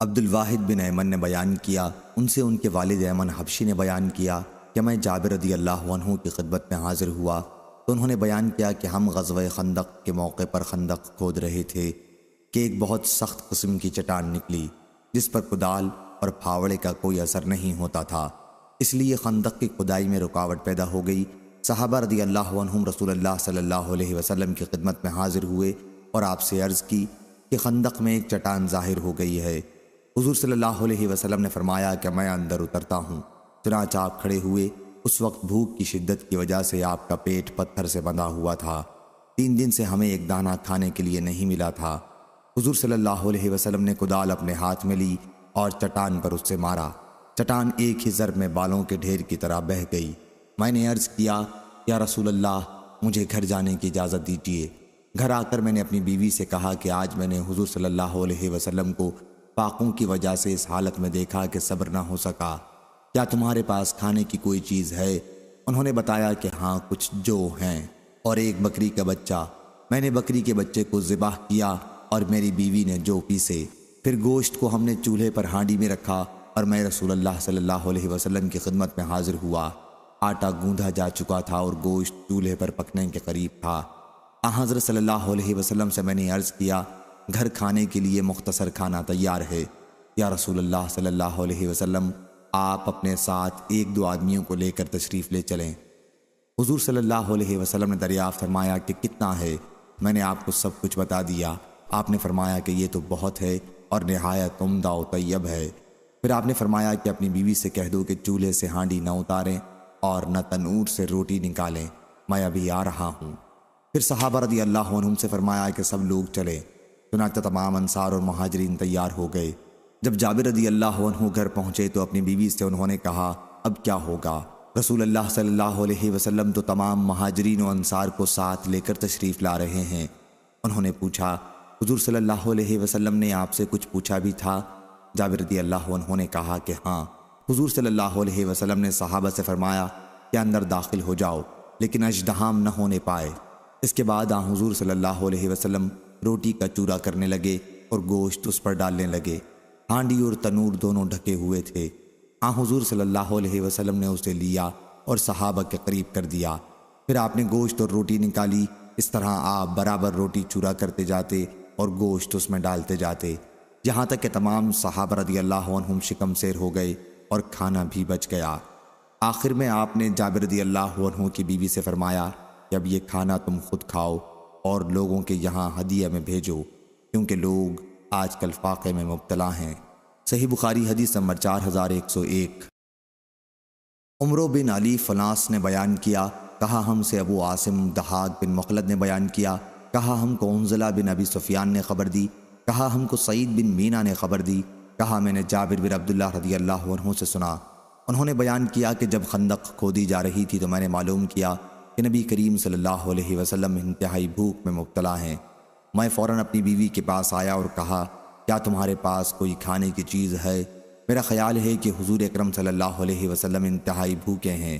عبد الواحد بن ایمن نے بیان کیا، ان سے ان کے والد ایمن حبشی نے بیان کیا کہ میں جابر رضی اللہ عنہ کی خدمت میں حاضر ہوا تو انہوں نے بیان کیا کہ ہم غزوہ خندق کے موقع پر خندق کھود رہے تھے کہ ایک بہت سخت قسم کی چٹان نکلی جس پر کدال اور پھاوڑے کا کوئی اثر نہیں ہوتا تھا، اس لیے خندق کی کھدائی میں رکاوٹ پیدا ہو گئی۔ صحابہ رضی اللہ عنہم رسول اللہ صلی اللہ علیہ وسلم کی خدمت میں حاضر ہوئے اور آپ سے عرض کی کہ خندق میں ایک چٹان ظاہر ہو گئی ہے۔ حضور صلی اللہ علیہ وسلم نے فرمایا کہ میں اندر اترتا ہوں۔ چنانچہ آپ کھڑے ہوئے۔ اس وقت بھوک کی شدت کی وجہ سے آپ کا پیٹ پتھر سے بندھا ہوا تھا۔ 3 دن سے ہمیں ایک دانہ کھانے کے لیے نہیں ملا تھا۔ حضور صلی اللہ علیہ وسلم نے کدال اپنے ہاتھ میں لی اور چٹان پر اس سے مارا۔ چٹان ایک ہی ضرب میں بالوں کے ڈھیر کی طرح بہہ گئی۔ میں نے عرض کیا، یا رسول اللہ، مجھے گھر جانے کی اجازت دیجیے۔ گھر آ کر میں نے اپنی بیوی سے کہا کہ آج میں نے حضور صلی اللہ علیہ وسلم کو فاقوں کی وجہ سے اس حالت میں دیکھا کہ صبر نہ ہو سکا، کیا تمہارے پاس کھانے کی کوئی چیز ہے؟ انہوں نے بتایا کہ ہاں کچھ جو ہیں اور ایک بکری کا بچہ۔ میں نے بکری کے بچے کو ذبح کیا اور میری بیوی نے جو پیسے، پھر گوشت کو ہم نے چولہے پر ہانڈی میں رکھا اور میں رسول اللہ صلی اللہ علیہ وسلم کی خدمت میں حاضر ہوا۔ آٹا گوندھا جا چکا تھا اور گوشت چولہے پر پکنے کے قریب تھا۔ حضرت صلی اللہ علیہ وسلم سے میں نے عرض کیا، گھر کھانے کے لیے مختصر کھانا تیار ہے، یا رسول اللہ صلی اللہ علیہ وسلم، آپ اپنے ساتھ 1-2 آدمیوں کو لے کر تشریف لے چلیں۔ حضور صلی اللہ علیہ وسلم نے دریافت فرمایا کہ کتنا ہے؟ میں نے آپ کو سب کچھ بتا دیا۔ آپ نے فرمایا کہ یہ تو بہت ہے اور نہایت عمدہ و طیب ہے۔ پھر آپ نے فرمایا کہ اپنی بیوی سے کہہ دو کہ چولہے سے ہانڈی نہ اتاریں اور نہ تنور سے روٹی نکالیں، میں ابھی آ رہا ہوں۔ پھر صحابہ رضی اللہ عنہم سے فرمایا کہ سب لوگ چلے۔ چنانچہ تمام انصار اور مہاجرین تیار ہو گئے۔ جب جابر رضی اللہ عنہ گھر پہنچے تو اپنی بیوی سے انہوں نے کہا، اب کیا ہوگا؟ رسول اللہ صلی اللہ علیہ وسلم تو تمام مہاجرین و انصار کو ساتھ لے کر تشریف لا رہے ہیں۔ انہوں نے پوچھا، حضور صلی اللہ علیہ وسلم نے آپ سے کچھ پوچھا بھی تھا؟ جابر رضی اللہ عنہ نے کہا کہ ہاں۔ حضور صلی اللہ علیہ وسلم نے صحابہ سے فرمایا کہ اندر داخل ہو جاؤ، لیکن اژدہام نہ ہونے پائے۔ اس کے بعد حضور صلی اللہ علیہ وسلم روٹی کا چورا کرنے لگے اور گوشت اس پر ڈالنے لگے۔ ہانڈی اور تنور دونوں ڈھکے ہوئے تھے۔ حضور صلی اللہ علیہ وسلم نے اسے لیا اور صحابہ کے قریب کر دیا۔ پھر آپ نے گوشت اور روٹی نکالی۔ اس طرح آپ برابر روٹی چورا کرتے جاتے اور گوشت اس میں ڈالتے جاتے، یہاں تک کہ تمام صحابہ رضی اللہ عنہم شکم سیر ہو گئے اور کھانا بھی بچ گیا۔ آخر میں آپ نے جابر رضی اللہ عنہ کی بیوی سے فرمایا کہ اب یہ کھانا تم خود کھاؤ اور لوگوں کے یہاں ہدیہ میں بھیجو، کیونکہ لوگ آج کل فاقے میں مبتلا ہیں۔ صحیح بخاری حدیث نمبر 4101۔ عمرو بن علی فلاس نے بیان کیا، کہا ہم سے ابو عاصم دحاق بن مخلد نے بیان کیا، کہا ہم کو انزلہ بن ابی سفیان نے خبر دی، کہا ہم کو سعید بن مینا نے خبر دی، کہا میں نے جابر بن عبداللہ رضی اللہ عنہ سے سنا۔ انہوں نے بیان کیا کہ جب خندق کھودی جا رہی تھی تو میں نے معلوم کیا کہ نبی کریم صلی اللہ علیہ وسلم انتہائی بھوک میں مبتلا ہیں۔ میں فوراً اپنی بیوی کے پاس آیا اور کہا، کیا تمہارے پاس کوئی کھانے کی چیز ہے؟ میرا خیال ہے کہ حضور اکرم صلی اللہ علیہ وسلم انتہائی بھوکے ہیں۔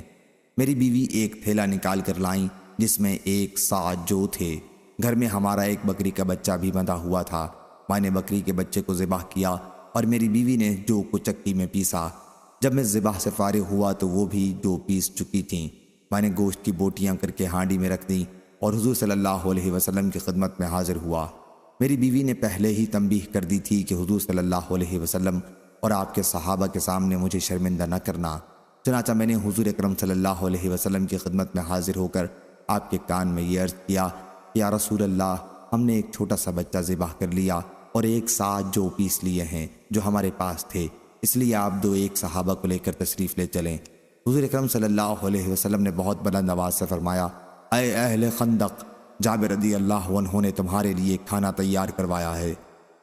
میری بیوی ایک تھیلا نکال کر لائیں جس میں 1 صاع جو تھے۔ گھر میں ہمارا ایک بکری کا بچہ بھی بندھا ہوا تھا۔ میں نے بکری کے بچے کو ذبح کیا اور میری بیوی نے جو کو چکی میں پیسا۔ جب میں ذبح سے فارغ ہوا تو وہ بھی جو پیس چکی تھیں۔ میں نے گوشت کی بوٹیاں کر کے ہانڈی میں رکھ دیں اور حضور صلی اللہ علیہ وسلم کی خدمت میں حاضر ہوا۔ میری بیوی نے پہلے ہی تنبیہ کر دی تھی کہ حضور صلی اللہ علیہ وسلم اور آپ کے صحابہ کے سامنے مجھے شرمندہ نہ کرنا۔ چنانچہ میں نے حضور اکرم صلی اللہ علیہ وسلم کی خدمت میں حاضر ہو کر آپ کے کان میں یہ عرض کیا کہ یا رسول اللہ، ہم نے ایک چھوٹا سا بچہ ذبح کر لیا اور 1 صاع جو پیس لیے ہیں جو ہمارے پاس تھے، اس لیے آپ 2 صحابہ کو لے کر تشریف لے چلیں۔ حضور اکرم صلی اللہ علیہ وسلم نے بہت بلند آواز سے فرمایا، اے اہل خندق، جابر رضی اللہ عنہ نے تمہارے لیے کھانا تیار کروایا ہے،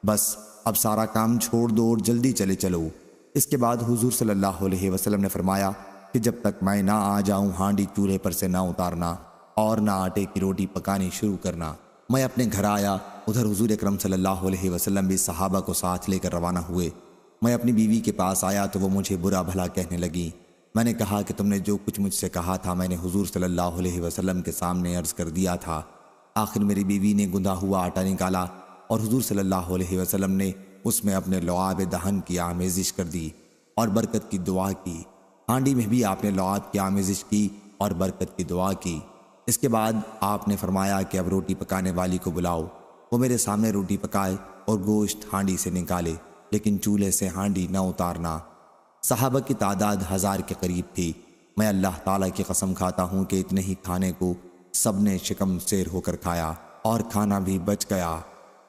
بس اب سارا کام چھوڑ دو اور جلدی چلے چلو۔ اس کے بعد حضور صلی اللہ علیہ وسلم نے فرمایا کہ جب تک میں نہ آ جاؤں ہانڈی چولہے پر سے نہ اتارنا اور نہ آٹے کی روٹی پکانی شروع کرنا۔ میں اپنے گھر آیا، ادھر حضور اکرم صلی اللہ علیہ وسلم بھی صحابہ کو ساتھ لے کر روانہ ہوئے۔ میں اپنی بیوی کے پاس آیا تو وہ مجھے برا بھلا کہنے لگی۔ میں نے کہا کہ تم نے جو کچھ مجھ سے کہا تھا میں نے حضور صلی اللہ علیہ وسلم کے سامنے عرض کر دیا تھا۔ آخر میری بیوی نے گندھا ہوا آٹا نکالا اور حضور صلی اللہ علیہ وسلم نے اس میں اپنے لعاب دہن کی آمیزش کر دی اور برکت کی دعا کی۔ ہانڈی میں بھی آپ نے لعاب کی آمیزش کی اور برکت کی دعا کی۔ اس کے بعد آپ نے فرمایا کہ اب روٹی پکانے والی کو بلاؤ، وہ میرے سامنے روٹی پکائے اور گوشت ہانڈی سے نکالے، لیکن چولہے سے ہانڈی نہ اتارنا۔ صحابہ کی تعداد 1000 کے قریب تھی۔ میں اللہ تعالیٰ کی قسم کھاتا ہوں کہ اتنے ہی کھانے کو سب نے شکم سیر ہو کر کھایا اور کھانا بھی بچ گیا۔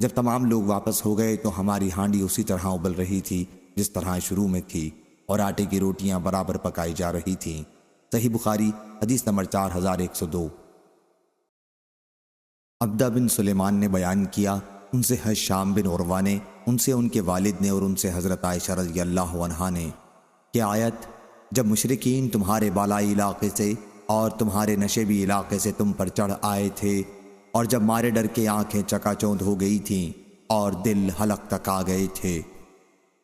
جب تمام لوگ واپس ہو گئے تو ہماری ہانڈی اسی طرح ابل رہی تھی جس طرح شروع میں تھی، اور آٹے کی روٹیاں برابر پکائی جا رہی تھیں۔ صحیح بخاری حدیث نمبر 4102۔ عبدہ بن سلیمان نے بیان کیا، ان سے حشام بن عروہ نے، ان سے ان کے والد نے، اور ان سے حضرت عائشہ رضی اللہ عنہا نے کہ آیت جب مشرکین تمہارے بالائی علاقے سے اور تمہارے نشیبی علاقے سے تم پر چڑھ آئے تھے، اور جب مارے ڈر کے آنکھیں چکا چوندھ ہو گئی تھیں اور دل حلق تک آ گئے تھے۔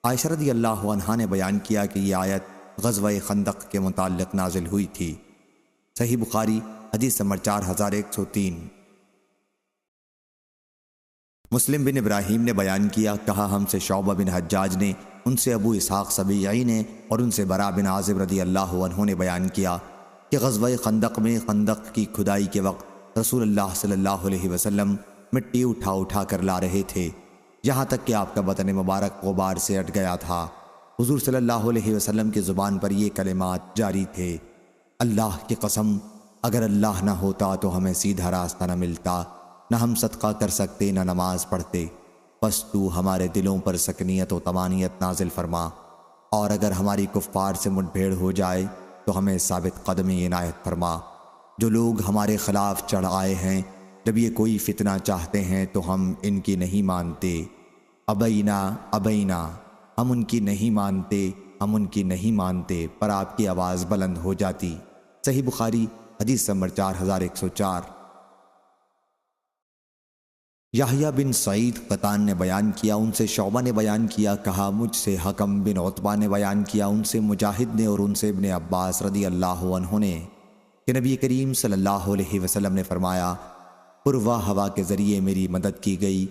عائشہ رضی اللہ عنہا نے بیان کیا کہ یہ آیت غزوہ خندق کے متعلق نازل ہوئی تھی۔ صحیح بخاری حدیث نمبر 4103۔ مسلم بن ابراہیم نے بیان کیا، کہا ہم سے شعبہ بن حجاج نے، ان سے ابو اسحاق سبیعی نے، اور ان سے برا بن عازب رضی اللہ عنہ نے بیان کیا کہ غزوہ خندق میں خندق کی کھدائی کے وقت رسول اللہ صلی اللہ علیہ وسلم مٹی اٹھا اٹھا کر لا رہے تھے، یہاں تک کہ آپ کا بدن مبارک غبار سے اٹ گیا تھا۔ حضور صلی اللہ علیہ وسلم کی زبان پر یہ کلمات جاری تھے، اللہ کی قسم اگر اللہ نہ ہوتا تو ہمیں سیدھا راستہ نہ ملتا، نہ ہم صدقہ کر سکتے نہ نماز پڑھتے، بس تو ہمارے دلوں پر سکنیت و طمانینت نازل فرما، اور اگر ہماری کفار سے مٹ بھیڑ ہو جائے تو ہمیں ثابت قدمی عنایت فرما۔ جو لوگ ہمارے خلاف چڑھ آئے ہیں، جب یہ کوئی فتنہ چاہتے ہیں تو ہم ان کی نہیں مانتے، ابینا ابینا، ہم ان کی نہیں مانتے، ہم ان کی نہیں مانتے، پر آپ کی آواز بلند ہو جاتی۔ صحیح بخاری حدیث نمبر 4104۔ یحییٰ بن سعید قطان نے بیان کیا، ان سے شعبہ نے بیان کیا، کہا مجھ سے حکم بن عتبہ نے بیان کیا، ان سے مجاہد نے، اور ان سے ابن عباس رضی اللہ عنہ نے کہ نبی کریم صلی اللہ علیہ وسلم نے فرمایا، پروا ہوا کے ذریعے میری مدد کی گئی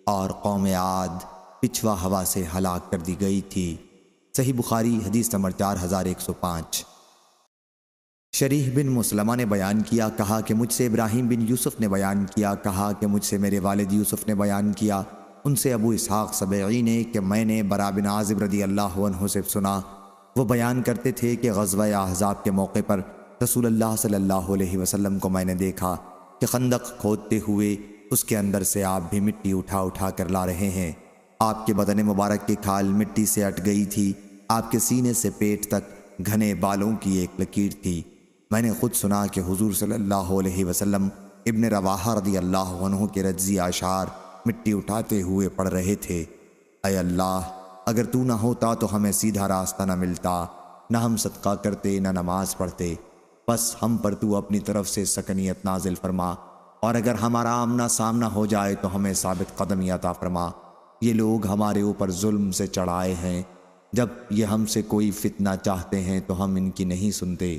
اور قوم عاد پچھوا ہوا سے ہلاک کر دی گئی تھی۔ صحیح بخاری حدیث نمبر 4105۔ شریح بن مسلمہ نے بیان کیا، کہا کہ مجھ سے ابراہیم بن یوسف نے بیان کیا، کہا کہ مجھ سے میرے والد یوسف نے بیان کیا، ان سے ابو اسحاق سبیعی نے کہ میں نے برا بن عازب رضی اللہ عنہ سے سنا، وہ بیان کرتے تھے کہ غزوہ احزاب کے موقع پر رسول اللہ صلی اللہ علیہ وسلم کو میں نے دیکھا کہ خندق کھودتے ہوئے اس کے اندر سے آپ بھی مٹی اٹھا اٹھا کر لا رہے ہیں۔ آپ کے بدن مبارک کی کھال مٹی سے اٹ گئی تھی، آپ کے سینے سے پیٹ تک گھنے بالوں کی ایک لکیر تھی۔ میں نے خود سنا کہ حضور صلی اللہ علیہ وسلم ابن رواحہ رضی اللہ عنہ کے رجزی اشعار مٹی اٹھاتے ہوئے پڑھ رہے تھے، اے اللہ اگر تو نہ ہوتا تو ہمیں سیدھا راستہ نہ ملتا، نہ ہم صدقہ کرتے نہ نماز پڑھتے، بس ہم پر تو اپنی طرف سے سکنیت نازل فرما، اور اگر ہمارا آمنا سامنا ہو جائے تو ہمیں ثابت قدمی عطا فرما۔ یہ لوگ ہمارے اوپر ظلم سے چڑھائے ہیں، جب یہ ہم سے کوئی فتنہ چاہتے ہیں تو ہم ان کی نہیں سنتے۔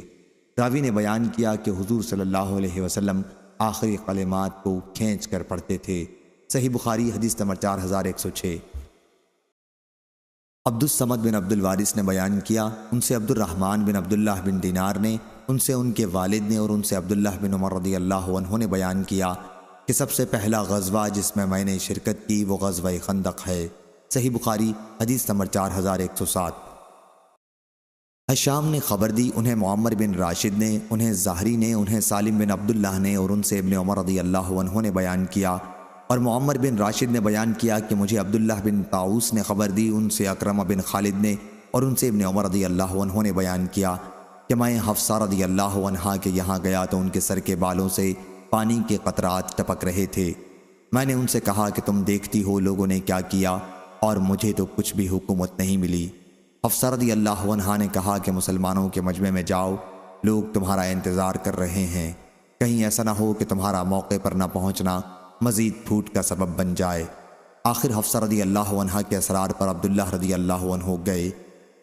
راوی نے بیان کیا کہ حضور صلی اللہ علیہ وسلم آخری کلمات کو کھینچ کر پڑھتے تھے۔ صحیح بخاری حدیث نمبر 4106۔ عبد الصمد بن عبد الوارث نے بیان کیا، ان سے عبد الرحمن بن عبداللہ بن دینار نے، ان سے ان کے والد نے، اور ان سے عبداللہ بن عمر رضی اللہ عنہ نے بیان کیا کہ سب سے پہلا غزوہ جس میں نے شرکت کی وہ غزوہ خندق ہے۔ صحیح بخاری حدیث نمبر 4107۔ حشام نے خبر دی، انہیں معمر بن راشد نے، انہیں زہری نے، انہیں سالم بن عبداللہ نے، اور ان سے ابن عمر رضی اللہ عنہ نے بیان کیا، اور معمر بن راشد نے بیان کیا کہ مجھے عبداللہ بن طاؤس نے خبر دی، ان سے اکرمہ بن خالد نے، اور ان سے ابن عمر رضی اللہ عنہ نے بیان کیا کہ میں حفصہ رضی اللہ عنہا کے یہاں گیا تو ان کے سر کے بالوں سے پانی کے قطرات ٹپک رہے تھے۔ میں نے ان سے کہا کہ تم دیکھتی ہو لوگوں نے کیا کیا، اور مجھے تو کچھ بھی حکومت نہیں ملی۔ حفصہ رضی اللہ عنہا نے کہا کہ مسلمانوں کے مجمع میں جاؤ، لوگ تمہارا انتظار کر رہے ہیں، کہیں ایسا نہ ہو کہ تمہارا موقع پر نہ پہنچنا مزید پھوٹ کا سبب بن جائے۔ آخر حفصہ رضی اللہ عنہا کے اصرار پر عبداللہ رضی اللہ عنہ گئے۔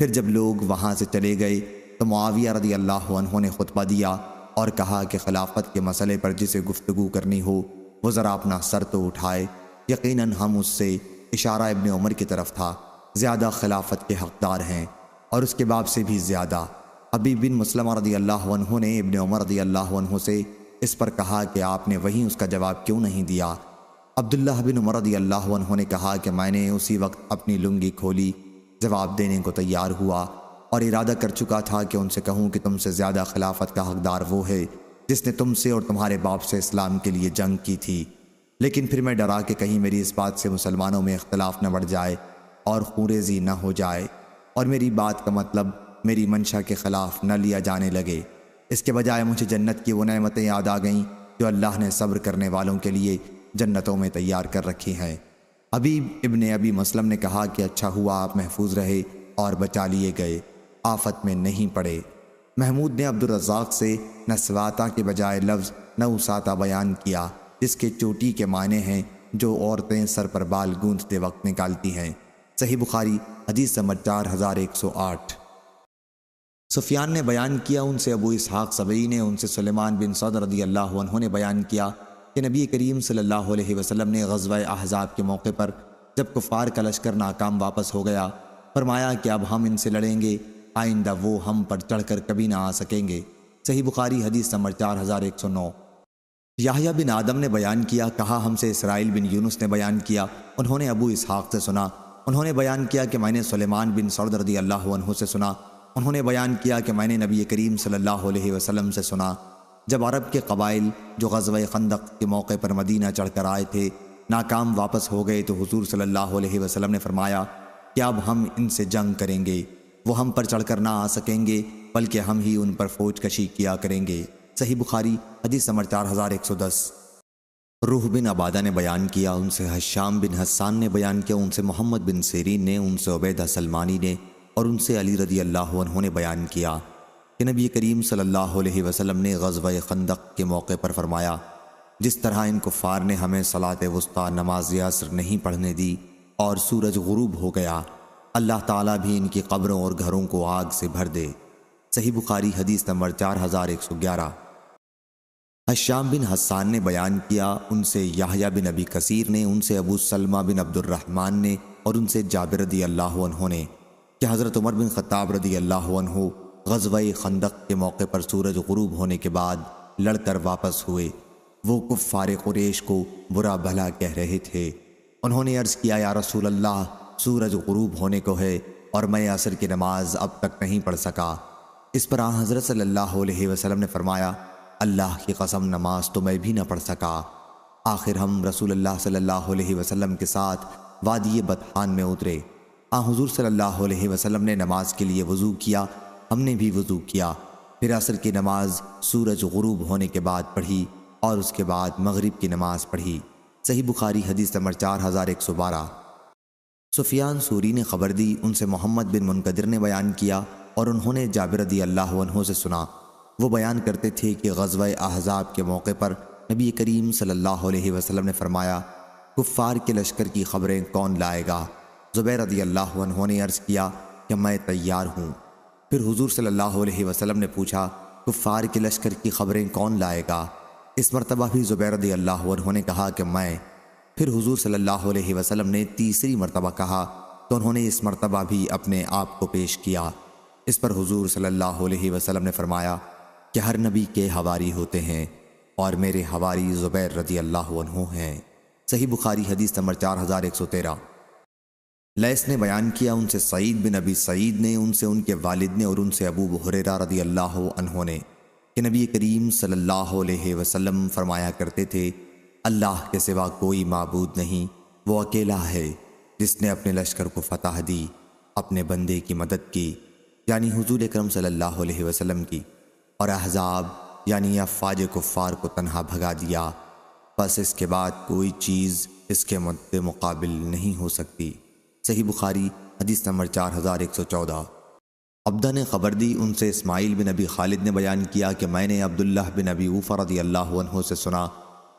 پھر جب لوگ وہاں سے چلے گئے تو معاویہ رضی اللہ عنہ نے خطبہ دیا اور کہا کہ خلافت کے مسئلے پر جسے گفتگو کرنی ہو وہ ذرا اپنا سر تو اٹھائے، یقیناً ہم اس سے اشارہ ابن عمر کی طرف تھا، زیادہ خلافت کے حقدار ہیں اور اس کے باپ سے بھی زیادہ۔ حبیب بن مسلمہ رضی اللہ عنہ نے ابن عمر رضی اللہ عنہ سے اس پر کہا کہ آپ نے وہیں اس کا جواب کیوں نہیں دیا؟ عبداللہ بن عمر رضی اللہ عنہ نے کہا کہ میں نے اسی وقت اپنی لنگی کھولی، جواب دینے کو تیار ہوا اور ارادہ کر چکا تھا کہ ان سے کہوں کہ تم سے زیادہ خلافت کا حقدار وہ ہے جس نے تم سے اور تمہارے باپ سے اسلام کے لیے جنگ کی تھی، لیکن پھر میں ڈرا کہ کہیں میری اس بات سے مسلمانوں میں اختلاف نہ بڑھ جائے اور خونریزی نہ ہو جائے اور میری بات کا مطلب میری منشا کے خلاف نہ لیا جانے لگے۔ اس کے بجائے مجھے جنت کی وہ نعمتیں یاد آ گئیں جو اللہ نے صبر کرنے والوں کے لیے جنتوں میں تیار کر رکھی ہیں۔ حبیب ابن ابی مسلم نے کہا کہ اچھا ہوا آپ محفوظ رہے اور بچا لیے گئے، آفت میں نہیں پڑے۔ محمود نے عبدالرزاق سے نسواتہ کے بجائے لفظ نوساتہ بیان کیا، جس کے چوٹی کے معنی ہیں جو عورتیں سر پر بال گوندتے وقت نکالتی ہیں۔ صحیح بخاری حدیث نمبر 4108۔ سفیان نے بیان کیا، ان سے ابو اسحاق سبعی نے، ان سے سلیمان بن سعد رضی اللہ عنہ نے بیان کیا کہ نبی کریم صلی اللہ علیہ وسلم نے غزوہ احزاب کے موقع پر جب کفار کا لشکر ناکام واپس ہو گیا، فرمایا کہ اب ہم ان سے لڑیں گے، آئندہ وہ ہم پر چڑھ کر کبھی نہ آ سکیں گے۔ صحیح بخاری حدیث نمبر 4109۔ یحییٰ بن آدم نے بیان کیا، کہا ہم سے اسرائیل بن یونس نے بیان کیا، انہوں نے ابو اسحاق سے سنا، انہوں نے بیان کیا کہ میں نے سلیمان بن سعد رضی اللہ عنہ سے سنا، انہوں نے بیان کیا کہ میں نے نبی کریم صلی اللہ علیہ وسلم سے سنا، جب عرب کے قبائل جو غزوہ خندق کے موقع پر مدینہ چڑھ کر آئے تھے ناکام واپس ہو گئے تو حضور صلی اللہ علیہ وسلم نے فرمایا کہ اب ہم ان سے جنگ کریں گے، وہ ہم پر چڑھ کر نہ آ سکیں گے بلکہ ہم ہی ان پر فوج کشی کیا کریں گے۔ صحیح بخاری حدیث نمبر 4110۔ روح بن عبادہ نے بیان کیا، ان سے حشام بن حسان نے بیان کیا، ان سے محمد بن سیرین نے، ان سے عبیدہ سلمانی نے اور ان سے علی رضی اللہ عنہ نے بیان کیا کہ نبی کریم صلی اللہ علیہ وسلم نے غزوہ خندق کے موقع پر فرمایا، جس طرح ان کفار نے ہمیں صلاۃ وسطیٰ نماز عصر نہیں پڑھنے دی اور سورج غروب ہو گیا، اللہ تعالیٰ بھی ان کی قبروں اور گھروں کو آگ سے بھر دے۔ صحیح بخاری حدیث نمبر 4111۔ حشام بن حسان نے بیان کیا، ان سے یحییٰ بن ابی کثیر نے، ان سے ابو سلمہ بن عبد الرحمن نے اور ان سے جابر رضی اللہ عنہ نے کہ حضرت عمر بن خطاب رضی اللہ عنہ غزوہ خندق کے موقع پر سورج غروب ہونے کے بعد لڑ کر واپس ہوئے۔ وہ کفار قریش کو برا بھلا کہہ رہے تھے۔ انہوں نے عرض کیا، یا رسول اللہ، سورج غروب ہونے کو ہے اور میں عصر کی نماز اب تک نہیں پڑھ سکا۔ اس پر آن حضرت صلی اللہ علیہ وسلم نے فرمایا، اللہ کی قسم نماز تو میں بھی نہ پڑھ سکا۔ آخر ہم رسول اللہ صلی اللہ علیہ وسلم کے ساتھ وادی بطحان میں اترے۔ حضور صلی اللہ علیہ وسلم نے نماز کے لیے وضو کیا، ہم نے بھی وضو کیا، پھر عصر کی نماز سورج غروب ہونے کے بعد پڑھی اور اس کے بعد مغرب کی نماز پڑھی۔ صحیح بخاری حدیث نمبر 4112۔ سفیان ثوری نے خبر دی، ان سے محمد بن منقدر نے بیان کیا اور انہوں نے جابر رضی اللہ عنہ سے سنا، وہ بیان کرتے تھے کہ غزوہ احزاب کے موقع پر نبی کریم صلی اللہ علیہ وسلم نے فرمایا، کفار کے لشکر کی خبریں کون لائے گا؟ زبیر رضی اللہ عنہ نے عرض کیا کہ میں تیار ہوں۔ پھر حضور صلی اللہ علیہ وسلم نے پوچھا، کفار کے لشکر کی خبریں کون لائے گا؟ اس مرتبہ بھی زبیر رضی اللہ عنہ نے کہا کہ میں۔ پھر حضور صلی اللہ علیہ وسلم نے تیسری مرتبہ کہا تو انہوں نے اس مرتبہ بھی اپنے آپ کو پیش کیا۔ اس پر حضور صلی اللہ علیہ وسلم نے فرمایا کہ ہر نبی کے حواری ہوتے ہیں اور میرے حواری زبیر رضی اللہ عنہ ہیں۔ صحیح بخاری حدیث نمبر 4113۔ لیث نے بیان کیا، ان سے سعید بن ابی سعید نے، ان سے ان کے والد نے اور ان سے ابو ہریرہ رضی اللہ عنہ نے کہ نبی کریم صلی اللہ علیہ وسلم فرمایا کرتے تھے، اللہ کے سوا کوئی معبود نہیں، وہ اکیلا ہے جس نے اپنے لشکر کو فتح دی، اپنے بندے کی مدد کی یعنی حضور اکرم صلی اللہ علیہ وسلم کی، اور احزاب یعنی افواج کفار کو تنہا بھگا دیا، بس اس کے بعد کوئی چیز اس کے مد مقابل نہیں ہو سکتی۔ صحیح بخاری حدیث نمبر 4114۔ عبدہ نے خبر دی، ان سے اسماعیل بن ابی خالد نے بیان کیا کہ میں نے عبداللہ بن ابی اوفہ رضی اللہ عنہ سے سنا،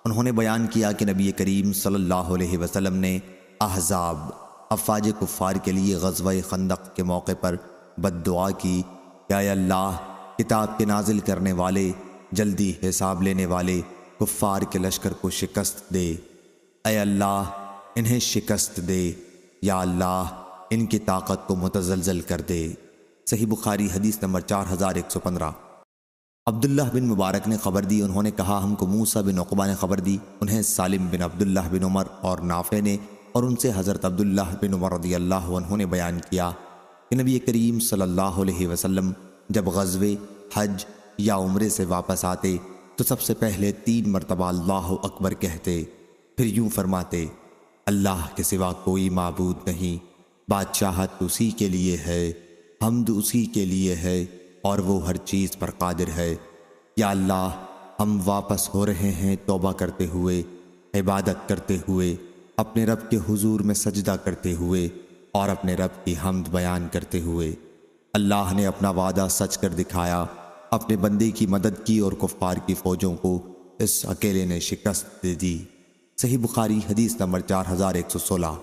انہوں نے بیان کیا کہ نبی کریم صلی اللہ علیہ وسلم نے احزاب افواج کفار کے لیے غزوہ خندق کے موقع پر بد دعا کی کہ اے اللہ، کتاب کے نازل کرنے والے، جلدی حساب لینے والے، کفار کے لشکر کو شکست دے۔ اے اللہ، انہیں شکست دے، یا اللہ ان کی طاقت کو متزلزل کر دے۔ صحیح بخاری حدیث نمبر 4115۔ عبداللہ بن مبارک نے خبر دی، انہوں نے کہا ہم کو موسیٰ بن عقبہ نے خبر دی، انہیں سالم بن عبداللہ بن عمر اور نافع نے، اور ان سے حضرت عبداللہ بن عمر رضی اللہ عنہ نے بیان کیا کہ نبی کریم صلی اللہ علیہ وسلم جب غزوے، حج یا عمرے سے واپس آتے تو سب سے پہلے 3 مرتبہ اللہ اکبر کہتے، پھر یوں فرماتے، اللہ کے سوا کوئی معبود نہیں، بادشاہت اسی کے لیے ہے، حمد اسی کے لیے ہے، اور وہ ہر چیز پر قادر ہے۔ یا اللہ ہم واپس ہو رہے ہیں توبہ کرتے ہوئے، عبادت کرتے ہوئے، اپنے رب کے حضور میں سجدہ کرتے ہوئے، اور اپنے رب کی حمد بیان کرتے ہوئے۔ اللہ نے اپنا وعدہ سچ کر دکھایا، اپنے بندے کی مدد کی اور کفار کی فوجوں کو اس اکیلے نے شکست دے دی۔ صحیح بخاری حدیث نمبر 4116۔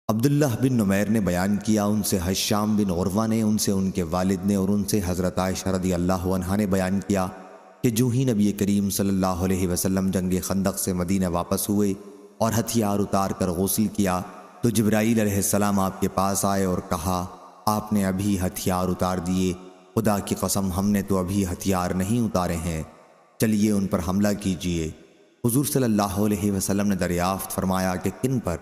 عبداللہ بن نمیر نے بیان کیا، ان سے حشام بن عروہ نے، ان سے ان کے والد نے، اور ان سے حضرت عائشہ رضی اللہ عنہا نے بیان کیا کہ جو ہی نبی کریم صلی اللہ علیہ وسلم جنگ خندق سے مدینہ واپس ہوئے اور ہتھیار اتار کر غسل کیا تو جبرائیل علیہ السلام آپ کے پاس آئے اور کہا، آپ نے ابھی ہتھیار اتار دیے، خدا کی قسم ہم نے تو ابھی ہتھیار نہیں اتارے ہیں، چلیے ان پر حملہ کیجیے۔ حضور صلی اللہ علیہ وسلم نے دریافت فرمایا کہ کن پر؟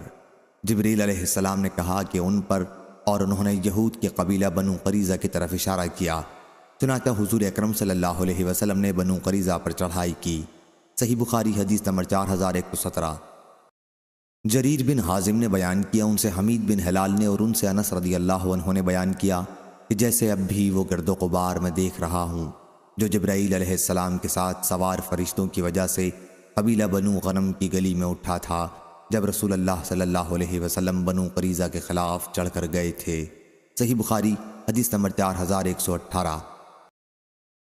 جبریل علیہ السلام نے کہا کہ ان پر، اور انہوں نے یہود کے قبیلہ بنو قریظہ کی طرف اشارہ کیا۔ چنانچہ حضور اکرم صلی اللہ علیہ وسلم نے بنو قریظہ پر چڑھائی کی۔ صحیح بخاری حدیث نمبر 4117۔ جریر بن حازم نے بیان کیا، ان سے حمید بن ہلال نے، اور ان سے انس رضی اللہ عنہ نے بیان کیا کہ جیسے اب بھی وہ گرد و غبار میں دیکھ رہا ہوں جو جبرائیل علیہ السلام کے ساتھ سوار فرشتوں کی وجہ سے قبیلہ بنو غنم کی گلی میں اٹھا تھا جب رسول اللہ صلی اللہ علیہ وسلم بنو قریظہ کے خلاف چڑھ کر گئے تھے۔ صحیح بخاری حدیث نمبر 4118۔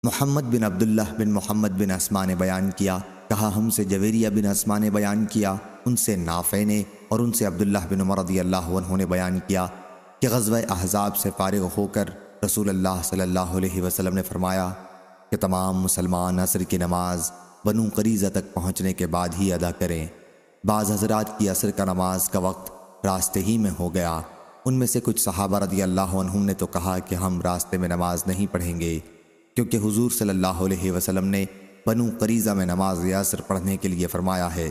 محمد بن عبداللہ بن محمد بن اسما نے بیان کیا، کہا ہم سے جویریہ بن اسما نے بیان کیا، ان سے نافع نے، اور ان سے عبداللہ بن عمر رضی اللہ عنہ نے بیان کیا کہ غزوہ احزاب سے فارغ ہو کر رسول اللہ صلی اللہ علیہ وسلم نے فرمایا کہ تمام مسلمان عصر کی نماز بنو قریظہ تک پہنچنے کے بعد ہی ادا کریں۔ بعض حضرات کی عصر کا نماز کا وقت راستے ہی میں ہو گیا، ان میں سے کچھ صحابہ رضی اللہ عنہم نے تو کہا کہ ہم راستے میں نماز نہیں پڑھیں گے، کیونکہ حضور صلی اللہ علیہ وسلم نے بنو قریظہ میں نماز عصر پڑھنے کے لیے فرمایا ہے،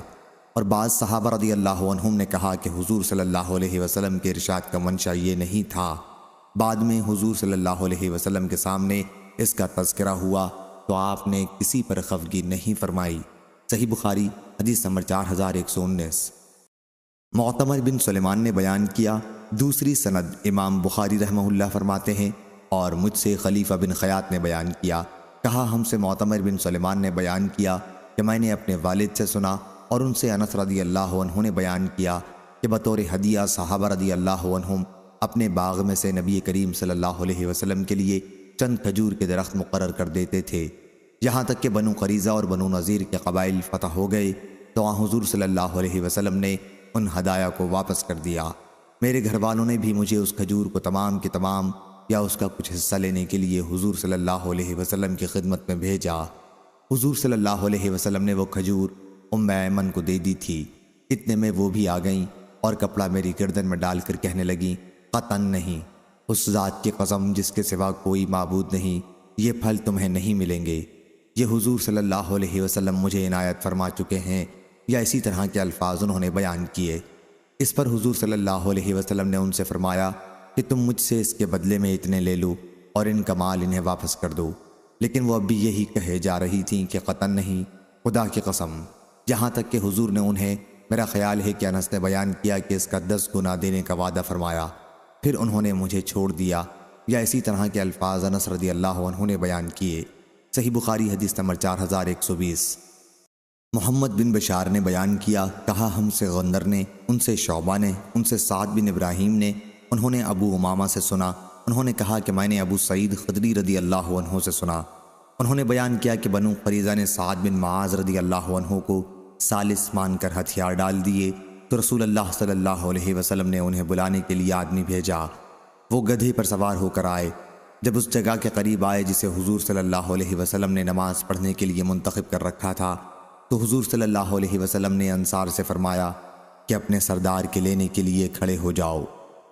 اور بعض صحابہ رضی اللہ عنہم نے کہا کہ حضور صلی اللہ علیہ وسلم کے ارشاد کا منشا یہ نہیں تھا۔ بعد میں حضور صلی اللہ علیہ وسلم کے سامنے اس کا تذکرہ ہوا تو آپ نے کسی پر خفگی نہیں فرمائی۔ صحیح بخاری حدیث نمبر 4119۔ معتمر بن سلیمان نے بیان کیا، دوسری سند امام بخاری رحمہ اللہ فرماتے ہیں، اور مجھ سے خلیفہ بن خیاط نے بیان کیا، کہا ہم سے معتمر بن سلیمان نے بیان کیا کہ میں نے اپنے والد سے سنا، اور ان سے انس رضی اللہ عنہ نے بیان کیا کہ بطور ہدیہ صحابہ رضی اللہ عنہم اپنے باغ میں سے نبی کریم صلی اللہ علیہ وسلم کے لیے چند کھجور کے درخت مقرر کر دیتے تھے، یہاں تک کہ بنو قریظہ اور بنو نذیر کے قبائل فتح ہو گئے تو حضور صلی اللہ علیہ وسلم نے ان ہدایہ کو واپس کر دیا۔ میرے گھر والوں نے بھی مجھے اس کھجور کو تمام کی تمام یا اس کا کچھ حصہ لینے کے لیے حضور صلی اللہ علیہ وسلم کی خدمت میں بھیجا۔ حضور صلی اللہ علیہ وسلم نے وہ کھجور ام ایمن کو دے دی تھی، اتنے میں وہ بھی آ گئیں اور کپڑا میری گردن میں ڈال کر کہنے لگیں، قطعاً نہیں، اس ذات کی قسم جس کے سوا کوئی معبود نہیں، یہ پھل تمہیں نہیں ملیں گے، یہ حضور صلی اللہ علیہ وسلم مجھے عنایت فرما چکے ہیں، یا اسی طرح کے الفاظ انہوں نے بیان کیے۔ اس پر حضور صلی اللہ علیہ وسلم نے ان سے فرمایا کہ تم مجھ سے اس کے بدلے میں اتنے لے لو اور ان کا مال انہیں واپس کر دو، لیکن وہ اب بھی یہی کہے جا رہی تھیں کہ قطعاً نہیں، خدا کی قسم، یہاں تک کہ حضور نے انہیں، میرا خیال ہے کہ انس نے بیان کیا کہ اس کا 10 گنا دینے کا وعدہ فرمایا، پھر انہوں نے مجھے چھوڑ دیا، یا اسی طرح کے الفاظ انس رضی اللہ عنہ نے بیان کیے۔ صحیح بخاری حدیث نمبر 4120۔ محمد بن بشار نے بیان کیا، کہا ہم سے غندر نے، ان سے شعبہ نے، ان سے سعد بن ابراہیم نے، انہوں نے ابو امامہ سے سنا، انہوں نے کہا کہ میں نے ابو سعید خدری رضی اللہ عنہ سے سنا، انہوں نے بیان کیا کہ بنو قریظہ نے سعد بن معاذ رضی اللہ عنہ کو ثالث مان کر ہتھیار ڈال دیے تو رسول اللہ صلی اللہ علیہ وسلم نے انہیں بلانے کے لیے آدمی بھیجا، وہ گدھے پر سوار ہو کر آئے، جب اس جگہ کے قریب آئے جسے حضور صلی اللہ علیہ وسلم نے نماز پڑھنے کے لیے منتخب کر رکھا تھا تو حضور صلی اللہ علیہ وسلم نے انصار سے فرمایا کہ اپنے سردار کے لینے کے لیے کھڑے ہو جاؤ،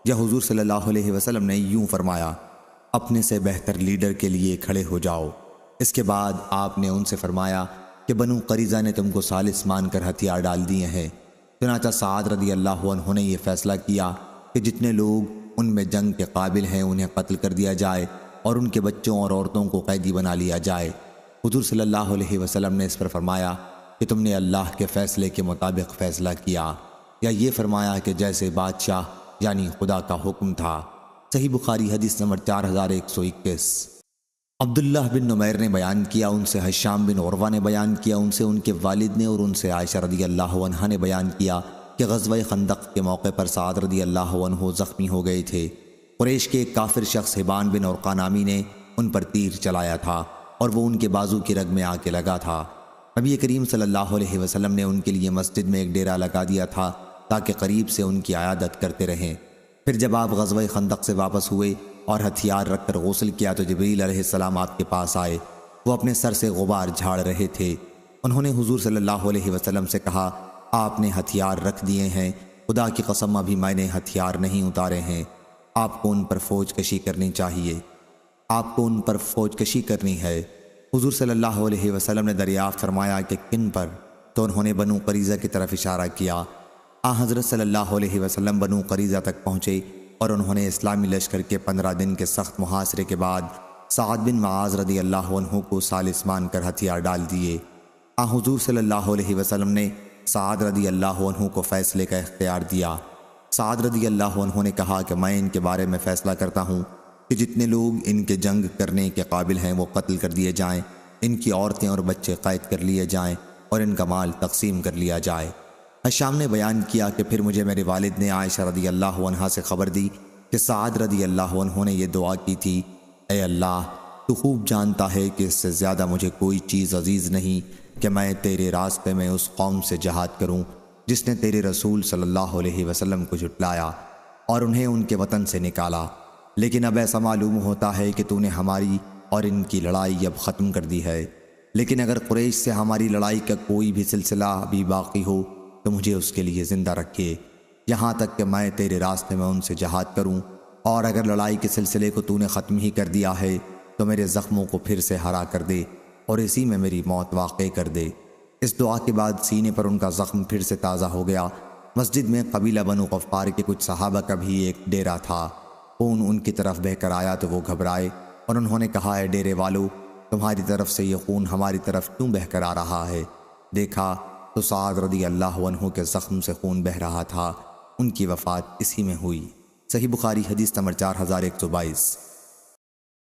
یا حضور صلی اللہ علیہ وسلم نے یوں فرمایا، اپنے سے بہتر لیڈر کے لیے کھڑے ہو جاؤ۔ اس کے بعد آپ نے ان سے فرمایا کہ بنو قریظہ نے تم کو ثالث مان کر ہتھیار ڈال دیے ہیں۔ چنانچہ سعد رضی اللہ عنہ نے یہ فیصلہ کیا کہ جتنے لوگ ان میں جنگ کے قابل ہیں انہیں قتل کر دیا جائے اور ان کے بچوں اور عورتوں کو قیدی بنا لیا جائے۔ حضور صلی اللہ علیہ وسلم نے اس پر فرمایا کہ تم نے اللہ کے فیصلے کے مطابق فیصلہ کیا، یا یہ فرمایا کہ جیسے بادشاہ یعنی خدا کا حکم تھا۔ صحیح بخاری حدیث نمبر 4121۔ عبداللہ بن نمیر نے بیان کیا، ان سے حشام بن عروہ نے بیان کیا، ان سے ان کے والد نے اور ان سے عائشہ رضی اللہ عنہا نے بیان کیا کہ غزوہ خندق کے موقع پر سعد رضی اللہ عنہ زخمی ہو گئے تھے۔ قریش کے ایک کافر شخص حبان بن عرقہ نامی نے ان پر تیر چلایا تھا اور وہ ان کے بازو کی رگ میں آ کے لگا تھا۔ نبی کریم صلی اللہ علیہ وسلم نے ان کے لیے مسجد میں ایک ڈیرا لگا دیا تھا تاکہ قریب سے ان کی عیادت کرتے رہیں۔ پھر جب آپ غزوہ خندق سے واپس ہوئے اور ہتھیار رکھ کر غسل کیا تو جبریل علیہ السلام آپ کے پاس آئے۔ وہ اپنے سر سے غبار جھاڑ رہے تھے۔ انہوں نے حضور صلی اللہ علیہ وسلم سے کہا، آپ نے ہتھیار رکھ دیے ہیں، خدا کی قسم ابھی میں نے ہتھیار نہیں اتارے ہیں، آپ کو ان پر فوج کشی کرنی چاہیے، آپ کو ان پر فوج کشی کرنی ہے۔ حضور صلی اللہ علیہ وسلم نے دریافت فرمایا کہ کن پر؟ تو انہوں نے بنو قریظہ کی طرف اشارہ کیا۔ حضرت صلی اللہ علیہ وسلم بنو قریظہ تک پہنچے اور انہوں نے اسلامی لشکر کے 15 دن کے سخت محاصرے کے بعد سعد بن معاذ رضی اللہ عنہ کو ثالث مان کر ہتھیار ڈال دیے۔ حضور صلی اللہ علیہ وسلم نے سعد رضی اللہ عنہ کو فیصلے کا اختیار دیا۔ سعد رضی اللہ عنہ نے کہا کہ میں ان کے بارے میں فیصلہ کرتا ہوں کہ جتنے لوگ ان کے جنگ کرنے کے قابل ہیں وہ قتل کر دیے جائیں، ان کی عورتیں اور بچے قید کر لیے جائیں اور ان کا مال تقسیم کر لیا جائے۔ حشام نے بیان کیا کہ پھر مجھے میرے والد نے عائشہ رضی اللہ عنہا سے خبر دی کہ سعد رضی اللہ عنہ نے یہ دعا کی تھی، اے اللہ تو خوب جانتا ہے کہ اس سے زیادہ مجھے کوئی چیز عزیز نہیں کہ میں تیرے راستے میں اس قوم سے جہاد کروں جس نے تیرے رسول صلی اللہ علیہ وسلم کو جھٹلایا اور انہیں ان کے وطن سے نکالا، لیکن اب ایسا معلوم ہوتا ہے کہ تو نے ہماری اور ان کی لڑائی اب ختم کر دی ہے، لیکن اگر قریش سے ہماری لڑائی کا کوئی بھی سلسلہ ابھی باقی ہو تو مجھے اس کے لیے زندہ رکھے، یہاں تک کہ میں تیرے راستے میں ان سے جہاد کروں، اور اگر لڑائی کے سلسلے کو تو نے ختم ہی کر دیا ہے تو میرے زخموں کو پھر سے ہرا کر دے اور اسی میں میری موت واقع کر دے۔ اس دعا کے بعد سینے پر ان کا زخم پھر سے تازہ ہو گیا۔ مسجد میں قبیلہ بنو غفار کے کچھ صحابہ کا بھی ایک ڈیرا تھا۔ خون ان کی طرف بہہ کر آیا تو وہ گھبرائے اور انہوں نے کہا، اے ڈیرے والو، تمہاری طرف سے یہ خون ہماری طرف کیوں بہہ کر آ رہا ہے؟ دیکھا تو سعد رضی اللہ عنہ کے زخم سے خون بہہ رہا تھا، ان کی وفات اسی میں ہوئی۔ صحیح بخاری حدیث نمبر 4122۔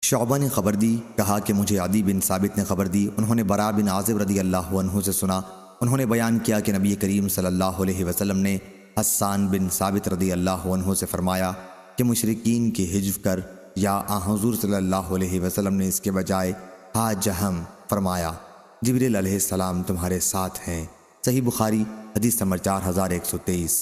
شعبہ نے خبر دی، کہا کہ مجھے عدی بن ثابت نے خبر دی، انہوں نے براء بن عازب رضی اللہ عنہ سے سنا، انہوں نے بیان کیا کہ نبی کریم صلی اللہ علیہ وسلم نے حسان بن ثابت رضی اللہ عنہ سے فرمایا کہ مشرکین کی حجو کر، یا حضور صلی اللہ علیہ وسلم نے اس کے بجائے ہا جہم فرمایا، جبریل علیہ السلام تمہارے ساتھ ہیں۔ صحیح بخاری حدیث نمبر 4123۔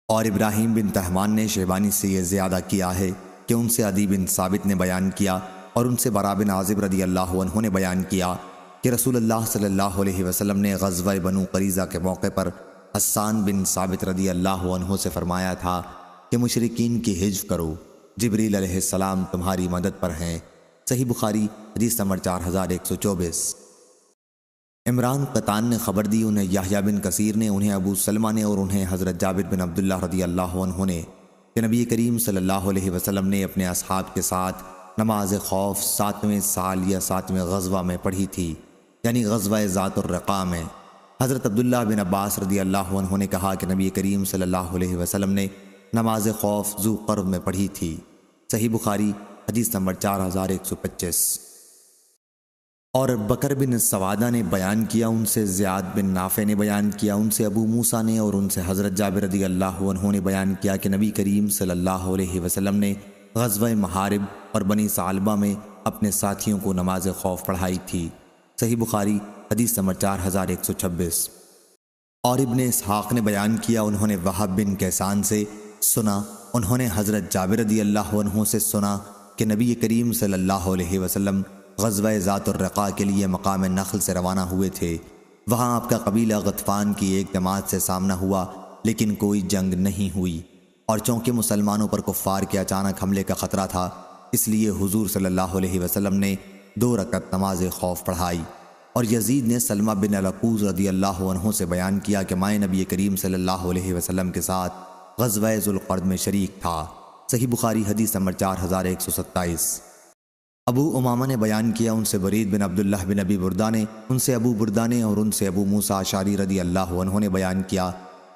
اور ابراہیم بن تہمان نے شیبانی سے یہ زیادہ کیا ہے کہ ان سے عدی بن ثابت نے بیان کیا اور ان سے براء بن عازب رضی اللہ عنہ نے بیان کیا کہ رسول اللہ صلی اللہ علیہ وسلم نے غزوہ بنو قریظہ کے موقع پر حسان بن ثابت رضی اللہ عنہ سے فرمایا تھا کہ مشرکین کی حجو کرو، جبریل علیہ السلام تمہاری مدد پر ہیں۔ صحیح بخاری حدیث نمبر 4124۔ عمران قطان نے خبر دی، انہیں یحییٰ بن کثیر نے، انہیں ابو سلمہ نے اور انہیں حضرت جابر بن عبداللہ رضی اللہ عنہ نے کہ نبی کریم صلی اللہ علیہ وسلم نے اپنے اصحاب کے ساتھ نماز خوف 7ویں سال یا 7ویں غزوہ میں پڑھی تھی، یعنی غزوہ ذات الرقاع میں۔ حضرت عبداللہ بن عباس رضی اللہ عنہ نے کہا کہ نبی کریم صلی اللہ علیہ وسلم نے نماز خوف ذو قرب میں پڑھی تھی۔ صحیح بخاری حدیث نمبر 4125۔ اور بکر بن سوادہ نے بیان کیا، ان سے زیاد بن نافع نے بیان کیا، ان سے ابو موسیٰ نے اور ان سے حضرت جابر رضی اللہ عنہ نے بیان کیا کہ نبی کریم صلی اللہ علیہ وسلم نے غزوہ محارب اور بنی ثعلبہ میں اپنے ساتھیوں کو نماز خوف پڑھائی تھی۔ صحیح بخاری حدیث نمبر 4126۔ اور ابن اسحاق نے بیان کیا، انہوں نے وہب بن کیسان سے سنا، انہوں نے حضرت جابر رضی اللہ عنہ سے سنا کہ نبی کریم صلی اللہ علیہ وسلم غزوہ ذات الرقاع کے لیے مقام نخل سے روانہ ہوئے تھے۔ وہاں آپ کا قبیلہ غطفان کی ایک جماعت سے سامنا ہوا لیکن کوئی جنگ نہیں ہوئی، اور چونکہ مسلمانوں پر کفار کے اچانک حملے کا خطرہ تھا، اس لیے حضور صلی اللہ علیہ وسلم نے 2 رکعت نماز خوف پڑھائی۔ اور یزید نے سلمہ بن العقوز رضی اللہ عنہ سے بیان کیا کہ میں نبی کریم صلی اللہ علیہ وسلم کے ساتھ غزوہ ذوالقرد میں شریک تھا۔ صحیح بخاری حدیث نمبر 4127۔ ابو امامہ نے بیان کیا، ان سے برید بن عبداللہ بن ابی بردہ نے، ان سے ابو بردہ نے، اور ان سے ابو موسیٰ اشعری رضی اللہ عنہ نے بیان کیا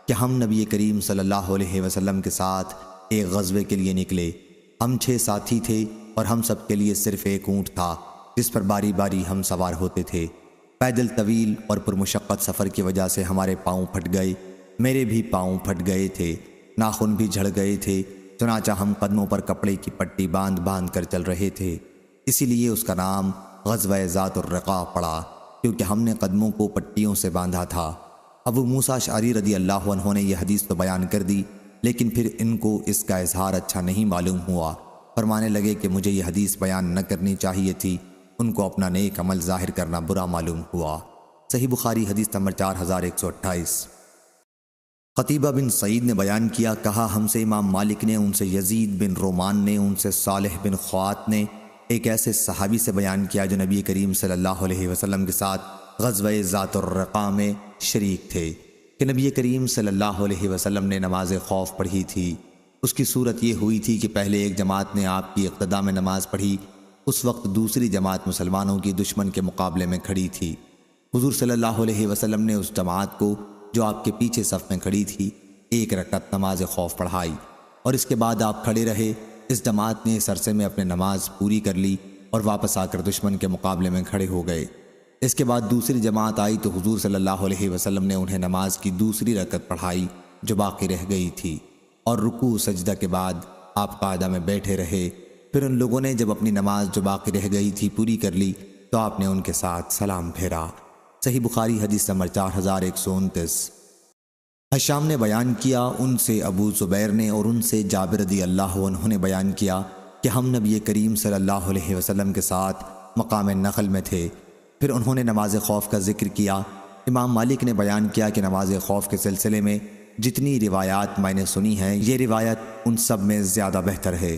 کہ ہم نبی کریم صلی اللہ علیہ وسلم کے ساتھ ایک غزوے کے لیے نکلے۔ ہم 6 ساتھی تھے اور ہم سب کے لیے صرف ایک اونٹ تھا جس پر باری باری ہم سوار ہوتے تھے۔ پیدل طویل اور پرمشقت سفر کی وجہ سے ہمارے پاؤں پھٹ گئے، میرے بھی پاؤں پھٹ گئے تھے، ناخن بھی جھڑ گئے تھے، چنانچہ ہم قدموں پر کپڑے کی پٹی باندھ باندھ کر چل رہے تھے، اسی لیے اس کا نام غزوہ ذات الرقاع پڑا، کیونکہ ہم نے قدموں کو پٹیوں سے باندھا تھا۔ ابو موسیٰ اشعری رضی اللہ عنہ نے یہ حدیث تو بیان کر دی، لیکن پھر ان کو اس کا اظہار اچھا نہیں معلوم ہوا، فرمانے لگے کہ مجھے یہ حدیث بیان نہ کرنی چاہیے تھی، ان کو اپنا نیک عمل ظاہر کرنا برا معلوم ہوا۔ صحیح بخاری حدیث نمبر 4128۔ قتیبہ بن سعید نے بیان کیا، کہا ہم سے امام مالک نے، ان سے یزید بن رومان نے، ان سے صالح بن خوات نے ایک ایسے صحابی سے بیان کیا جو نبی کریم صلی اللہ علیہ وسلم کے ساتھ غزوہ ذات الرقاع میں شریک تھے، کہ نبی کریم صلی اللہ علیہ وسلم نے نماز خوف پڑھی تھی۔ اس کی صورت یہ ہوئی تھی کہ پہلے ایک جماعت نے آپ کی اقتداء میں نماز پڑھی، اس وقت دوسری جماعت مسلمانوں کی دشمن کے مقابلے میں کھڑی تھی۔ حضور صلی اللہ علیہ وسلم نے اس جماعت کو جو آپ کے پیچھے صف میں کھڑی تھی 1 رکعت نماز خوف پڑھائی، اور اس کے بعد آپ کھڑے رہے۔ اس جماعت نے اس عرصے میں اپنے نماز پوری کر لی اور واپس آ کر دشمن کے مقابلے میں کھڑے ہو گئے۔ اس کے بعد دوسری جماعت آئی تو حضور صلی اللہ علیہ وسلم نے انہیں نماز کی دوسری رکعت پڑھائی جو باقی رہ گئی تھی، اور رکوع سجدہ کے بعد آپ قاعدہ میں بیٹھے رہے۔ پھر ان لوگوں نے جب اپنی نماز جو باقی رہ گئی تھی پوری کر لی تو آپ نے ان کے ساتھ سلام پھیرا۔ صحیح بخاری حدیث نمبر 4129۔ حشام نے بیان کیا، ان سے ابو زبیر نے، اور ان سے جابر رضی اللہ عنہ نے بیان کیا کہ ہم نبی کریم صلی اللہ علیہ وسلم کے ساتھ مقام نخل میں تھے۔ پھر انہوں نے نماز خوف کا ذکر کیا۔ امام مالک نے بیان کیا کہ نماز خوف کے سلسلے میں جتنی روایات میں نے سنی ہیں، یہ روایت ان سب میں زیادہ بہتر ہے۔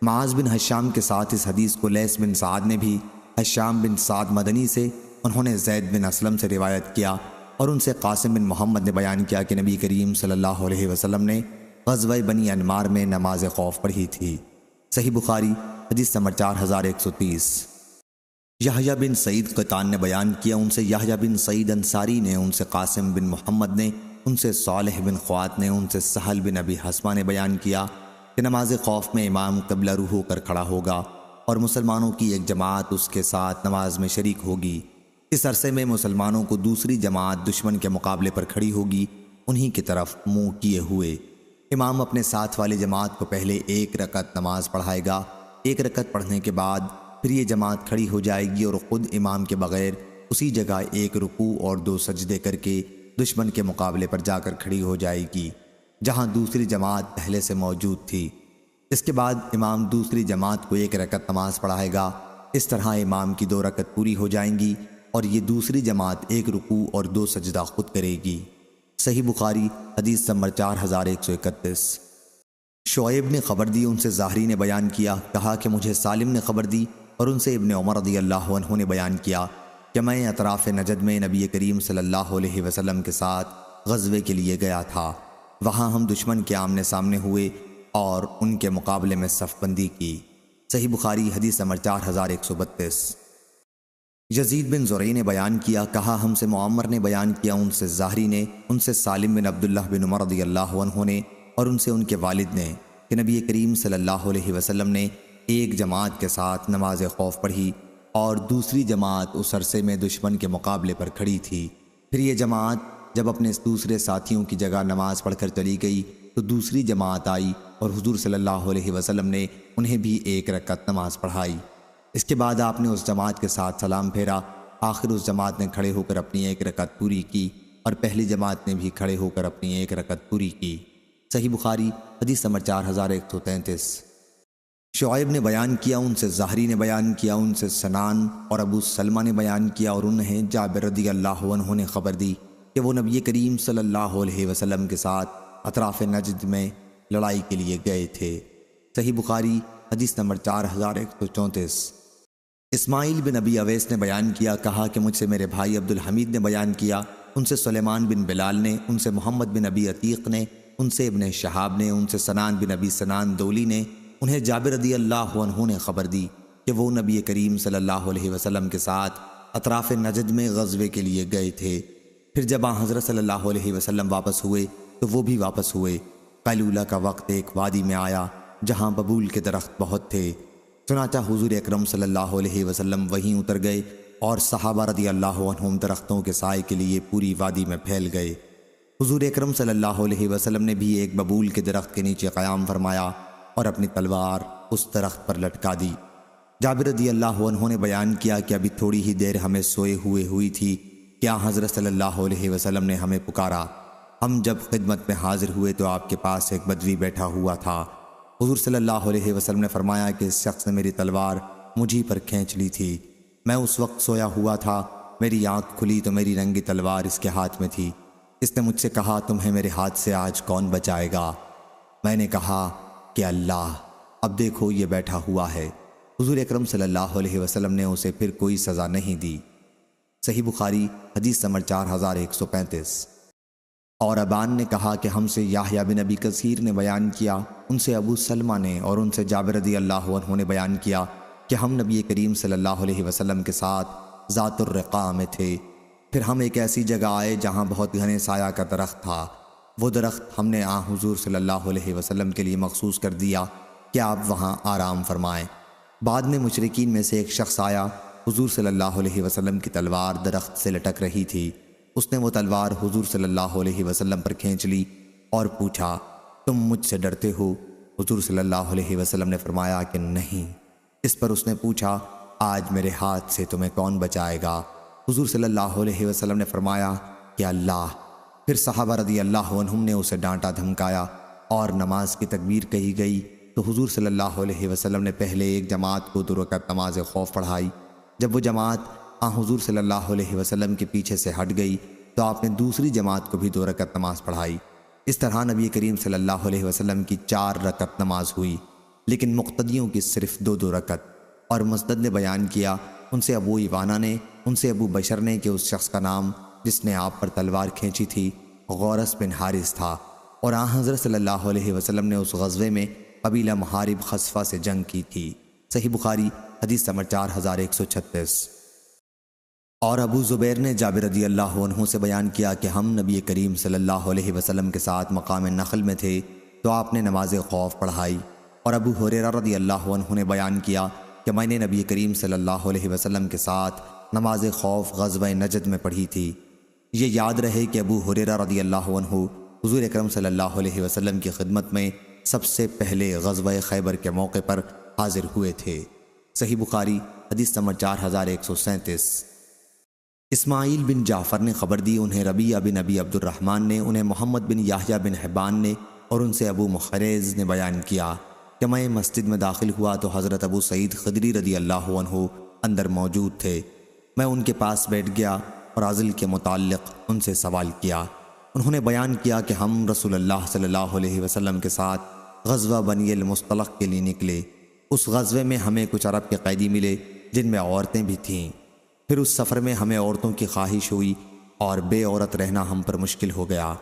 معاذ بن حشام کے ساتھ اس حدیث کو لیث بن سعد نے بھی حشام بن سعد مدنی سے، انہوں نے زید بن اسلم سے روایت کیا، اور ان سے قاسم بن محمد نے بیان کیا کہ نبی کریم صلی اللہ علیہ وسلم نے غزوہ بنی انمار میں نماز خوف پڑھی تھی۔ صحیح بخاری حدیث نمبر 4130۔ یحییٰ بن سعید قطان نے بیان کیا، ان سے یحییٰ بن سعید انصاری نے، ان سے قاسم بن محمد نے، ان سے صالح بن خوات نے، ان سے سہل بن ابی حسمہ نے بیان کیا کہ نماز خوف میں امام قبلہ رو ہو کر کھڑا ہوگا اور مسلمانوں کی ایک جماعت اس کے ساتھ نماز میں شریک ہوگی۔ اس عرصے میں مسلمانوں کو دوسری جماعت دشمن کے مقابلے پر کھڑی ہوگی، انہی کی طرف منہ کیے ہوئے۔ امام اپنے ساتھ والی جماعت کو پہلے 1 رکعت نماز پڑھائے گا۔ 1 رکعت پڑھنے کے بعد پھر یہ جماعت کھڑی ہو جائے گی اور خود امام کے بغیر اسی جگہ 1 رکوع اور 2 سجدے کر کے دشمن کے مقابلے پر جا کر کھڑی ہو جائے گی جہاں دوسری جماعت پہلے سے موجود تھی۔ اس کے بعد امام دوسری جماعت کو 1 رکعت نماز پڑھائے گا۔ اس طرح امام کی 2 رکعت پوری ہو جائیں گی اور یہ دوسری جماعت 1 رکوع اور 2 سجدہ خود کرے گی۔ صحیح بخاری حدیث نمبر 4131۔ شعیب نے خبر دی، ان سے زہری نے بیان کیا، کہا کہ مجھے سالم نے خبر دی، اور ان سے ابن عمر رضی اللہ عنہ نے بیان کیا کہ میں اطراف نجد میں نبی کریم صلی اللہ علیہ وسلم کے ساتھ غزوے کے لیے گیا تھا۔ وہاں ہم دشمن کے آمنے سامنے ہوئے اور ان کے مقابلے میں صف بندی کی۔ صحیح بخاری حدیث نمبر 4132۔ یزید بن زرعی نے بیان کیا، کہا ہم سے معمر نے بیان کیا، ان سے زہری نے، ان سے سالم بن عبداللہ بن عمر رضی اللہ عنہ نے، اور ان سے ان کے والد نے کہ نبی کریم صلی اللہ علیہ وسلم نے ایک جماعت کے ساتھ نماز خوف پڑھی اور دوسری جماعت اس عرصے میں دشمن کے مقابلے پر کھڑی تھی۔ پھر یہ جماعت جب اپنے دوسرے ساتھیوں کی جگہ نماز پڑھ کر چلی گئی تو دوسری جماعت آئی اور حضور صلی اللہ علیہ وسلم نے انہیں بھی 1 رکعت نماز پڑھائی۔ اس کے بعد آپ نے اس جماعت کے ساتھ سلام پھیرا۔ آخر اس جماعت نے کھڑے ہو کر اپنی 1 رکعت پوری کی اور پہلی جماعت نے بھی کھڑے ہو کر اپنی 1 رکعت پوری کی۔ صحیح بخاری حدیث نمبر 4133۔ شعیب نے بیان کیا، ان سے زہری نے بیان کیا، ان سے سنان اور ابو سلمہ نے بیان کیا، اور انہیں جابر رضی اللہ عنہ نے خبر دی کہ وہ نبی کریم صلی اللہ علیہ وسلم کے ساتھ اطراف نجد میں لڑائی کے لیے گئے تھے۔ صحیح بخاری حدیث نمبر 4134۔ اسماعیل بن ابی اویس نے بیان کیا، کہا کہ مجھ سے میرے بھائی عبد الحمید نے بیان کیا، ان سے سلیمان بن بلال نے، ان سے محمد بن ابی عتیق نے، ان سے ابن شہاب نے، ان سے سنان بن ابی سنان دولی نے، انہیں جابر رضی اللہ عنہ نے خبر دی کہ وہ نبی کریم صلی اللہ علیہ وسلم کے ساتھ اطراف نجد میں غزوے کے لیے گئے تھے۔ پھر جب حضرت صلی اللہ علیہ وسلم واپس ہوئے تو وہ بھی واپس ہوئے۔ قیلولہ کا وقت ایک وادی میں آیا جہاں ببول کے درخت بہت تھے، چنانچہ حضور اکرم صلی اللہ علیہ وسلم وہیں اتر گئے اور صحابہ رضی اللہ عنہم درختوں کے سائے کے لیے پوری وادی میں پھیل گئے۔ حضور اکرم صلی اللہ علیہ وسلم نے بھی ایک ببول کے درخت کے نیچے قیام فرمایا اور اپنی تلوار اس درخت پر لٹکا دی۔ جابر رضی اللہ عنہ نے بیان کیا کہ ابھی تھوڑی ہی دیر ہمیں سوئے ہوئی تھی کیا حضرت صلی اللہ علیہ وسلم نے ہمیں پکارا۔ ہم جب خدمت میں حاضر ہوئے تو آپ کے پاس ایک بدوی بیٹھا ہوا تھا۔ حضور صلی اللہ علیہ وسلم نے فرمایا کہ اس شخص نے میری تلوار مجھی پر کھینچ لی تھی۔ میں اس وقت سویا ہوا تھا، میری آنکھ کھلی تو میری رنگی تلوار اس کے ہاتھ میں تھی۔ اس نے مجھ سے کہا، تمہیں میرے ہاتھ سے آج کون بچائے گا؟ میں نے کہا کہ اللہ، اب دیکھو یہ بیٹھا ہوا ہے۔ حضور اکرم صلی اللہ علیہ وسلم نے اسے پھر کوئی سزا نہیں دی۔ صحیح بخاری حدیث نمبر 4135۔ اور ابان نے کہا کہ ہم سے یحییٰ بن ابی کثیر نے بیان کیا، ان سے ابو سلمہ نے اور ان سے جابر رضی اللہ عنہ نے بیان کیا کہ ہم نبی کریم صلی اللہ علیہ وسلم کے ساتھ ذات الرقاع میں تھے۔ پھر ہم ایک ایسی جگہ آئے جہاں بہت گھنے سایہ کا درخت تھا۔ وہ درخت ہم نے حضور صلی اللہ علیہ وسلم کے لیے مخصوص کر دیا کہ آپ وہاں آرام فرمائیں۔ بعد میں مشرکین میں سے ایک شخص آیا، حضور صلی اللہ علیہ وسلم کی تلوار درخت سے لٹک رہی تھی۔ اس نے وہ تلوار حضور صلی اللہ علیہ وسلم پر کھینچ لی اور پوچھا، تم مجھ سے ڈرتے ہو؟ حضور صلی اللہ علیہ وسلم نے فرمایا کہ نہیں۔ اس پر اس نے پوچھا، آج میرے ہاتھ سے تمہیں کون بچائے گا؟ حضور صلی اللہ علیہ وسلم نے فرمایا کہ اللہ۔ پھر صحابہ رضی اللہ عنہم نے اسے ڈانٹا دھمکایا اور نماز کی تکبیر کہی گئی تو حضور صلی اللہ علیہ وسلم نے پہلے ایک جماعت کو 2 رکعت نماز خوف پڑھائی۔ جب وہ جماعت حضور صلی اللہ علیہ وسلم کے پیچھے سے ہٹ گئی تو آپ نے دوسری جماعت کو بھی 2 رکعت نماز پڑھائی۔ اس طرح نبی کریم صلی اللہ علیہ وسلم کی 4 رکعت نماز ہوئی، لیکن مقتدیوں کی صرف 2 رکعت۔ اور مسدد نے بیان کیا، ان سے ابو ایوانہ نے، ان سے ابو بشر نے کہ اس شخص کا نام جس نے آپ پر تلوار کھینچی تھی غورث بن حارث تھا، اور حضرت صلی اللہ علیہ وسلم نے اس غزوے میں قبیلہ محارب خصفہ سے جنگ کی تھی۔ صحیح بخاری حدیث نمبر 4136۔ اور ابو زبیر نے جابر رضی اللہ عنہ سے بیان کیا کہ ہم نبی کریم صلی اللہ علیہ وسلم کے ساتھ مقام نخل میں تھے تو آپ نے نماز خوف پڑھائی۔ اور ابو ہریرہ رضی اللہ عنہ نے بیان کیا کہ میں نے نبی کریم صلی اللہ علیہ وسلم کے ساتھ نماز خوف غزوہ نجد میں پڑھی تھی۔ یہ یاد رہے کہ ابو ہریرہ رضی اللہ عنہ حضور اکرم صلی اللہ علیہ وسلم کی خدمت میں سب سے پہلے غزوہ خیبر کے موقع پر حاضر ہوئے تھے۔ صحیح بخاری حدیث نمبر 4137۔ اسماعیل بن جعفر نے خبر دی، انہیں ربیعہ بن ابی عبد الرحمن نے، انہیں محمد بن یحییٰ بن حبان نے اور ان سے ابو محرز نے بیان کیا کہ میں مسجد میں داخل ہوا تو حضرت ابو سعید خدری رضی اللہ عنہ اندر موجود تھے۔ میں ان کے پاس بیٹھ گیا اور عزل کے متعلق ان سے سوال کیا۔ انہوں نے بیان کیا کہ ہم رسول اللہ صلی اللہ علیہ وسلم کے ساتھ غزوہ بنی المصطلق کے لیے نکلے۔ اس غزوے میں ہمیں کچھ عرب کے قیدی ملے جن میں عورتیں بھی تھیں۔ پھر اس سفر میں ہمیں عورتوں کی خواہش ہوئی اور بے عورت رہنا ہم پر مشکل ہو گیا۔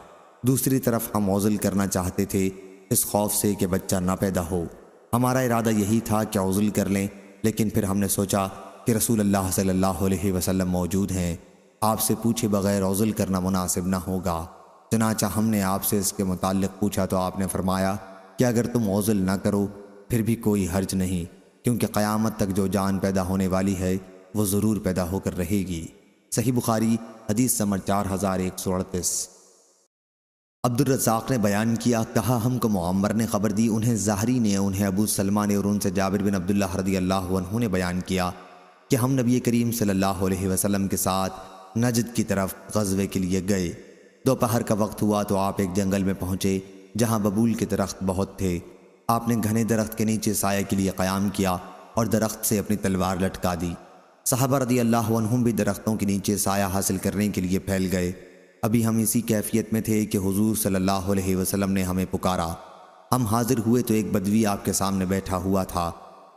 دوسری طرف ہم عزل کرنا چاہتے تھے اس خوف سے کہ بچہ نہ پیدا ہو۔ ہمارا ارادہ یہی تھا کہ عزل کر لیں، لیکن پھر ہم نے سوچا کہ رسول اللہ صلی اللہ علیہ وسلم موجود ہیں، آپ سے پوچھے بغیر عزل کرنا مناسب نہ ہوگا۔ چنانچہ ہم نے آپ سے اس کے متعلق پوچھا تو آپ نے فرمایا کہ اگر تم عزل نہ کرو پھر بھی کوئی حرج نہیں، کیونکہ قیامت تک جو جان پیدا ہونے والی ہے وہ ضرور پیدا ہو کر رہے گی۔ صحیح بخاری حدیث نمبر 4138۔ عبد الرزاق نے بیان کیا، کہا ہم کو معمر نے خبر دی، انہیں زہری نے، انہیں ابو سلمہ نے اور ان سے جابر بن عبداللہ رضی اللہ عنہ نے بیان کیا کہ ہم نبی کریم صلی اللہ علیہ وسلم کے ساتھ نجد کی طرف غزوے کے لیے گئے۔ دوپہر کا وقت ہوا تو آپ ایک جنگل میں پہنچے جہاں ببول کے درخت بہت تھے۔ آپ نے گھنے درخت کے نیچے سایہ کے لیے قیام کیا اور درخت سے اپنی تلوار لٹکا دی۔ صحابہ رضی اللہ عنہم بھی درختوں کے نیچے سایہ حاصل کرنے کے لیے پھیل گئے۔ ابھی ہم اسی کیفیت میں تھے کہ حضور صلی اللہ علیہ وسلم نے ہمیں پکارا۔ ہم حاضر ہوئے تو ایک بدوی آپ کے سامنے بیٹھا ہوا تھا۔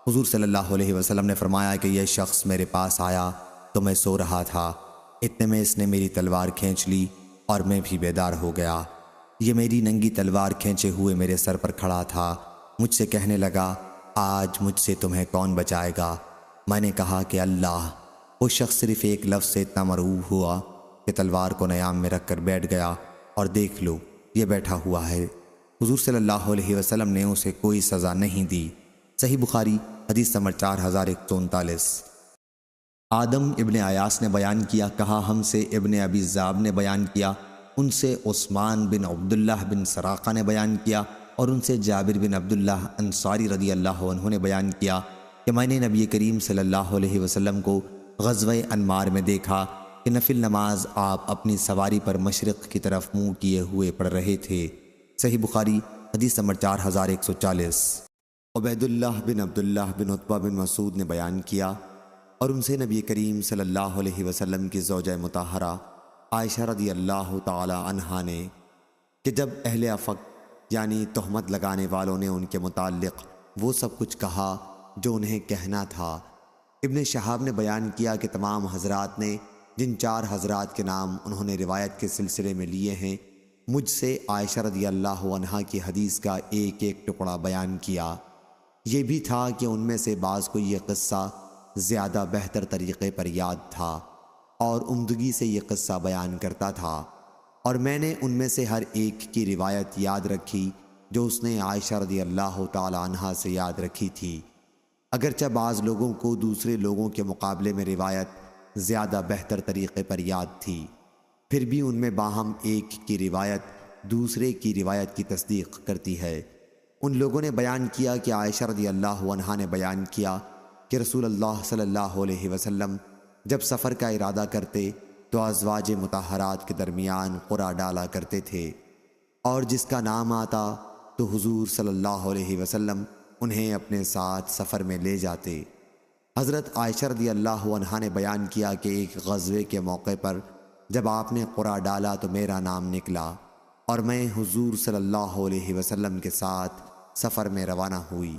حضور صلی اللہ علیہ وسلم نے فرمایا کہ یہ شخص میرے پاس آیا تو میں سو رہا تھا، اتنے میں اس نے میری تلوار کھینچ لی اور میں بھی بیدار ہو گیا۔ یہ میری ننگی تلوار کھینچے ہوئے میرے سر پر کھڑا تھا، مجھ سے کہنے لگا، آج مجھ سے تمہیں کون بچائے گا؟ میں نے کہا کہ اللہ۔ وہ شخص صرف ایک لفظ سے اتنا مرعوب ہوا کہ تلوار کو نیام میں رکھ کر بیٹھ گیا، اور دیکھ لو یہ بیٹھا ہوا ہے۔ حضور صلی اللہ علیہ وسلم نے اسے کوئی سزا نہیں دی۔ صحیح بخاری حدیث نمبر 4139۔ آدم ابن عیاس نے بیان کیا، کہا ہم سے ابن ابی ذئب نے بیان کیا، ان سے عثمان بن عبداللہ بن سراقہ نے بیان کیا، اور ان سے جابر بن عبداللہ انصاری رضی اللہ عنہ نے بیان کیا کہ میں نے نبی کریم صلی اللہ علیہ وسلم کو غزوہ انمار میں دیکھا کہ نفل نماز آپ اپنی سواری پر مشرق کی طرف منہ کیے ہوئے پڑھ رہے تھے۔ صحیح بخاری حدیث نمبر 4140۔ عبید اللہ بن عبداللہ بن عتبہ بن مسعود نے بیان کیا، اور ان سے نبی کریم صلی اللہ علیہ وسلم کی زوجہ مطہرہ عائشہ رضی اللہ تعالی عنہا نے کہ جب اہل افق یعنی تہمت لگانے والوں نے ان کے متعلق وہ سب کچھ کہا جو انہیں کہنا تھا۔ ابن شہاب نے بیان کیا کہ تمام حضرات نے جن 4 حضرات کے نام انہوں نے روایت کے سلسلے میں لیے ہیں، مجھ سے عائشہ رضی اللہ عنہا کی حدیث کا ایک ایک ٹکڑا بیان کیا۔ یہ بھی تھا کہ ان میں سے بعض کو یہ قصہ زیادہ بہتر طریقے پر یاد تھا اور عمدگی سے یہ قصہ بیان کرتا تھا، اور میں نے ان میں سے ہر ایک کی روایت یاد رکھی جو اس نے عائشہ رضی اللہ تعالی عنہا سے یاد رکھی تھی۔ اگرچہ بعض لوگوں کو دوسرے لوگوں کے مقابلے میں روایت زیادہ بہتر طریقے پر یاد تھی، پھر بھی ان میں باہم ایک کی روایت دوسرے کی روایت کی تصدیق کرتی ہے۔ ان لوگوں نے بیان کیا کہ عائشہ رضی اللہ عنہا نے بیان کیا کہ رسول اللہ صلی اللہ علیہ وسلم جب سفر کا ارادہ کرتے تو ازواج مطہرات کے درمیان قرعہ ڈالا کرتے تھے، اور جس کا نام آتا تو حضور صلی اللہ علیہ وسلم انہیں اپنے ساتھ سفر میں لے جاتے۔ حضرت عائشہ رضی اللہ عنہا نے بیان کیا کہ ایک غزوے کے موقع پر جب آپ نے قرعہ ڈالا تو میرا نام نکلا اور میں حضور صلی اللہ علیہ وسلم کے ساتھ سفر میں روانہ ہوئی۔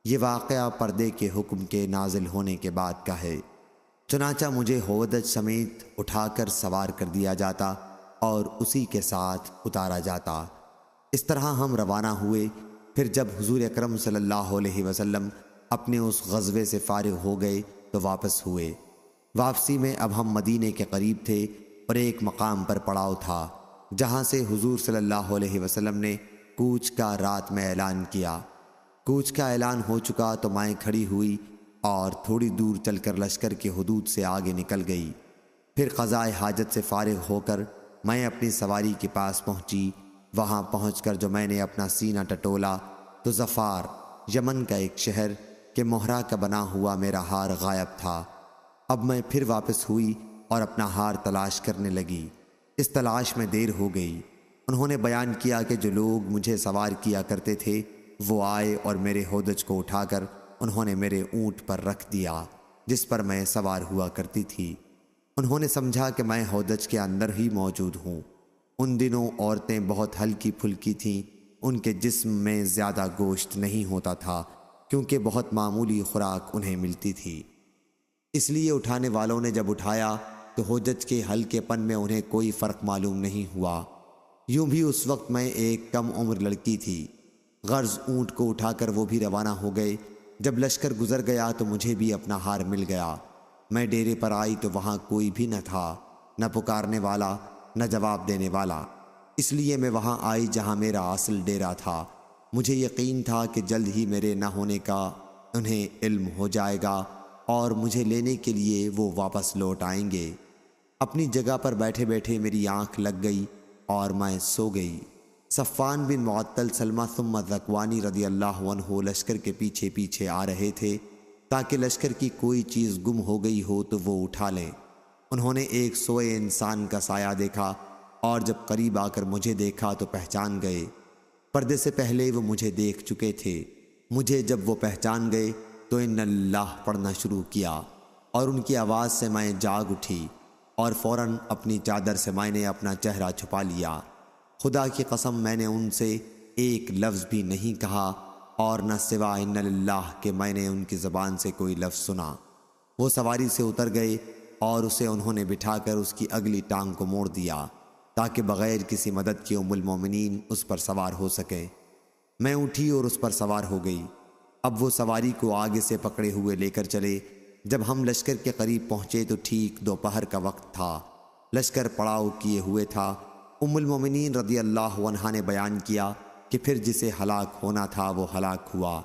یہ واقعہ پردے کے حکم کے نازل ہونے کے بعد کا ہے۔ چنانچہ مجھے ہودج سمیت اٹھا کر سوار کر دیا جاتا اور اسی کے ساتھ اتارا جاتا۔ اس طرح ہم روانہ ہوئے۔ پھر جب حضور اکرم صلی اللہ علیہ وسلم اپنے اس غزوے سے فارغ ہو گئے تو واپس ہوئے۔ واپسی میں اب ہم مدینے کے قریب تھے اور ایک مقام پر پڑاؤ تھا جہاں سے حضور صلی اللہ علیہ وسلم نے کوچ کا رات میں اعلان کیا۔ کوچ کا اعلان ہو چکا تو میں کھڑی ہوئی اور تھوڑی دور چل کر لشکر کے حدود سے آگے نکل گئی۔ پھر قضاء حاجت سے فارغ ہو کر میں اپنی سواری کے پاس پہنچی۔ وہاں پہنچ کر جو میں نے اپنا سینہ ٹٹولا تو ظفار یمن کا ایک شہر کے مہرہ کا بنا ہوا میرا ہار غائب تھا۔ اب میں پھر واپس ہوئی اور اپنا ہار تلاش کرنے لگی۔ اس تلاش میں دیر ہو گئی۔ انہوں نے بیان کیا کہ جو لوگ مجھے سوار کیا کرتے تھے وہ آئے اور میرے ہودج کو اٹھا کر انہوں نے میرے اونٹ پر رکھ دیا جس پر میں سوار ہوا کرتی تھی۔ انہوں نے سمجھا کہ میں ہودج کے اندر ہی موجود ہوں۔ ان دنوں عورتیں بہت ہلکی پھلکی تھیں، ان کے جسم میں زیادہ گوشت نہیں ہوتا تھا کیونکہ بہت معمولی خوراک انہیں ملتی تھی۔ اس لیے اٹھانے والوں نے جب اٹھایا تو ہودج کے ہلکے پن میں انہیں کوئی فرق معلوم نہیں ہوا۔ یوں بھی اس وقت میں ایک کم عمر لڑکی تھی۔ غرض اونٹ کو اٹھا کر وہ بھی روانہ ہو گئے۔ جب لشکر گزر گیا تو مجھے بھی اپنا ہار مل گیا۔ میں ڈیرے پر آئی تو وہاں کوئی بھی نہ تھا، نہ پکارنے والا نہ جواب دینے والا۔ اس لیے میں وہاں آئی جہاں میرا اصل ڈیرا تھا۔ مجھے یقین تھا کہ جلد ہی میرے نہ ہونے کا انہیں علم ہو جائے گا اور مجھے لینے کے لیے وہ واپس لوٹ آئیں گے۔ اپنی جگہ پر بیٹھے بیٹھے میری آنکھ لگ گئی اور میں سو گئی۔ صفوان بن معطل سلمہ ثم ذکوانی رضی اللہ عنہ لشکر کے پیچھے پیچھے آ رہے تھے تاکہ لشکر کی کوئی چیز گم ہو گئی ہو تو وہ اٹھا لیں۔ انہوں نے ایک سوئے انسان کا سایہ دیکھا اور جب قریب آ کر مجھے دیکھا تو پہچان گئے۔ پردے سے پہلے وہ مجھے دیکھ چکے تھے۔ مجھے جب وہ پہچان گئے تو ان اللہ پڑھنا شروع کیا اور ان کی آواز سے میں جاگ اٹھی۔ اور فوراً اپنی چادر سے میں نے اپنا چہرہ چھپا لیا۔ خدا کی قسم میں نے ان سے ایک لفظ بھی نہیں کہا، اور نہ سوا ان للہ کہ میں نے ان کی زبان سے کوئی لفظ سنا۔ وہ سواری سے اتر گئے اور اسے انہوں نے بٹھا کر اس کی اگلی ٹانگ کو موڑ دیا تاکہ بغیر کسی مدد کے ام المومنین اس پر سوار ہو سکے۔ میں اٹھی اور اس پر سوار ہو گئی۔ اب وہ سواری کو آگے سے پکڑے ہوئے لے کر چلے۔ جب ہم لشکر کے قریب پہنچے تو ٹھیک دوپہر کا وقت تھا۔ لشکر پڑاؤ کیے ہوئے تھا۔ ام المومنین رضی اللہ عنہا نے بیان کیا کہ پھر جسے ہلاک ہونا تھا وہ ہلاک ہوا۔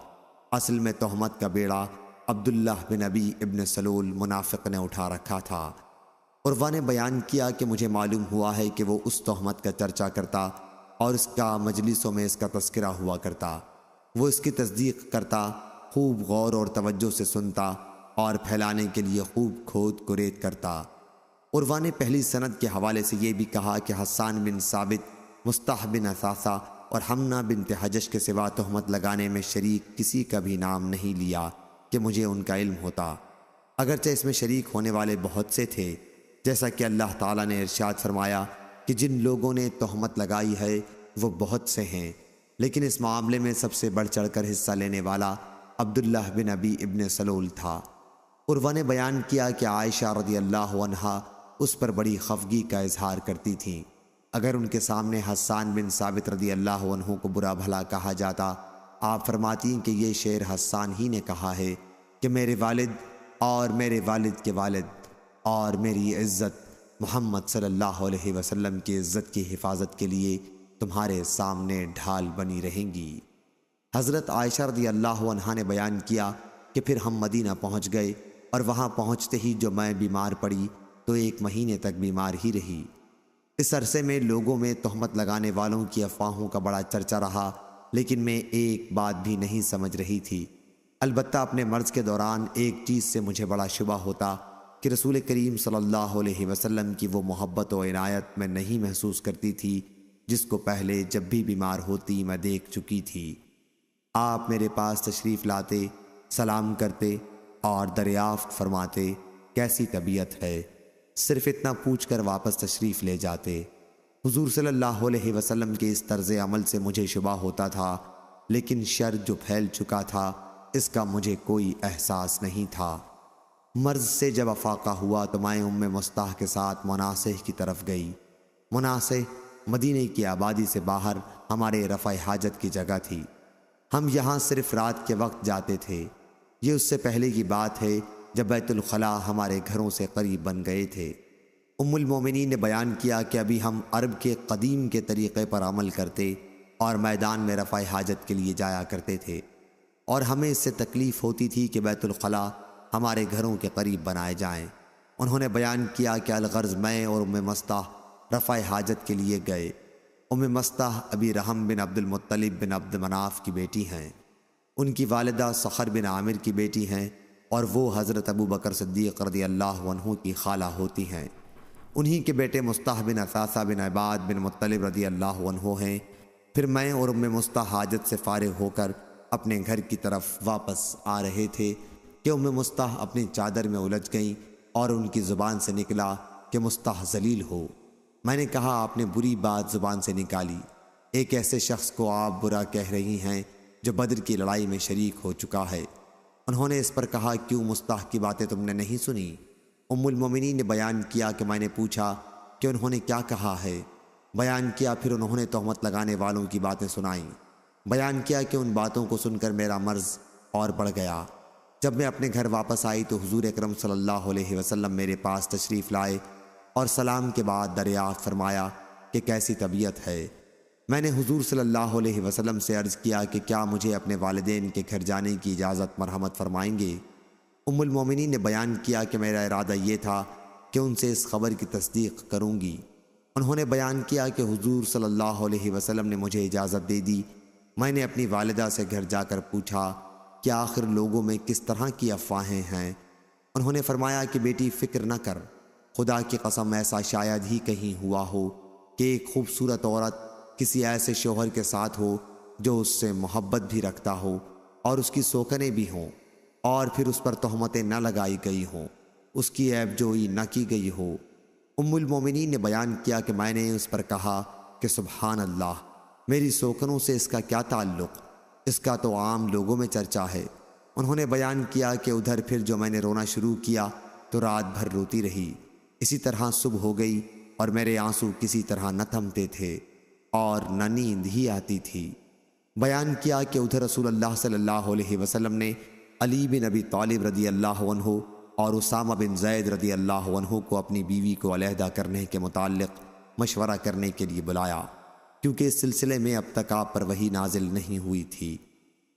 اصل میں تہمت کا بیڑا عبداللہ بن ابی ابن سلول منافق نے اٹھا رکھا تھا۔ عروہ نے بیان کیا کہ مجھے معلوم ہوا ہے کہ وہ اس تہمت کا چرچا کرتا اور اس کا مجلسوں میں اس کا تذکرہ ہوا کرتا۔ وہ اس کی تصدیق کرتا، خوب غور اور توجہ سے سنتا اور پھیلانے کے لیے خوب کھود کریت کرتا۔ عروہ نے پہلی سند کے حوالے سے یہ بھی کہا کہ حسان بن ثابت، مصطح بن اثاثہ اور حمنہ بنت حجش کے سوا تہمت لگانے میں شریک کسی کا بھی نام نہیں لیا کہ مجھے ان کا علم ہوتا، اگرچہ اس میں شریک ہونے والے بہت سے تھے، جیسا کہ اللہ تعالیٰ نے ارشاد فرمایا کہ جن لوگوں نے تہمت لگائی ہے وہ بہت سے ہیں، لیکن اس معاملے میں سب سے بڑھ چڑھ کر حصہ لینے والا عبداللہ بن ابی ابن سلول تھا۔ عروہ نے بیان کیا کہ عائشہ رضی اللہ عنہا اس پر بڑی خفگی کا اظہار کرتی تھیں۔ اگر ان کے سامنے حسان بن ثابت رضی اللہ عنہ کو برا بھلا کہا جاتا، آپ فرماتی کہ یہ شعر حسان ہی نے کہا ہے کہ میرے والد اور میرے والد کے والد اور میری عزت محمد صلی اللہ علیہ وسلم کی عزت کی حفاظت کے لیے تمہارے سامنے ڈھال بنی رہیں گی۔ حضرت عائشہ رضی اللہ عنہا نے بیان کیا کہ پھر ہم مدینہ پہنچ گئے اور وہاں پہنچتے ہی جو میں بیمار پڑی تو 1 مہینے تک بیمار ہی رہی۔ اس عرصے میں لوگوں میں تہمت لگانے والوں کی افواہوں کا بڑا چرچا رہا، لیکن میں ایک بات بھی نہیں سمجھ رہی تھی۔ البتہ اپنے مرض کے دوران ایک چیز سے مجھے بڑا شبہ ہوتا کہ رسول کریم صلی اللہ علیہ وسلم کی وہ محبت و عنایت میں نہیں محسوس کرتی تھی جس کو پہلے جب بھی بیمار ہوتی میں دیکھ چکی تھی۔ آپ میرے پاس تشریف لاتے، سلام کرتے اور دریافت فرماتے کیسی طبیعت ہے، صرف اتنا پوچھ کر واپس تشریف لے جاتے۔ حضور صلی اللہ علیہ وسلم کے اس طرز عمل سے مجھے شبہ ہوتا تھا، لیکن شر جو پھیل چکا تھا اس کا مجھے کوئی احساس نہیں تھا۔ مرض سے جب افاقہ ہوا تو میں ام مصطح کے ساتھ مناسح کی طرف گئی۔ مناسح مدینے کی آبادی سے باہر ہمارے رفع حاجت کی جگہ تھی۔ ہم یہاں صرف رات کے وقت جاتے تھے۔ یہ اس سے پہلے کی بات ہے جب بیت الخلاء ہمارے گھروں سے قریب بن گئے تھے۔ ام المومنین نے بیان کیا کہ ابھی ہم عرب کے قدیم کے طریقے پر عمل کرتے اور میدان میں رفع حاجت کے لیے جایا کرتے تھے، اور ہمیں اس سے تکلیف ہوتی تھی کہ بیت الخلاء ہمارے گھروں کے قریب بنائے جائیں۔ انہوں نے بیان کیا کہ الغرض میں اور ام مصطح رفع حاجت کے لیے گئے۔ ام مصطح ابی رحم بن عبد المطلب بن عبد مناف کی بیٹی ہیں۔ ان کی والدہ صخر بن عامر کی بیٹی ہیں اور وہ حضرت ابو بکر صدیق رضی اللہ عنہ کی خالہ ہوتی ہیں۔ انہی کے بیٹے مصطح بن اثاثہ بن عباد بن مطلب رضی اللہ عنہ ہیں۔ پھر میں اور ام مصطح حاجت سے فارغ ہو کر اپنے گھر کی طرف واپس آ رہے تھے کہ ام مصطح اپنی چادر میں الجھ گئیں اور ان کی زبان سے نکلا کہ مصطح ذلیل ہو۔ میں نے کہا آپ نے بری بات زبان سے نکالی، ایک ایسے شخص کو آپ برا کہہ رہی ہیں جو بدر کی لڑائی میں شریک ہو چکا ہے۔ انہوں نے اس پر کہا کیوں مصطح کی باتیں تم نے نہیں سنی؟ ام المومنین نے بیان کیا کہ میں نے پوچھا کہ انہوں نے کیا کہا ہے۔ بیان کیا پھر انہوں نے تہمت لگانے والوں کی باتیں سنائیں۔ بیان کیا کہ ان باتوں کو سن کر میرا مرض اور بڑھ گیا۔ جب میں اپنے گھر واپس آئی تو حضور اکرم صلی اللہ علیہ وسلم میرے پاس تشریف لائے اور سلام کے بعد دریافت فرمایا کہ کیسی طبیعت ہے۔ میں نے حضور صلی اللہ علیہ وسلم سے عرض کیا کہ کیا مجھے اپنے والدین کے گھر جانے کی اجازت مرحمت فرمائیں گے؟ ام المومنین نے بیان کیا کہ میرا ارادہ یہ تھا کہ ان سے اس خبر کی تصدیق کروں گی۔ انہوں نے بیان کیا کہ حضور صلی اللہ علیہ وسلم نے مجھے اجازت دے دی۔ میں نے اپنی والدہ سے گھر جا کر پوچھا کہ آخر لوگوں میں کس طرح کی افواہیں ہیں؟ انہوں نے فرمایا کہ بیٹی فکر نہ کر، خدا کی قسم ایسا شاید ہی کہیں ہوا ہو کہ ایک خوبصورت عورت کسی ایسے شوہر کے ساتھ ہو جو اس سے محبت بھی رکھتا ہو اور اس کی سوکنیں بھی ہوں، اور پھر اس پر تہمتیں نہ لگائی گئی ہوں، اس کی عیب جوئی نہ کی گئی ہو، ام المومنین نے بیان کیا کہ میں نے اس پر کہا کہ سبحان اللہ، میری سوکنوں سے اس کا کیا تعلق، اس کا تو عام لوگوں میں چرچا ہے۔ انہوں نے بیان کیا کہ ادھر پھر جو میں نے رونا شروع کیا تو رات بھر روتی رہی، اسی طرح صبح ہو گئی اور میرے آنسو کسی طرح نہ تھمتے تھے اور نہ نیند ہی آتی تھی۔ بیان کیا کہ ادھر رسول اللہ صلی اللہ علیہ وسلم نے علی بن ابی طالب رضی اللہ عنہ اور اسامہ بن زید رضی اللہ عنہ کو اپنی بیوی کو علیحدہ کرنے کے متعلق مشورہ کرنے کے لیے بلایا، کیونکہ اس سلسلے میں اب تک آپ پر وحی نازل نہیں ہوئی تھی۔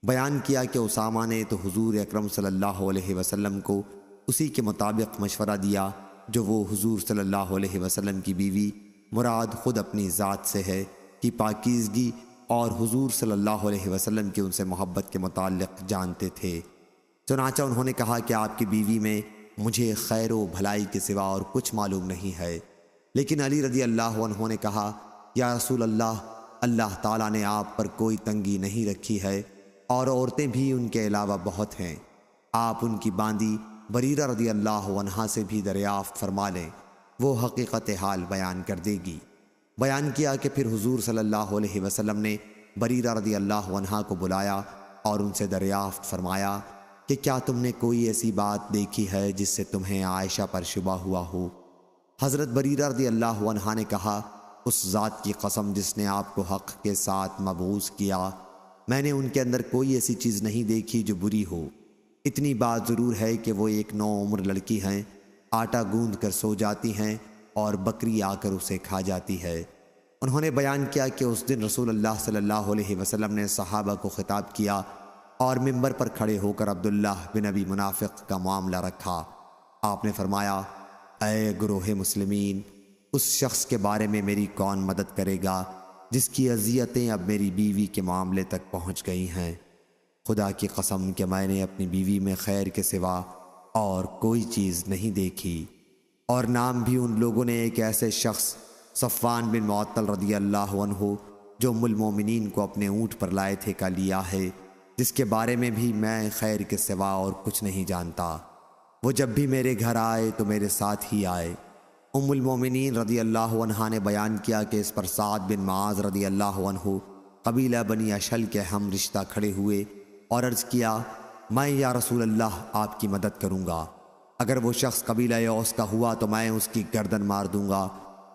بیان کیا کہ اسامہ نے تو حضور اکرم صلی اللہ علیہ وسلم کو اسی کے مطابق مشورہ دیا جو وہ حضور صلی اللہ علیہ وسلم کی بیوی مراد خود اپنی ذات سے ہے کی پاکیزگی اور حضور صلی اللہ علیہ وسلم کی ان سے محبت کے متعلق جانتے تھے۔ چنانچہ انہوں نے کہا کہ آپ کی بیوی میں مجھے خیر و بھلائی کے سوا اور کچھ معلوم نہیں ہے، لیکن علی رضی اللہ عنہ نے کہا یا رسول اللہ، اللہ تعالیٰ نے آپ پر کوئی تنگی نہیں رکھی ہے اور عورتیں بھی ان کے علاوہ بہت ہیں، آپ ان کی باندی بریرہ رضی اللہ عنہا سے بھی دریافت فرما لیں، وہ حقیقت حال بیان کر دے گی۔ بیان کیا کہ پھر حضور صلی اللہ علیہ وسلم نے بریرہ رضی اللہ عنہا کو بلایا اور ان سے دریافت فرمایا کہ کیا تم نے کوئی ایسی بات دیکھی ہے جس سے تمہیں عائشہ پر شبہ ہوا ہو؟ حضرت بریرہ رضی اللہ عنہا نے کہا اس ذات کی قسم جس نے آپ کو حق کے ساتھ مبعوث کیا، میں نے ان کے اندر کوئی ایسی چیز نہیں دیکھی جو بری ہو۔ اتنی بات ضرور ہے کہ وہ ایک نو عمر لڑکی ہیں، آٹا گوندھ کر سو جاتی ہیں اور بکری آ کر اسے کھا جاتی ہے۔ انہوں نے بیان کیا کہ اس دن رسول اللہ صلی اللہ علیہ وسلم نے صحابہ کو خطاب کیا اور ممبر پر کھڑے ہو کر عبداللہ بن ابی منافق کا معاملہ رکھا۔ آپ نے فرمایا اے گروہ مسلمین، اس شخص کے بارے میں میری کون مدد کرے گا جس کی اذیتیں اب میری بیوی کے معاملے تک پہنچ گئی ہیں؟ خدا کی قسم کہ میں نے اپنی بیوی میں خیر کے سوا اور کوئی چیز نہیں دیکھی۔ اور نام بھی ان لوگوں نے ایک ایسے شخص صفوان بن معطل رضی اللہ عنہ جو ام المومنین کو اپنے اونٹ پر لائے تھے کا لیا ہے، جس کے بارے میں بھی میں خیر کے سوا اور کچھ نہیں جانتا۔ وہ جب بھی میرے گھر آئے تو میرے ساتھ ہی آئے۔ ام المومنین رضی اللہ عنہا نے بیان کیا کہ اس پر سعد بن معاذ رضی اللہ عنہ قبیلہ بنی اشل کے ہم رشتہ کھڑے ہوئے اور عرض کیا میں یا رسول اللہ آپ کی مدد کروں گا، اگر وہ شخص قبیلہ اوس کا ہوا تو میں اس کی گردن مار دوں گا،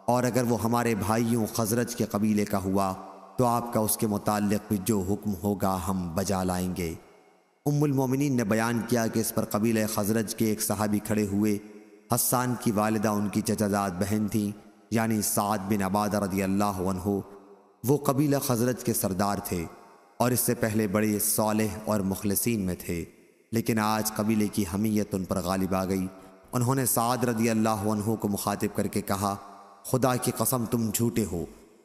اور اگر وہ ہمارے بھائیوں خزرج کے قبیلے کا ہوا تو آپ کا اس کے متعلق بھی جو حکم ہوگا ہم بجا لائیں گے۔ ام المومنین نے بیان کیا کہ اس پر قبیلہ خزرج کے ایک صحابی کھڑے ہوئے، حسان کی والدہ ان کی چچا زاد بہن تھیں، یعنی سعد بن عبادہ رضی اللہ عنہ۔ وہ قبیلہ خزرج کے سردار تھے اور اس سے پہلے بڑے صالح اور مخلصین میں تھے، لیکن آج قبیلے کی حمیت ان پر غالب آ گئی۔ انہوں نے سعد رضی اللہ عنہ کو مخاطب کر کے کہا خدا کی قسم تم جھوٹے ہو،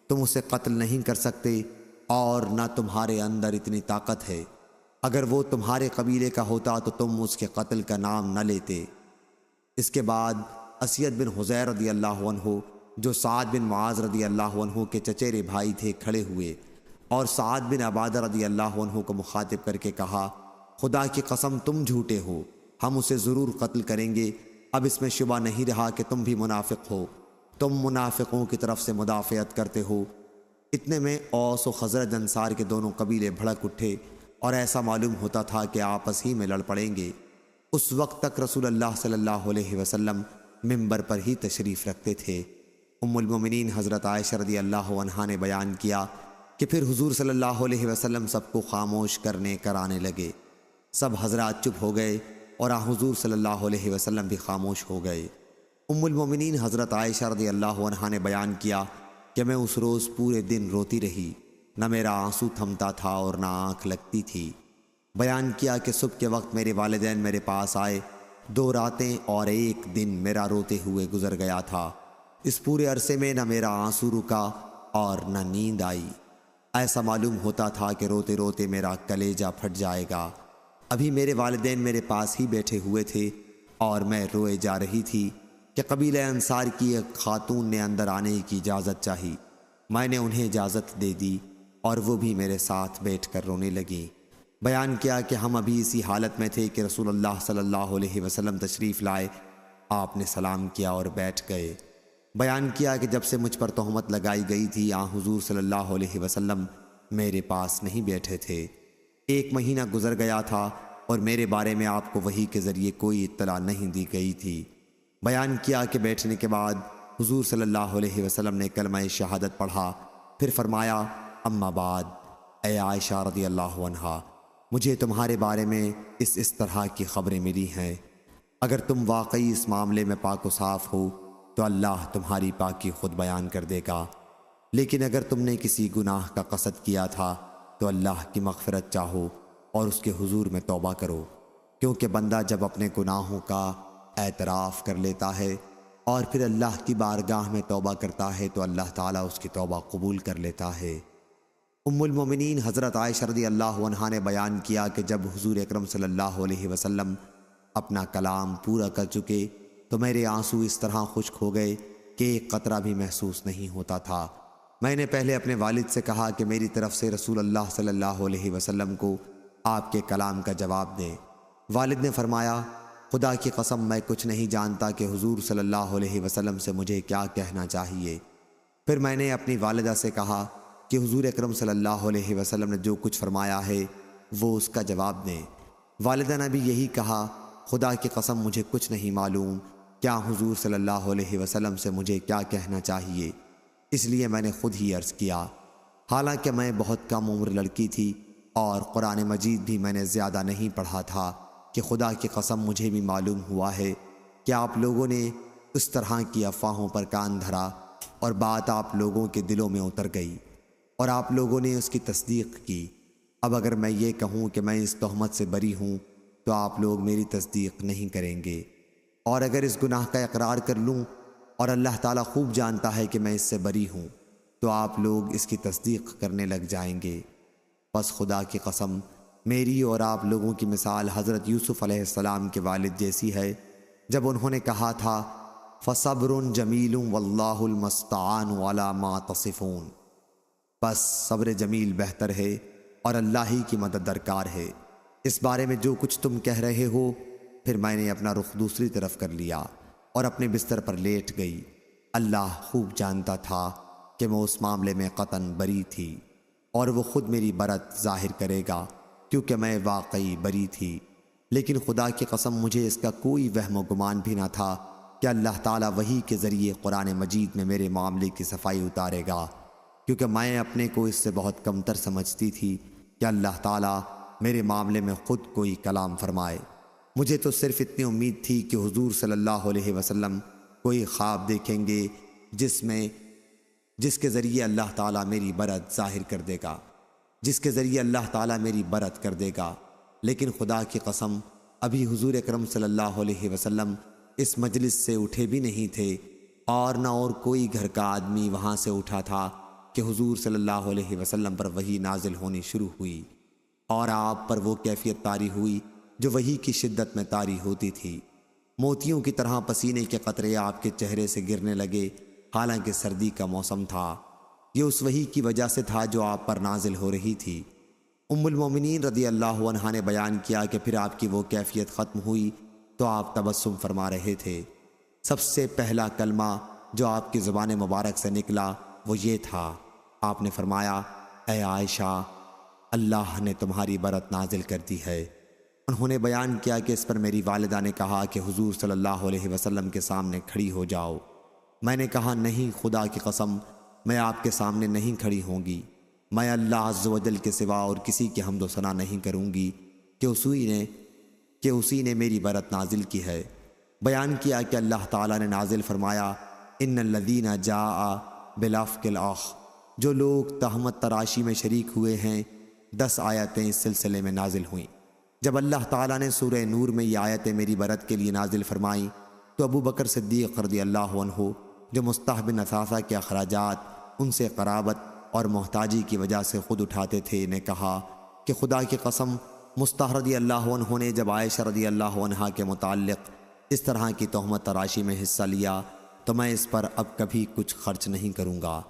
تم اسے قتل نہیں کر سکتے اور نہ تمہارے اندر اتنی طاقت ہے، اگر وہ تمہارے قبیلے کا ہوتا تو تم اس کے قتل کا نام نہ لیتے۔ اس کے بعد اسید بن حذیر رضی اللہ عنہ جو سعد بن معاذ رضی اللہ عنہ کے چچیرے بھائی تھے کھڑے ہوئے اور سعد بن عبادہ رضی اللہ عنہ کو مخاطب کر کے کہا خدا کی قسم تم جھوٹے ہو، ہم اسے ضرور قتل کریں گے، اب اس میں شبہ نہیں رہا کہ تم بھی منافق ہو، تم منافقوں کی طرف سے مدافعت کرتے ہو۔ اتنے میں اوس و خزرج انصار کے دونوں قبیلے بھڑک اٹھے اور ایسا معلوم ہوتا تھا کہ آپس ہی میں لڑ پڑیں گے۔ اس وقت تک رسول اللہ صلی اللہ علیہ وسلم منبر پر ہی تشریف رکھتے تھے۔ ام المومنین حضرت عائشہ رضی اللہ عنہا نے بیان کیا کہ پھر حضور صلی اللہ علیہ وسلم سب کو خاموش کرانے لگے، سب حضرات چپ ہو گئے اور حضور صلی اللہ علیہ وسلم بھی خاموش ہو گئے۔ ام المومنین حضرت عائشہ رضی اللہ عنہا نے بیان کیا کہ میں اس روز پورے دن روتی رہی، نہ میرا آنسو تھمتا تھا اور نہ آنکھ لگتی تھی۔ بیان کیا کہ صبح کے وقت میرے والدین میرے پاس آئے، 2 راتیں اور 1 دن میرا روتے ہوئے گزر گیا تھا۔ اس پورے عرصے میں نہ میرا آنسو رکا اور نہ نیند آئی، ایسا معلوم ہوتا تھا کہ روتے روتے میرا کلیجہ پھٹ جائے گا۔ ابھی میرے والدین میرے پاس ہی بیٹھے ہوئے تھے اور میں روئے جا رہی تھی کہ قبیلہ انصار کی ایک خاتون نے اندر آنے کی اجازت چاہی۔ میں نے انہیں اجازت دے دی اور وہ بھی میرے ساتھ بیٹھ کر رونے لگیں۔ بیان کیا کہ ہم ابھی اسی حالت میں تھے کہ رسول اللہ صلی اللہ علیہ وسلم تشریف لائے، آپ نے سلام کیا اور بیٹھ گئے۔ بیان کیا کہ جب سے مجھ پر تہمت لگائی گئی تھی حضور صلی اللہ علیہ وسلم میرے پاس نہیں بیٹھے تھے۔ 1 مہینہ گزر گیا تھا اور میرے بارے میں آپ کو وحی کے ذریعے کوئی اطلاع نہیں دی گئی تھی۔ بیان کیا کہ بیٹھنے کے بعد حضور صلی اللہ علیہ وسلم نے کلمہ شہادت پڑھا، پھر فرمایا اما بعد، اے عائشہ رضی اللہ عنہا، مجھے تمہارے بارے میں اس طرح کی خبریں ملی ہیں۔ اگر تم واقعی اس معاملے میں پاک و صاف ہو تو اللہ تمہاری پاکی خود بیان کر دے گا، لیکن اگر تم نے کسی گناہ کا قصد کیا تھا تو اللہ کی مغفرت چاہو اور اس کے حضور میں توبہ کرو، کیونکہ بندہ جب اپنے گناہوں کا اعتراف کر لیتا ہے اور پھر اللہ کی بارگاہ میں توبہ کرتا ہے تو اللہ تعالیٰ اس کی توبہ قبول کر لیتا ہے۔ ام المومنین حضرت عائشہ رضی اللہ عنہا نے بیان کیا کہ جب حضور اکرم صلی اللہ علیہ وسلم اپنا کلام پورا کر چکے تو میرے آنسو اس طرح خشک ہو گئے کہ ایک قطرہ بھی محسوس نہیں ہوتا تھا۔ میں نے پہلے اپنے والد سے کہا کہ میری طرف سے رسول اللہ صلی اللہ علیہ وسلم کو آپ کے کلام کا جواب دیں۔ والد نے فرمایا خدا کی قسم میں کچھ نہیں جانتا کہ حضور صلی اللہ علیہ وسلم سے مجھے کیا کہنا چاہیے۔ پھر میں نے اپنی والدہ سے کہا کہ حضور اکرم صلی اللہ علیہ وسلم نے جو کچھ فرمایا ہے وہ اس کا جواب دیں۔ والدہ نے بھی یہی کہا خدا کی قسم مجھے کچھ نہیں معلوم کیا حضور صلی اللہ علیہ وسلم سے مجھے کیا کہنا چاہیے، اس لیے میں نے خود ہی عرض کیا۔ حالانکہ میں بہت کم عمر لڑکی تھی اور قرآن مجید بھی میں نے زیادہ نہیں پڑھا تھا کہ خدا کی قسم مجھے بھی معلوم ہوا ہے کہ آپ لوگوں نے اس طرح کی افواہوں پر کان دھرا اور بات آپ لوگوں کے دلوں میں اتر گئی اور آپ لوگوں نے اس کی تصدیق کی۔ اب اگر میں یہ کہوں کہ میں اس تہمت سے بری ہوں تو آپ لوگ میری تصدیق نہیں کریں گے، اور اگر اس گناہ کا اقرار کر لوں اور اللہ تعالیٰ خوب جانتا ہے کہ میں اس سے بری ہوں تو آپ لوگ اس کی تصدیق کرنے لگ جائیں گے۔ پس خدا کی قسم میری اور آپ لوگوں کی مثال حضرت یوسف علیہ السلام کے والد جیسی ہے جب انہوں نے کہا تھا فَصَبْرٌ جَمِيلٌ وَاللَّهُ الْمُسْتَعَانُ عَلَى مَا تَصِفُونَ، بس صبر جمیل بہتر ہے اور اللہ ہی کی مدد درکار ہے۔ اس بارے میں جو کچھ تم کہہ رہے ہو۔ پھر میں نے اپنا رخ دوسری طرف کر لیا اور اپنے بستر پر لیٹ گئی۔ اللہ خوب جانتا تھا کہ میں اس معاملے میں قطعاً بری تھی اور وہ خود میری برت ظاہر کرے گا کیونکہ میں واقعی بری تھی، لیکن خدا کی قسم مجھے اس کا کوئی وہم و گمان بھی نہ تھا کہ اللہ تعالیٰ وحی کے ذریعے قرآن مجید میں میرے معاملے کی صفائی اتارے گا، کیونکہ میں اپنے کو اس سے بہت کمتر سمجھتی تھی کہ اللہ تعالیٰ میرے معاملے میں خود کوئی کلام فرمائے۔ مجھے تو صرف اتنی امید تھی کہ حضور صلی اللہ علیہ وسلم کوئی خواب دیکھیں گے جس کے ذریعے اللہ تعالیٰ میری برت ظاہر کر دے گا، کر دے گا، لیکن خدا کی قسم ابھی حضور اکرم صلی اللہ علیہ وسلم اس مجلس سے اٹھے بھی نہیں تھے اور نہ اور کوئی گھر کا آدمی وہاں سے اٹھا تھا کہ حضور صلی اللہ علیہ وسلم پر وحی نازل ہونی شروع ہوئی اور آپ پر وہ کیفیت طاری ہوئی جو وحی کی شدت میں طاری ہوتی تھی۔ موتیوں کی طرح پسینے کے قطرے آپ کے چہرے سے گرنے لگے، حالانکہ سردی کا موسم تھا۔ یہ اس وحی کی وجہ سے تھا جو آپ پر نازل ہو رہی تھی۔ ام المومنین رضی اللہ عنہا نے بیان کیا کہ پھر آپ کی وہ کیفیت ختم ہوئی تو آپ تبسم فرما رہے تھے۔ سب سے پہلا کلمہ جو آپ کی زبان مبارک سے نکلا وہ یہ تھا، آپ نے فرمایا اے عائشہ، اللہ نے تمہاری برت نازل کر دی ہے۔ انہوں نے بیان کیا کہ اس پر میری والدہ نے کہا کہ حضور صلی اللہ علیہ وسلم کے سامنے کھڑی ہو جاؤ۔ میں نے کہا نہیں، خدا کی قسم میں آپ کے سامنے نہیں کھڑی ہوں گی، میں اللہ عز و جل کے سوا اور کسی کی حمد و ثنا نہیں کروں گی کہ اسی نے میری برت نازل کی ہے۔ بیان کیا کہ اللہ تعالیٰ نے نازل فرمایا ان الذین جاء بالافک الاخ، جو لوگ تہمت تراشی میں شریک ہوئے ہیں، 10 آیتیں اس سلسلے میں نازل ہوئیں۔ جب اللہ تعالیٰ نے سورہ نور میں یہ آیتیں میری برت کے لیے نازل فرمائیں تو ابو بکر صدیق رضی اللہ عنہ جو مستحب نثاثہ کے اخراجات ان سے قرابت اور محتاجی کی وجہ سے خود اٹھاتے تھے نے کہا کہ خدا کی قسم مستح رضی اللہ عنہ نے جب عائشہ رضی اللہ عنہا کے متعلق اس طرح کی تہمت تراشی میں حصہ لیا تو میں اس پر اب کبھی کچھ خرچ نہیں کروں گا۔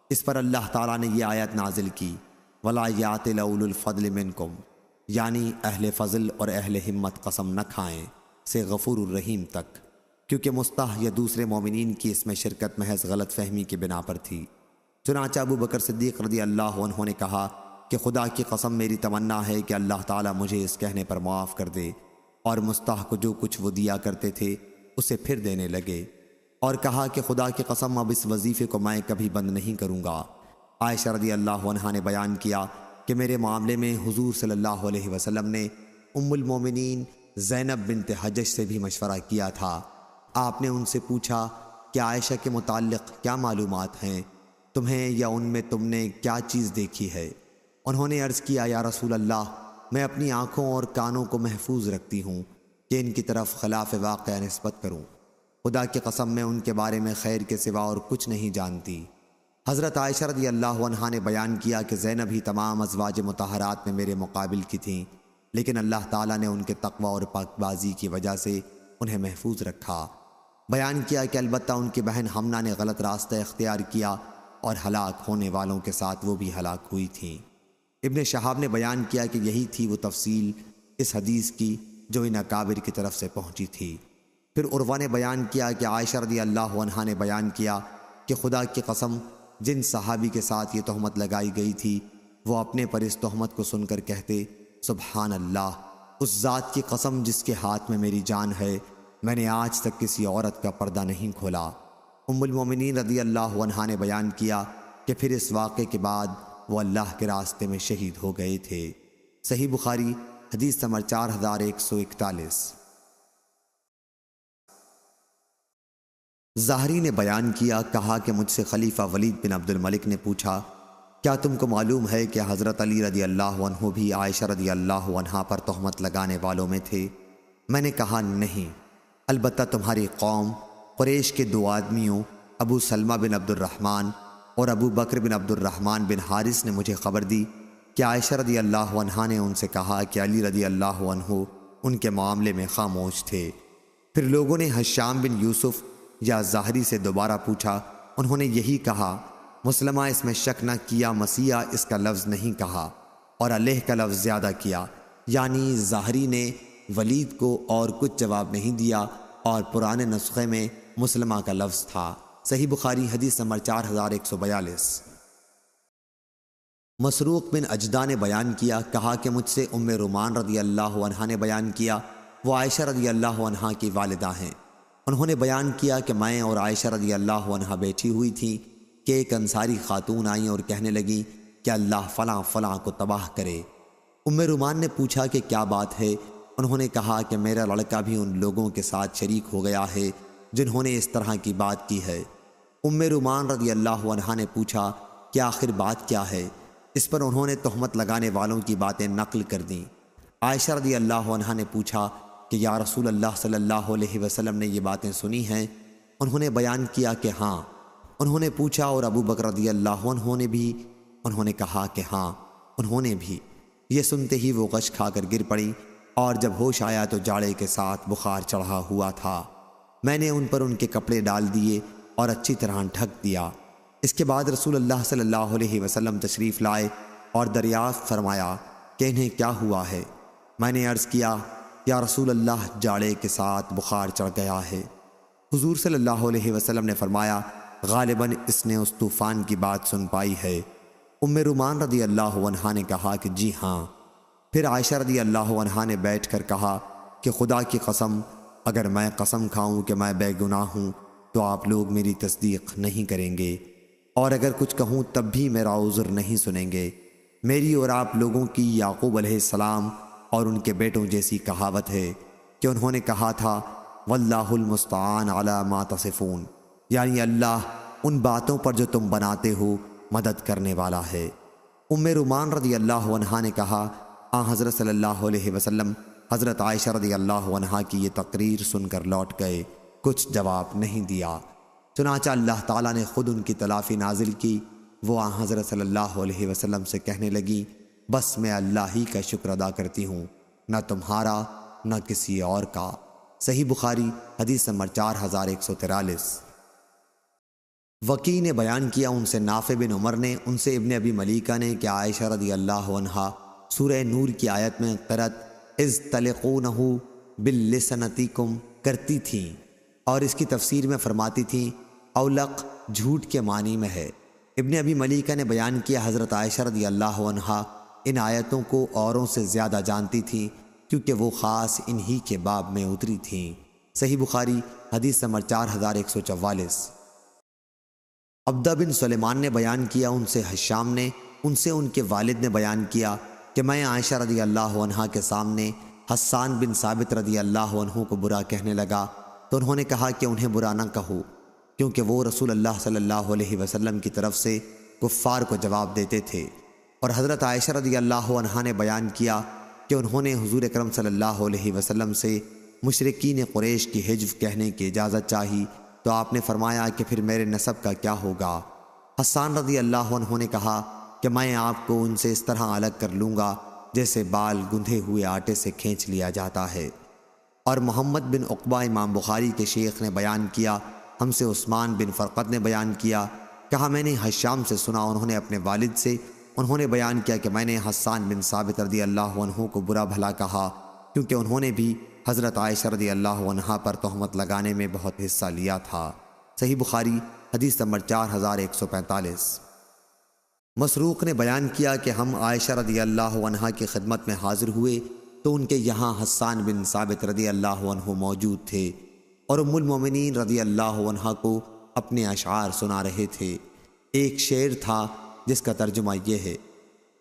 اس پر اللہ تعالیٰ نے یہ آیت نازل کی وَلَا يَأْتَلِ أُولُو الْفَضْلِ مِنْكُمْ، یعنی اہل فضل اور اہل ہمت قسم نہ کھائیں سے غفور الرحیم تک۔ کیونکہ مستح یا دوسرے مومنین کی اس میں شرکت محض غلط فہمی کی بنا پر تھی۔ چنانچہ ابو بکر صدیق رضی اللہ عنہ نے کہا کہ خدا کی قسم میری تمنا ہے کہ اللہ تعالیٰ مجھے اس کہنے پر معاف کر دے، اور مستح کو جو کچھ وہ دیا کرتے تھے اسے پھر دینے لگے، اور کہا کہ خدا کی قسم اب اس وظیفے کو میں کبھی بند نہیں کروں گا۔ عائشہ رضی اللہ عنہا نے بیان کیا کہ میرے معاملے میں حضور صلی اللہ علیہ وسلم نے ام المومنین زینب بنت حجش سے بھی مشورہ کیا تھا۔ آپ نے ان سے پوچھا کہ عائشہ کے متعلق کیا معلومات ہیں، تمہیں یا ان میں تم نے کیا چیز دیکھی ہے؟ انہوں نے عرض کیا یا رسول اللہ، میں اپنی آنکھوں اور کانوں کو محفوظ رکھتی ہوں کہ ان کی طرف خلاف واقعہ نسبت کروں۔ خدا کی قسم میں ان کے بارے میں خیر کے سوا اور کچھ نہیں جانتی۔ حضرت عائشہ رضی اللہ عنہا نے بیان کیا کہ زینب ہی تمام ازواج مطہرات میں میرے مقابل کی تھیں، لیکن اللہ تعالیٰ نے ان کے تقوی اور پاک بازی کی وجہ سے انہیں محفوظ رکھا۔ بیان کیا کہ البتہ ان کی بہن حمنہ نے غلط راستہ اختیار کیا اور ہلاک ہونے والوں کے ساتھ وہ بھی ہلاک ہوئی تھیں۔ ابن شہاب نے بیان کیا کہ یہی تھی وہ تفصیل اس حدیث کی جو ان اکابر کی طرف سے پہنچی تھی۔ پھر عروہ نے بیان کیا کہ عائشہ رضی اللہ عنہا نے بیان کیا کہ خدا کی قسم جن صحابی کے ساتھ یہ تہمت لگائی گئی تھی وہ اپنے پر اس تہمت کو سن کر کہتے سبحان اللہ، اس ذات کی قسم جس کے ہاتھ میں میری جان ہے، میں نے آج تک کسی عورت کا پردہ نہیں کھولا۔ ام المومنین رضی اللہ عنہا نے بیان کیا کہ پھر اس واقعے کے بعد وہ اللہ کے راستے میں شہید ہو گئے تھے۔ صحیح بخاری حدیث نمبر 4141۔ ظاہری نے بیان کیا، کہا کہ مجھ سے خلیفہ ولید بن عبد الملک نے پوچھا کیا تم کو معلوم ہے کہ حضرت علی رضی اللہ عنہ بھی عائشہ رضی اللہ عنہا پر تہمت لگانے والوں میں تھے؟ میں نے کہا نہیں، البتہ تمہاری قوم قریش کے دو آدمیوں ابو سلمہ بن عبد الرحمن اور ابو بکر بن عبد الرحمن بن حارث نے مجھے خبر دی کہ عائشہ رضی اللہ عنہا نے ان سے کہا کہ علی رضی اللہ عنہ ان کے معاملے میں خاموش تھے۔ پھر لوگوں نے حشام بن یوسف یا ظاہری سے دوبارہ پوچھا، انہوں نے یہی کہا، مسلمہ اس میں شک نہ کیا، مسیح اس کا لفظ نہیں کہا اور علیہ کا لفظ زیادہ کیا، یعنی ظاہری نے ولید کو اور کچھ جواب نہیں دیا اور پرانے نسخے میں مسلمہ کا لفظ تھا۔ صحیح بخاری حدیث نمبر 4142۔ مسروق بن اجدہ نے بیان کیا، کہا کہ مجھ سے ام رومان رضی اللہ عنہا نے بیان کیا، وہ عائشہ رضی اللہ عنہا کی والدہ ہیں۔ انہوں نے بیان کیا کہ میں اور عائشہ رضی اللہ عنہا بیٹھی ہوئی تھیں کہ ایک انصاری خاتون آئیں اور کہنے لگیں کہ اللہ فلاں فلاں کو تباہ کرے۔ ام رومان نے پوچھا کہ کیا بات ہے؟ انہوں نے کہا کہ میرا لڑکا بھی ان لوگوں کے ساتھ شریک ہو گیا ہے جنہوں نے اس طرح کی بات کی ہے۔ ام رومان رضی اللہ عنہا نے پوچھا کہ آخر بات کیا ہے؟ اس پر انہوں نے تہمت لگانے والوں کی باتیں نقل کر دیں۔ عائشہ رضی اللہ عنہا نے پوچھا کہ یا رسول اللہ صلی اللہ علیہ وسلم نے یہ باتیں سنی ہیں؟ انہوں نے بیان کیا کہ ہاں۔ انہوں نے پوچھا اور ابو بکر رضی اللہ عنہ نے بھی؟ انہوں نے کہا کہ ہاں، انہوں نے بھی۔ یہ سنتے ہی وہ غش کھا کر گر پڑیں، اور جب ہوش آیا تو جاڑے کے ساتھ بخار چڑھا ہوا تھا۔ میں نے ان پر ان کے کپڑے ڈال دیے اور اچھی طرح ڈھک دیا۔ اس کے بعد رسول اللہ صلی اللہ علیہ وسلم تشریف لائے اور دریافت فرمایا کہ انہیں کیا ہوا ہے؟ میں نے عرض کیا یا رسول اللہ جاڑے کے ساتھ بخار چڑھ گیا ہے۔ حضور صلی اللہ علیہ وسلم نے فرمایا غالباً اس نے اس طوفان کی بات سن پائی ہے۔ ام رومان رضی اللہ عنہا نے کہا کہ جی ہاں۔ پھر عائشہ رضی اللہ عنہا نے بیٹھ کر کہا کہ خدا کی قسم اگر میں قسم کھاؤں کہ میں بے گناہ ہوں تو آپ لوگ میری تصدیق نہیں کریں گے، اور اگر کچھ کہوں تب بھی میرا عذر نہیں سنیں گے۔ میری اور آپ لوگوں کی یعقوب علیہ السلام اور ان کے بیٹوں جیسی کہاوت ہے کہ انہوں نے کہا تھا واللہ المستعان علی ما تصفون، یعنی اللہ ان باتوں پر جو تم بناتے ہو مدد کرنے والا ہے۔ ام رومان رضی اللہ عنہا نے کہا حضرت صلی اللہ علیہ وسلم حضرت عائشہ رضی اللہ عنہا کی یہ تقریر سن کر لوٹ گئے، کچھ جواب نہیں دیا۔ چنانچہ اللہ تعالیٰ نے خود ان کی تلافی نازل کی۔ وہ حضرت صلی اللہ علیہ وسلم سے کہنے لگی بس میں اللہ ہی کا شکر ادا کرتی ہوں، نہ تمہارا نہ کسی اور کا۔ صحیح بخاری حدیث نمبر 4143۔ وکی نے بیان کیا ان سے نافع بن عمر نے، ان سے ابن ابی ملیکہ نے کہ عائشہ رضی اللہ عنہا سورہ نور کی آیت میں قرأت اذ تلقونہ باللسنتکم کرتی تھیں، اور اس کی تفسیر میں فرماتی تھیں اولق جھوٹ کے معنی میں ہے۔ ابن ابی ملیکہ نے بیان کیا حضرت عائشہ رضی اللہ عنہا ان آیتوں کو اوروں سے زیادہ جانتی تھیں کیونکہ وہ خاص انہی کے باب میں اتری تھیں۔ صحیح بخاری حدیث نمبر 4144۔ عبدہ بن سلیمان نے بیان کیا ان سے حشام نے ان سے ان کے والد نے بیان کیا کہ میں عائشہ رضی اللہ عنہا کے سامنے حسان بن ثابت رضی اللہ عنہ کو برا کہنے لگا تو انہوں نے کہا کہ انہیں برا نہ کہو، کیونکہ وہ رسول اللہ صلی اللہ علیہ وسلم کی طرف سے کفار کو جواب دیتے تھے۔ اور حضرت عائشہ رضی اللہ عنہا نے بیان کیا کہ انہوں نے حضور اکرم صلی اللہ علیہ وسلم سے مشرکین قریش کی حجو کہنے کی اجازت چاہی تو آپ نے فرمایا کہ پھر میرے نسب کا کیا ہوگا؟ حسان رضی اللہ عنہ نے کہا کہ میں آپ کو ان سے اس طرح الگ کر لوں گا جیسے بال گندھے ہوئے آٹے سے کھینچ لیا جاتا ہے۔ اور محمد بن عقبہ امام بخاری کے شیخ نے بیان کیا ہم سے عثمان بن فرقد نے بیان کیا، کہا میں نے حشام سے سنا انہوں نے اپنے والد سے انہوں نے بیان کیا کہ میں نے حسان بن ثابت رضی اللہ عنہ کو برا بھلا کہا کیونکہ انہوں نے بھی حضرت عائشہ رضی اللہ عنہا پر تہمت لگانے میں بہت حصہ لیا تھا۔ صحیح بخاری حدیث نمبر 4145۔ مسروق نے بیان کیا کہ ہم عائشہ رضی اللہ عنہا کی خدمت میں حاضر ہوئے تو ان کے یہاں حسان بن ثابت رضی اللہ عنہ موجود تھے اور ام المومنین رضی اللہ عنہا کو اپنے اشعار سنا رہے تھے۔ ایک شعر تھا جس کا ترجمہ یہ ہے،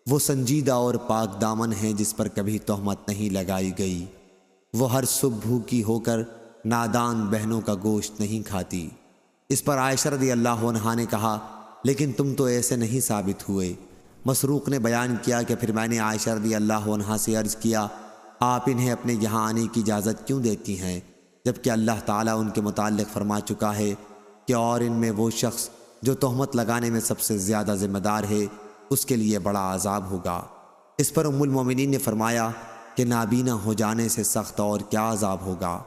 وہ سنجیدہ اور پاک دامن ہیں جس پر کبھی تہمت نہیں لگائی گئی، وہ ہر صبح بھوکی ہو کر نادان بہنوں کا گوشت نہیں کھاتی۔ اس پر عائشہ رضی اللہ عنہا نے کہا لیکن تم تو ایسے نہیں ثابت ہوئے۔ مسروق نے بیان کیا کہ پھر میں نے عائشہ رضی اللہ عنہا سے عرض کیا آپ انہیں اپنے یہاں آنے کی اجازت کیوں دیتی ہیں جبکہ اللہ تعالیٰ ان کے متعلق فرما چکا ہے کہ اور ان میں وہ شخص جو تہمت لگانے میں سب سے زیادہ ذمہ دار ہے اس کے لیے بڑا عذاب ہوگا۔ اس پر ام المومنین نے فرمایا کہ نابینا ہو جانے سے سخت اور کیا عذاب ہوگا۔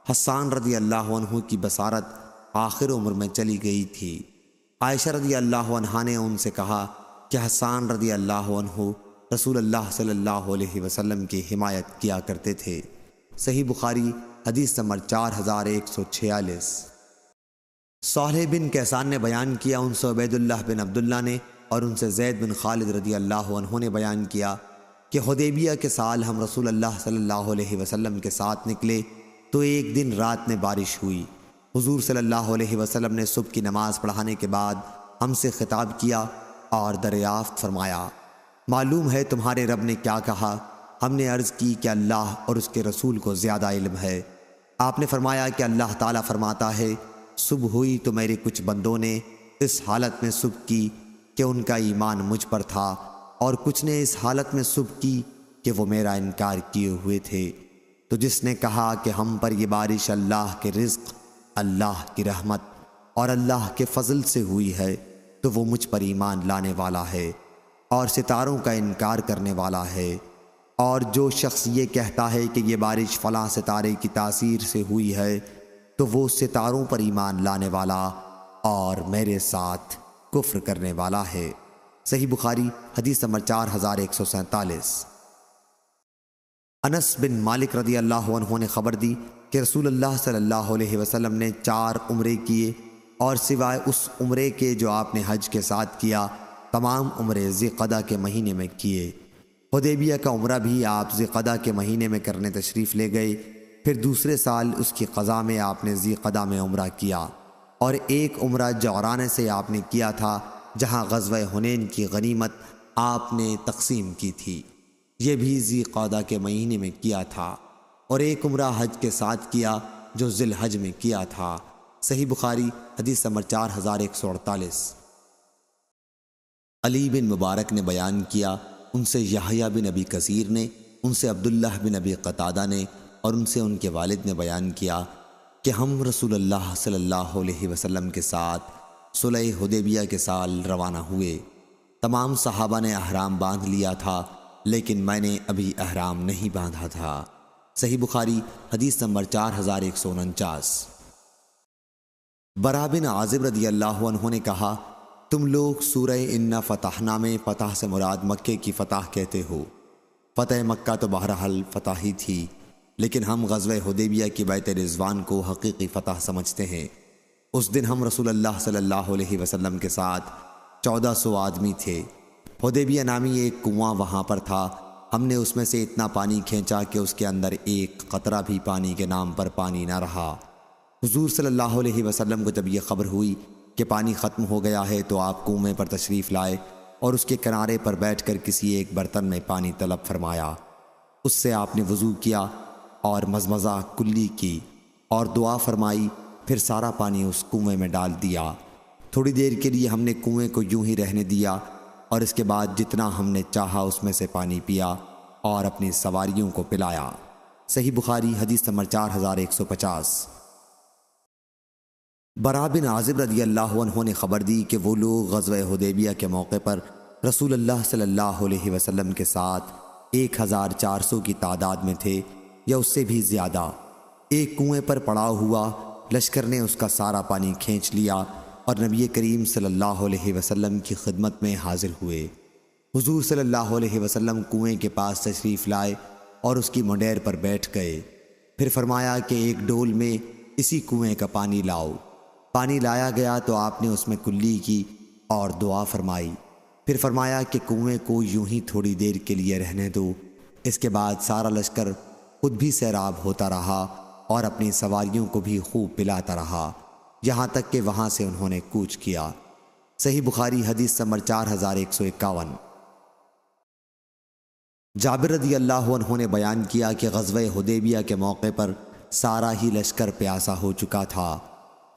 حسان رضی اللہ عنہ کی بصارت آخر عمر میں چلی گئی تھی۔ عائشہ رضی اللہ عنہا نے ان سے کہا کہ حسان رضی اللہ عنہ رسول اللہ صلی اللہ علیہ وسلم کی حمایت کیا کرتے تھے۔ صحیح بخاری حدیث نمبر 4146۔ صالح بن کیسان نے بیان کیا ان سے عبید اللہ بن عبداللہ نے اور ان سے زید بن خالد رضی اللہ عنہ نے بیان کیا کہ حدیبیہ کے سال ہم رسول اللہ صلی اللہ علیہ وسلم کے ساتھ نکلے تو ایک دن رات میں بارش ہوئی۔ حضور صلی اللہ علیہ وسلم نے صبح کی نماز پڑھانے کے بعد ہم سے خطاب کیا اور دریافت فرمایا معلوم ہے تمہارے رب نے کیا کہا؟ ہم نے عرض کی کہ اللہ اور اس کے رسول کو زیادہ علم ہے۔ آپ نے فرمایا کہ اللہ تعالیٰ فرماتا ہے صبح ہوئی تو میرے کچھ بندوں نے اس حالت میں صبح کی کہ ان کا ایمان مجھ پر تھا اور کچھ نے اس حالت میں صبح کی کہ وہ میرا انکار کیے ہوئے تھے۔ تو جس نے کہا کہ ہم پر یہ بارش اللہ کے رزق، اللہ کی رحمت اور اللہ کے فضل سے ہوئی ہے تو وہ مجھ پر ایمان لانے والا ہے اور ستاروں کا انکار کرنے والا ہے۔ اور جو شخص یہ کہتا ہے کہ یہ بارش فلاں ستارے کی تاثیر سے ہوئی ہے تو وہ ستاروں پر ایمان لانے والا اور میرے ساتھ کفر کرنے والا ہے۔ صحیح بخاری حدیث نمبر 4147۔ انس بن مالک رضی اللہ عنہ نے خبر دی کہ رسول اللہ صلی اللہ علیہ وسلم نے 4 عمرے کیے اور سوائے اس عمرے کے جو آپ نے حج کے ساتھ کیا تمام عمرے ذی قعدہ کے مہینے میں کیے۔ حدیبیہ کا عمرہ بھی آپ ذی قعدہ کے مہینے میں کرنے تشریف لے گئے، پھر دوسرے سال اس کی قضا میں آپ نے ذی قعدہ میں عمرہ کیا، اور ایک عمرہ جعرانہ سے آپ نے کیا تھا جہاں غزوہ حنین کی غنیمت آپ نے تقسیم کی تھی، یہ بھی ذی قعدہ کے مہینے میں کیا تھا، اور ایک عمرہ حج کے ساتھ کیا جو ذی الحج میں کیا تھا۔ صحیح بخاری حدیث نمبر 4148۔ علی بن مبارک نے بیان کیا ان سے یحییٰ بن ابی کثیر نے، ان سے عبداللہ بن ابی قتادہ نے اور ان سے ان کے والد نے بیان کیا کہ ہم رسول اللہ صلی اللہ علیہ وسلم کے ساتھ صلح حدیبیہ کے سال روانہ ہوئے۔ تمام صحابہ نے احرام باندھ لیا تھا لیکن میں نے ابھی احرام نہیں باندھا تھا۔ صحیح بخاری حدیث نمبر 4149۔ برا بن عازب رضی اللہ عنہ نے کہا تم لوگ سورہ انا فتحنا میں فتح سے مراد مکے کی فتح کہتے ہو، فتح مکہ تو بہرحال فتح ہی تھی، لیکن ہم غزوہ حدیبیہ کی بیعت رضوان کو حقیقی فتح سمجھتے ہیں۔ اس دن ہم رسول اللہ صلی اللہ علیہ وسلم کے ساتھ 1400 آدمی تھے۔ حدیبیہ نامی ایک کنواں وہاں پر تھا، ہم نے اس میں سے اتنا پانی کھینچا کہ اس کے اندر ایک قطرہ بھی پانی کے نام پر پانی نہ رہا۔ حضور صلی اللہ علیہ وسلم کو جب یہ خبر ہوئی کہ پانی ختم ہو گیا ہے تو آپ کنویں پر تشریف لائے اور اس کے کنارے پر بیٹھ کر کسی ایک برتن میں پانی طلب فرمایا۔ اس سے آپ نے وضو کیا اور مزمزہ کلی کی اور دعا فرمائی، پھر سارا پانی اس کنویں میں ڈال دیا۔ تھوڑی دیر کے لیے ہم نے کنویں کو یوں ہی رہنے دیا اور اس کے بعد جتنا ہم نے چاہا اس میں سے پانی پیا اور اپنی سواریوں کو پلایا۔ صحیح بخاری حدیث نمبر 4150۔ برا بن عازب رضی اللہ عنہ نے خبر دی کہ وہ لوگ غزوہ حدیبیہ کے موقع پر رسول اللہ صلی اللہ علیہ وسلم کے ساتھ 1400 کی تعداد میں تھے یا اس سے بھی زیادہ۔ ایک کنویں پر پڑا ہوا لشکر نے اس کا سارا پانی کھینچ لیا اور نبی کریم صلی اللہ علیہ وسلم کی خدمت میں حاضر ہوئے۔ حضور صلی اللہ علیہ وسلم کنویں کے پاس تشریف لائے اور اس کی منڈیر پر بیٹھ گئے۔ پھر فرمایا کہ ایک ڈول میں اسی کنویں کا پانی لاؤ۔ پانی لایا گیا تو آپ نے اس میں کلی کی اور دعا فرمائی۔ پھر فرمایا کہ کنویں کو یوں ہی تھوڑی دیر کے لیے رہنے دو۔ اس کے بعد سارا لشکر خود بھی سیراب ہوتا رہا اور اپنی سواریوں کو بھی خوب پلاتا رہا، یہاں تک کہ وہاں سے انہوں نے کوچ کیا۔ صحیح بخاری حدیث نمبر 4151۔ جابر رضی اللہ عنہ نے بیان کیا کہ غزوہ حدیبیہ کے موقع پر سارا ہی لشکر پیاسا ہو چکا تھا۔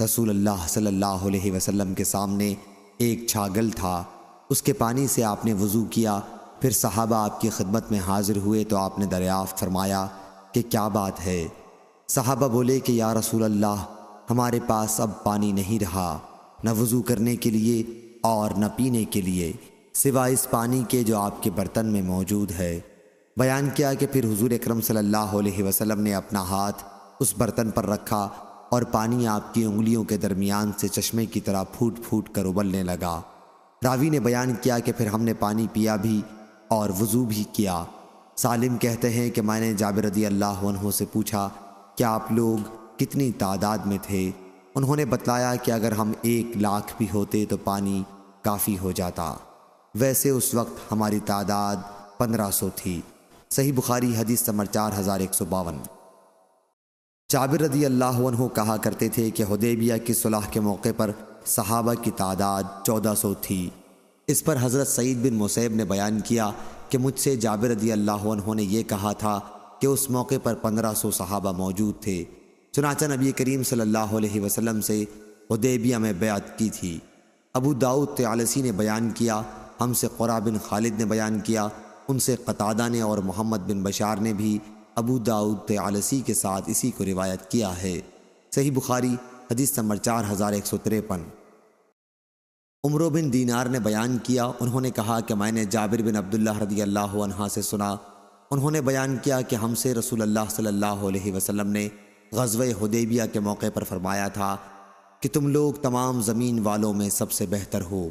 رسول اللہ صلی اللہ علیہ وسلم کے سامنے ایک چھاگل تھا، اس کے پانی سے آپ نے وضو کیا۔ پھر صحابہ آپ کی خدمت میں حاضر ہوئے تو آپ نے دریافت فرمایا کہ کیا بات ہے؟ صحابہ بولے کہ یا رسول اللہ، ہمارے پاس اب پانی نہیں رہا، نہ وضو کرنے کے لیے اور نہ پینے کے لیے، سوائے اس پانی کے جو آپ کے برتن میں موجود ہے۔ بیان کیا کہ پھر حضور اکرم صلی اللہ علیہ وسلم نے اپنا ہاتھ اس برتن پر رکھا اور پانی آپ کی انگلیوں کے درمیان سے چشمے کی طرح پھوٹ پھوٹ کر ابلنے لگا۔ راوی نے بیان کیا کہ پھر ہم نے پانی پیا بھی اور وضو بھی کیا۔ سالم کہتے ہیں کہ میں نے جابر رضی اللہ عنہ سے پوچھا کہ آپ لوگ کتنی تعداد میں تھے؟ انہوں نے بتلایا کہ اگر ہم 1,00,000 بھی ہوتے تو پانی کافی ہو جاتا۔ ویسے اس وقت ہماری تعداد 1500 تھی۔ صحیح بخاری حدیث نمبر 4152۔ جابر رضی اللہ عنہ کہا کرتے تھے کہ حدیبیہ کی صلح کے موقع پر صحابہ کی تعداد 1400 تھی۔ اس پر حضرت سعید بن مسیب نے بیان کیا کہ مجھ سے جابر رضی اللہ عنہ نے یہ کہا تھا کہ اس موقع پر 1500 صحابہ موجود تھے۔ چنانچہ نبی کریم صلی اللہ علیہ وسلم سے حدیبیہ میں بیعت کی تھی۔ ابو داؤد طیالسی نے بیان کیا، ہم سے قرہ بن خالد نے بیان کیا، ان سے قتادہ نے اور محمد بن بشار نے بھی ابو داؤد طیالسی کے ساتھ اسی کو روایت کیا ہے۔ صحیح بخاری حدیث نمبر 4153۔ عمرو بن دینار نے بیان کیا، انہوں نے کہا کہ میں نے جابر بن عبداللہ رضی اللہ عنہ سے سنا، انہوں نے بیان کیا کہ ہم سے رسول اللہ صلی اللہ علیہ وسلم نے غزوہ حدیبیہ کے موقع پر فرمایا تھا کہ تم لوگ تمام زمین والوں میں سب سے بہتر ہو۔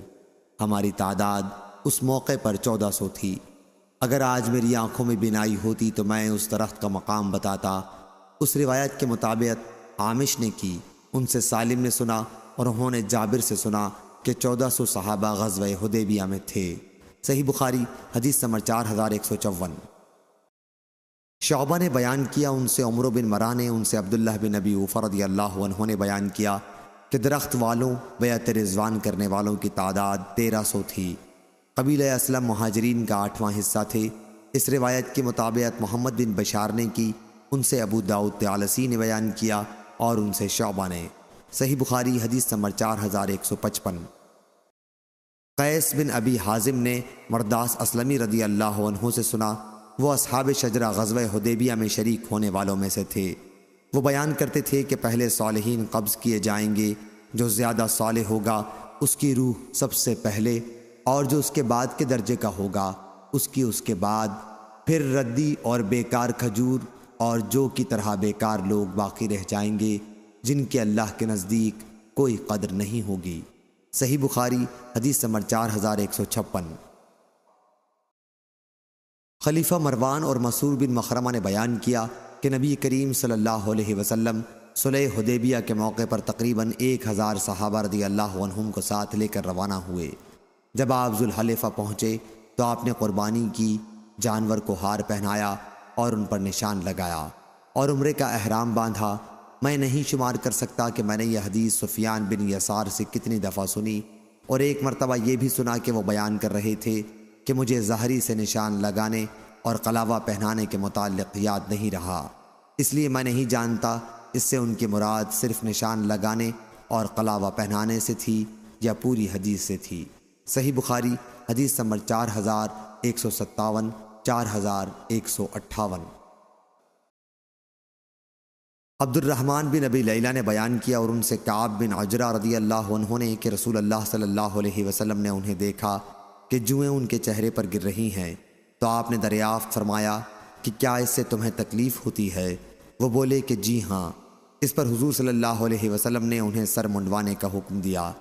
ہماری تعداد اس موقع پر 1400 تھی۔ اگر آج میری آنکھوں میں بینائی ہوتی تو میں اس درخت کا مقام بتاتا۔ اس روایت کے مطابق عامش نے کی، ان سے سالم نے سنا اور انہوں نے جابر سے سنا کہ 1400 صحابہ غزوہ حدیبیہ میں تھے۔ صحیح بخاری حدیث نمبر 4154۔ شعبہ نے بیان کیا، ان سے عمرو بن مرہ نے، ان سے عبداللہ بن ابی اوفہ رضی اللہ عنہ نے بیان کیا کہ درخت والوں بیعت رضوان کرنے والوں کی تعداد 1300 تھی۔ قبیلہ اسلم مہاجرین کا 8واں حصہ تھے۔ اس روایت کے مطابق محمد بن بشار نے کی، ان سے ابو داؤد طیالسی نے بیان کیا اور ان سے شعبہ نے۔ صحیح بخاری حدیث نمبر 4155۔ قیس بن ابی حازم نے مرداس اسلمی رضی اللہ عنہ سے سنا، وہ اصحاب شجرہ غزوہ حدیبیہ میں شریک ہونے والوں میں سے تھے۔ وہ بیان کرتے تھے کہ پہلے صالحین قبض کیے جائیں گے، جو زیادہ صالح ہوگا اس کی روح سب سے پہلے، اور جو اس کے بعد کے درجے کا ہوگا اس کے بعد، پھر ردی اور بیکار کھجور اور جو کی طرح بیکار لوگ باقی رہ جائیں گے جن کے اللہ کے نزدیک کوئی قدر نہیں ہوگی۔ صحیح بخاری حدیث نمبر 4156۔ خلیفہ مروان اور مسعور بن مخرمہ نے بیان کیا کہ نبی کریم صلی اللہ علیہ وسلم صلح حدیبیہ کے موقع پر تقریباً 1000 صحابہ رضی اللہ عنہم کو ساتھ لے کر روانہ ہوئے۔ جب آپ ذوالحلیفہ پہنچے تو آپ نے قربانی کی، جانور کو ہار پہنایا اور ان پر نشان لگایا اور عمرے کا احرام باندھا۔ میں نہیں شمار کر سکتا کہ میں نے یہ حدیث سفیان بن یسار سے کتنی دفعہ سنی، اور ایک مرتبہ یہ بھی سنا کہ وہ بیان کر رہے تھے کہ مجھے ظہری سے نشان لگانے اور قلاوہ پہنانے کے متعلق یاد نہیں رہا، اس لیے میں نہیں جانتا اس سے ان کی مراد صرف نشان لگانے اور قلاوہ پہنانے سے تھی یا پوری حدیث سے تھی۔ صحیح بخاری حدیث نمبر 4157، 4158۔ عبد الرحمن بن ابی لیلہ نے بیان کیا اور ان سے کعب بن عجرہ رضی اللہ عنہ نے کہ رسول اللہ صلی اللہ علیہ وسلم نے انہیں دیکھا کہ جوئیں ان کے چہرے پر گر رہی ہیں، تو آپ نے دریافت فرمایا کہ کیا اس سے تمہیں تکلیف ہوتی ہے؟ وہ بولے کہ جی ہاں۔ اس پر حضور صلی اللہ علیہ وسلم نے انہیں سر منڈوانے کا حکم دیا۔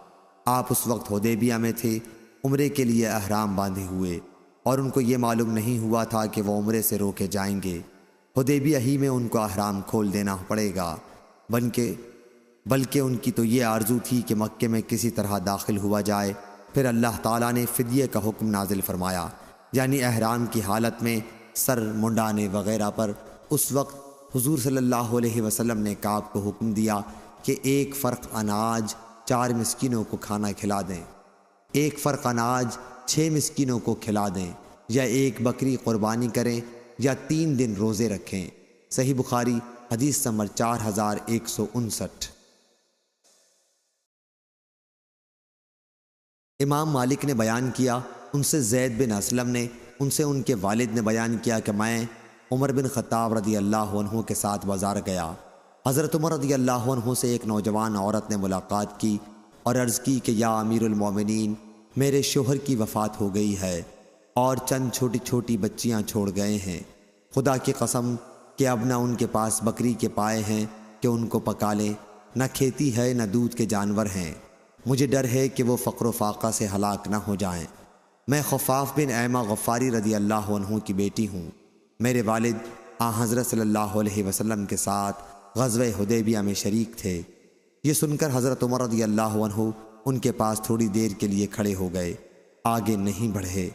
آپ اس وقت حدیبیہ میں تھے، عمرے کے لیے احرام باندھے ہوئے، اور ان کو یہ معلوم نہیں ہوا تھا کہ وہ عمرے سے روکے جائیں گے۔ حدیبیہ ہی میں ان کو احرام کھول دینا پڑے گا، بلکہ ان کی تو یہ آرزو تھی کہ مکے میں کسی طرح داخل ہوا جائے۔ پھر اللہ تعالیٰ نے فدیے کا حکم نازل فرمایا، یعنی احرام کی حالت میں سر منڈانے وغیرہ پر۔ اس وقت حضور صلی اللہ علیہ وسلم نے کعب کو حکم دیا کہ 1 فرق اناج 4 مسکینوں کو کھانا کھلا دیں، 1 فرق اناج 6 مسکینوں کو کھلا دیں، یا 1 بکری قربانی کریں، یا 3 دن روزے رکھیں۔ صحیح بخاری حدیث نمبر 4159۔ امام مالک نے بیان کیا، ان سے زید بن اسلم نے، ان سے ان کے والد نے بیان کیا کہ میں عمر بن خطاب رضی اللہ عنہ کے ساتھ بازار گیا۔ حضرت عمر رضی اللہ عنہ سے ایک نوجوان عورت نے ملاقات کی اور عرض کی کہ یا امیر المومنین، میرے شوہر کی وفات ہو گئی ہے اور چند چھوٹی چھوٹی بچیاں چھوڑ گئے ہیں۔ خدا کی قسم کہ اب نہ ان کے پاس بکری کے پائے ہیں کہ ان کو پکا لیں، نہ کھیتی ہے، نہ دودھ کے جانور ہیں۔ مجھے ڈر ہے کہ وہ فقر و فاقہ سے ہلاک نہ ہو جائیں۔ میں خفاف بن ایمہ غفاری رضی اللہ عنہ کی بیٹی ہوں۔ میرے والد حضرت صلی اللہ علیہ وسلم کے ساتھ غزوہ حدیبیہ میں شریک تھے۔ یہ سن کر حضرت عمر رضی اللہ عنہ ان کے پاس تھوڑی دیر کے لیے کھڑے ہو گئے، آگے نہیں بڑھے۔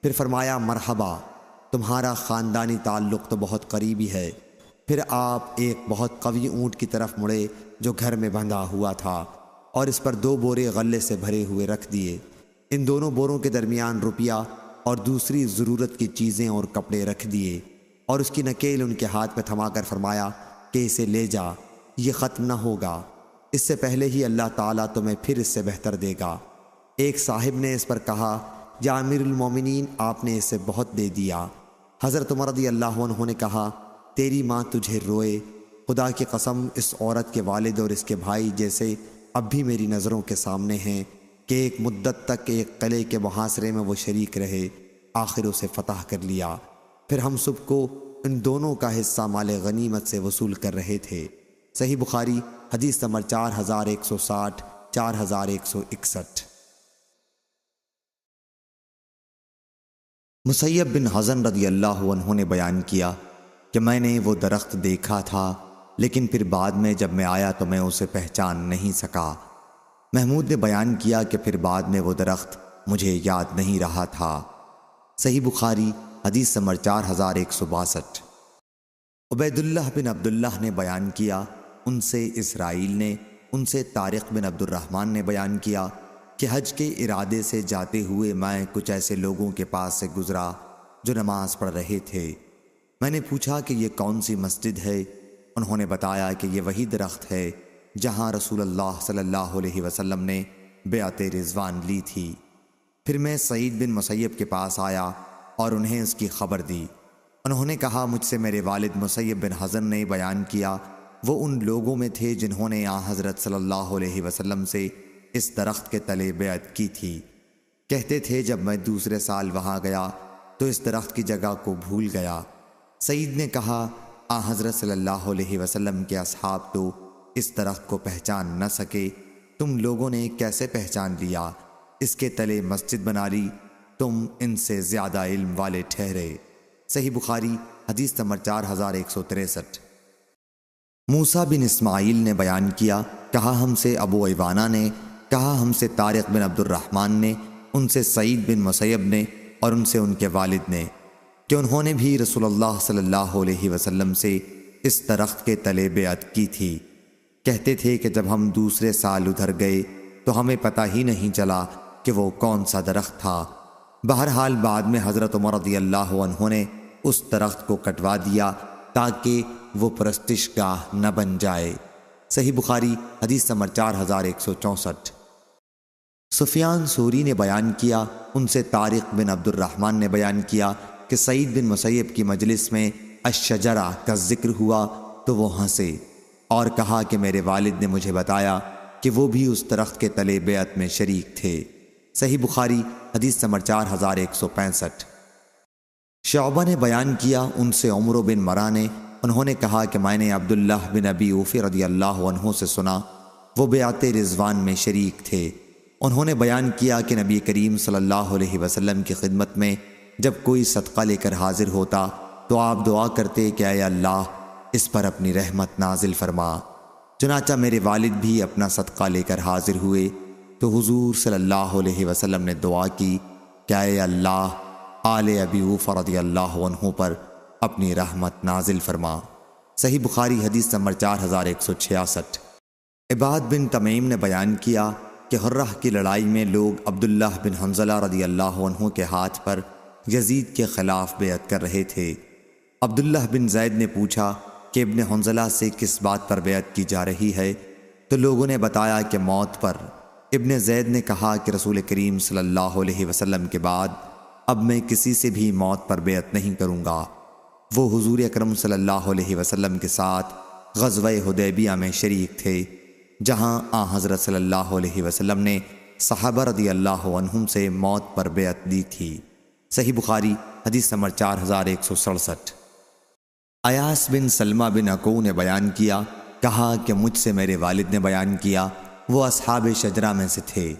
پھر فرمایا مرحبا، تمہارا خاندانی تعلق تو بہت قریبی ہے۔ پھر آپ ایک بہت قوی اونٹ کی طرف مڑے جو گھر میں بندھا ہوا تھا، اور اس پر 2 بورے غلے سے بھرے ہوئے رکھ دیے۔ ان دونوں بوروں کے درمیان روپیہ اور دوسری ضرورت کی چیزیں اور کپڑے رکھ دیے، اور اس کی نکیل ان کے ہاتھ میں تھما کر فرمایا کہ اسے لے جا، یہ ختم نہ ہوگا، اس سے پہلے ہی اللہ تعالیٰ تمہیں پھر اس سے بہتر دے گا۔ ایک صاحب نے اس پر کہا یا امیر المومنین، آپ نے اسے بہت دے دیا۔ حضرت عمر رضی اللہ عنہ نے کہا تیری ماں تجھے روئے، خدا کی قسم اس عورت کے والد اور اس کے بھائی جیسے اب بھی میری نظروں کے سامنے ہیں کہ ایک مدت تک ایک قلعے کے محاصرے میں وہ شریک رہے، آخر اسے فتح کر لیا۔ پھر ہم سب کو ان دونوں کا حصہ مال غنیمت سے وصول کر رہے تھے۔ صحیح بخاری حدیث نمبر 4160، 4161۔ مسیب بن حزن رضی اللہ عنہ نے بیان کیا کہ میں نے وہ درخت دیکھا تھا، لیکن پھر بعد میں جب میں آیا تو میں اسے پہچان نہیں سکا۔ محمود نے بیان کیا کہ پھر بعد میں وہ درخت مجھے یاد نہیں رہا تھا۔ صحیح بخاری حدیث نمبر 4162۔ عبید اللہ بن عبداللہ نے بیان کیا، ان سے اسرائیل نے، ان سے طارق بن عبد الرحمن نے بیان کیا کہ حج کے ارادے سے جاتے ہوئے میں کچھ ایسے لوگوں کے پاس سے گزرا جو نماز پڑھ رہے تھے۔ میں نے پوچھا کہ یہ کون سی مسجد ہے؟ انہوں نے بتایا کہ یہ وہی درخت ہے جہاں رسول اللہ صلی اللہ علیہ وسلم نے بیعت رضوان لی تھی۔ پھر میں سعید بن مسیب کے پاس آیا اور انہیں اس کی خبر دی۔ انہوں نے کہا مجھ سے میرے والد مسیب بن حزن نے بیان کیا، وہ ان لوگوں میں تھے جنہوں نے حضرت صلی اللہ علیہ وسلم سے اس درخت کے تلے بیعت کی تھی۔ کہتے تھے جب میں دوسرے سال وہاں گیا تو اس درخت کی جگہ کو بھول گیا۔ سعید نے کہا حضرت صلی اللہ علیہ وسلم کے اصحاب تو اس درخت کو پہچان نہ سکے، تم لوگوں نے کیسے پہچان لیا؟ اس کے تلے مسجد بنا لی، تم ان سے زیادہ علم والے ٹھہرے۔ صحیح بخاری حدیث نمبر 4163۔ موسیٰ بن اسماعیل نے بیان کیا، کہا ہم سے ابو ایوانہ نے، کہا ہم سے طارق بن عبد الرحمن نے، ان سے سعید بن مسیب نے اور ان سے ان کے والد نے کہ انہوں نے بھی رسول اللہ صلی اللہ علیہ وسلم سے اس درخت کے تلے بیعت کی تھی۔ کہتے تھے کہ جب ہم دوسرے سال ادھر گئے تو ہمیں پتہ ہی نہیں چلا کہ وہ کون سا درخت تھا۔ بہرحال بعد میں حضرت عمر رضی اللہ عنہ نے اس درخت کو کٹوا دیا تاکہ وہ پرستش گاہ نہ بن جائے۔ صحیح بخاری حدیث نمبر 4164۔ سفیان ثوری نے بیان کیا، ان سے طارق بن عبد الرحمن نے بیان کیا کہ سعید بن مسیب کی مجلس میں الشجرہ کا ذکر ہوا تو وہ ہنسے اور کہا کہ میرے والد نے مجھے بتایا کہ وہ بھی اس درخت کے تلے بیعت میں شریک تھے۔ صحیح بخاری حدیث نمبر 4165۔ شعبہ نے بیان کیا، ان سے عمر بن مرہ نے، انہوں نے کہا کہ میں نے عبداللہ بن ابی اوفی رضی اللہ عنہ سے سنا، وہ بیعت رضوان میں شریک تھے۔ انہوں نے بیان کیا کہ نبی کریم صلی اللہ علیہ وسلم کی خدمت میں جب کوئی صدقہ لے کر حاضر ہوتا تو آپ دعا کرتے کہ اے اللہ اس پر اپنی رحمت نازل فرما۔ چنانچہ میرے والد بھی اپنا صدقہ لے کر حاضر ہوئے تو حضور صلی اللہ علیہ وسلم نے دعا کی کہ اے اللہ آل ابی اوفی رضی اللہ عنہ پر اپنی رحمت نازل فرما۔ صحیح بخاری حدیث نمبر 4166۔ عباد بن تمیم نے بیان کیا کہ حرہ کی لڑائی میں لوگ عبداللہ بن حنظلہ رضی اللہ عنہ کے ہاتھ پر یزید کے خلاف بیعت کر رہے تھے۔ عبداللہ بن زید نے پوچھا کہ ابن حنظلہ سے کس بات پر بیعت کی جا رہی ہے، تو لوگوں نے بتایا کہ موت پر۔ ابن زید نے کہا کہ رسول کریم صلی اللہ علیہ وسلم کے بعد اب میں کسی سے بھی موت پر بیعت نہیں کروں گا۔ وہ حضور اکرم صلی اللہ علیہ وسلم کے ساتھ غزوہ حدیبیہ میں شریک تھے، جہاں حضرت صلی اللہ علیہ وسلم نے صحابہ رضی اللہ عنہم سے موت پر بیعت دی تھی۔ صحیح بخاری حدیث نمبر 4167۔ ایاس بن سلمہ بن عقو نے بیان کیا، کہا کہ مجھ سے میرے والد نے بیان کیا، وہ اصحاب شجرہ میں سے تھے۔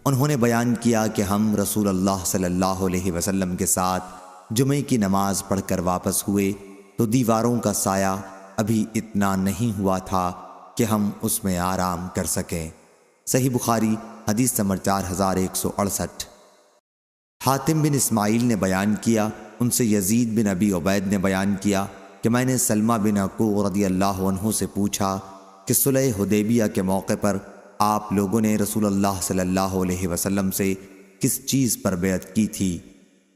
انہوں نے بیان کیا کہ ہم رسول اللہ صلی اللہ علیہ وسلم کے ساتھ جمعے کی نماز پڑھ کر واپس ہوئے تو دیواروں کا سایہ ابھی اتنا نہیں ہوا تھا کہ ہم اس میں آرام کر سکیں۔ صحیح بخاری حدیث نمبر 4168۔ حاتم بن اسماعیل نے بیان کیا، ان سے یزید بن ابی عبید نے بیان کیا کہ میں نے سلمہ بن عقو رضی اللہ عنہ سے پوچھا کہ صلح حدیبیہ کے موقع پر آپ لوگوں نے رسول اللہ صلی اللہ علیہ وسلم سے کس چیز پر بیعت کی تھی؟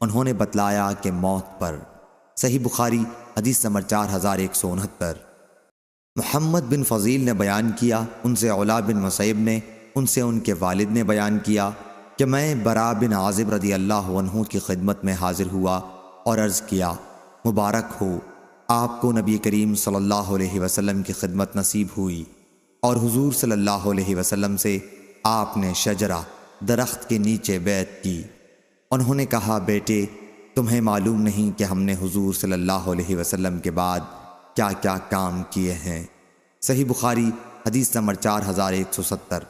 انہوں نے بتلایا کہ موت پر۔ صحیح بخاری حدیث نمبر 4169۔ محمد بن فضیل نے بیان کیا، ان سے علا بن مسیب نے، ان سے ان کے والد نے بیان کیا کہ میں برا بن عازب رضی اللہ عنہ کی خدمت میں حاضر ہوا اور عرض کیا مبارک ہو، آپ کو نبی کریم صلی اللہ علیہ وسلم کی خدمت نصیب ہوئی، اور حضور صلی اللہ علیہ وسلم سے آپ نے شجرہ درخت کے نیچے بیعت کی۔ انہوں نے کہا بیٹے تمہیں معلوم نہیں کہ ہم نے حضور صلی اللہ علیہ وسلم کے بعد کیا کیا کام کیے ہیں۔ صحیح بخاری حدیث نمبر 4170۔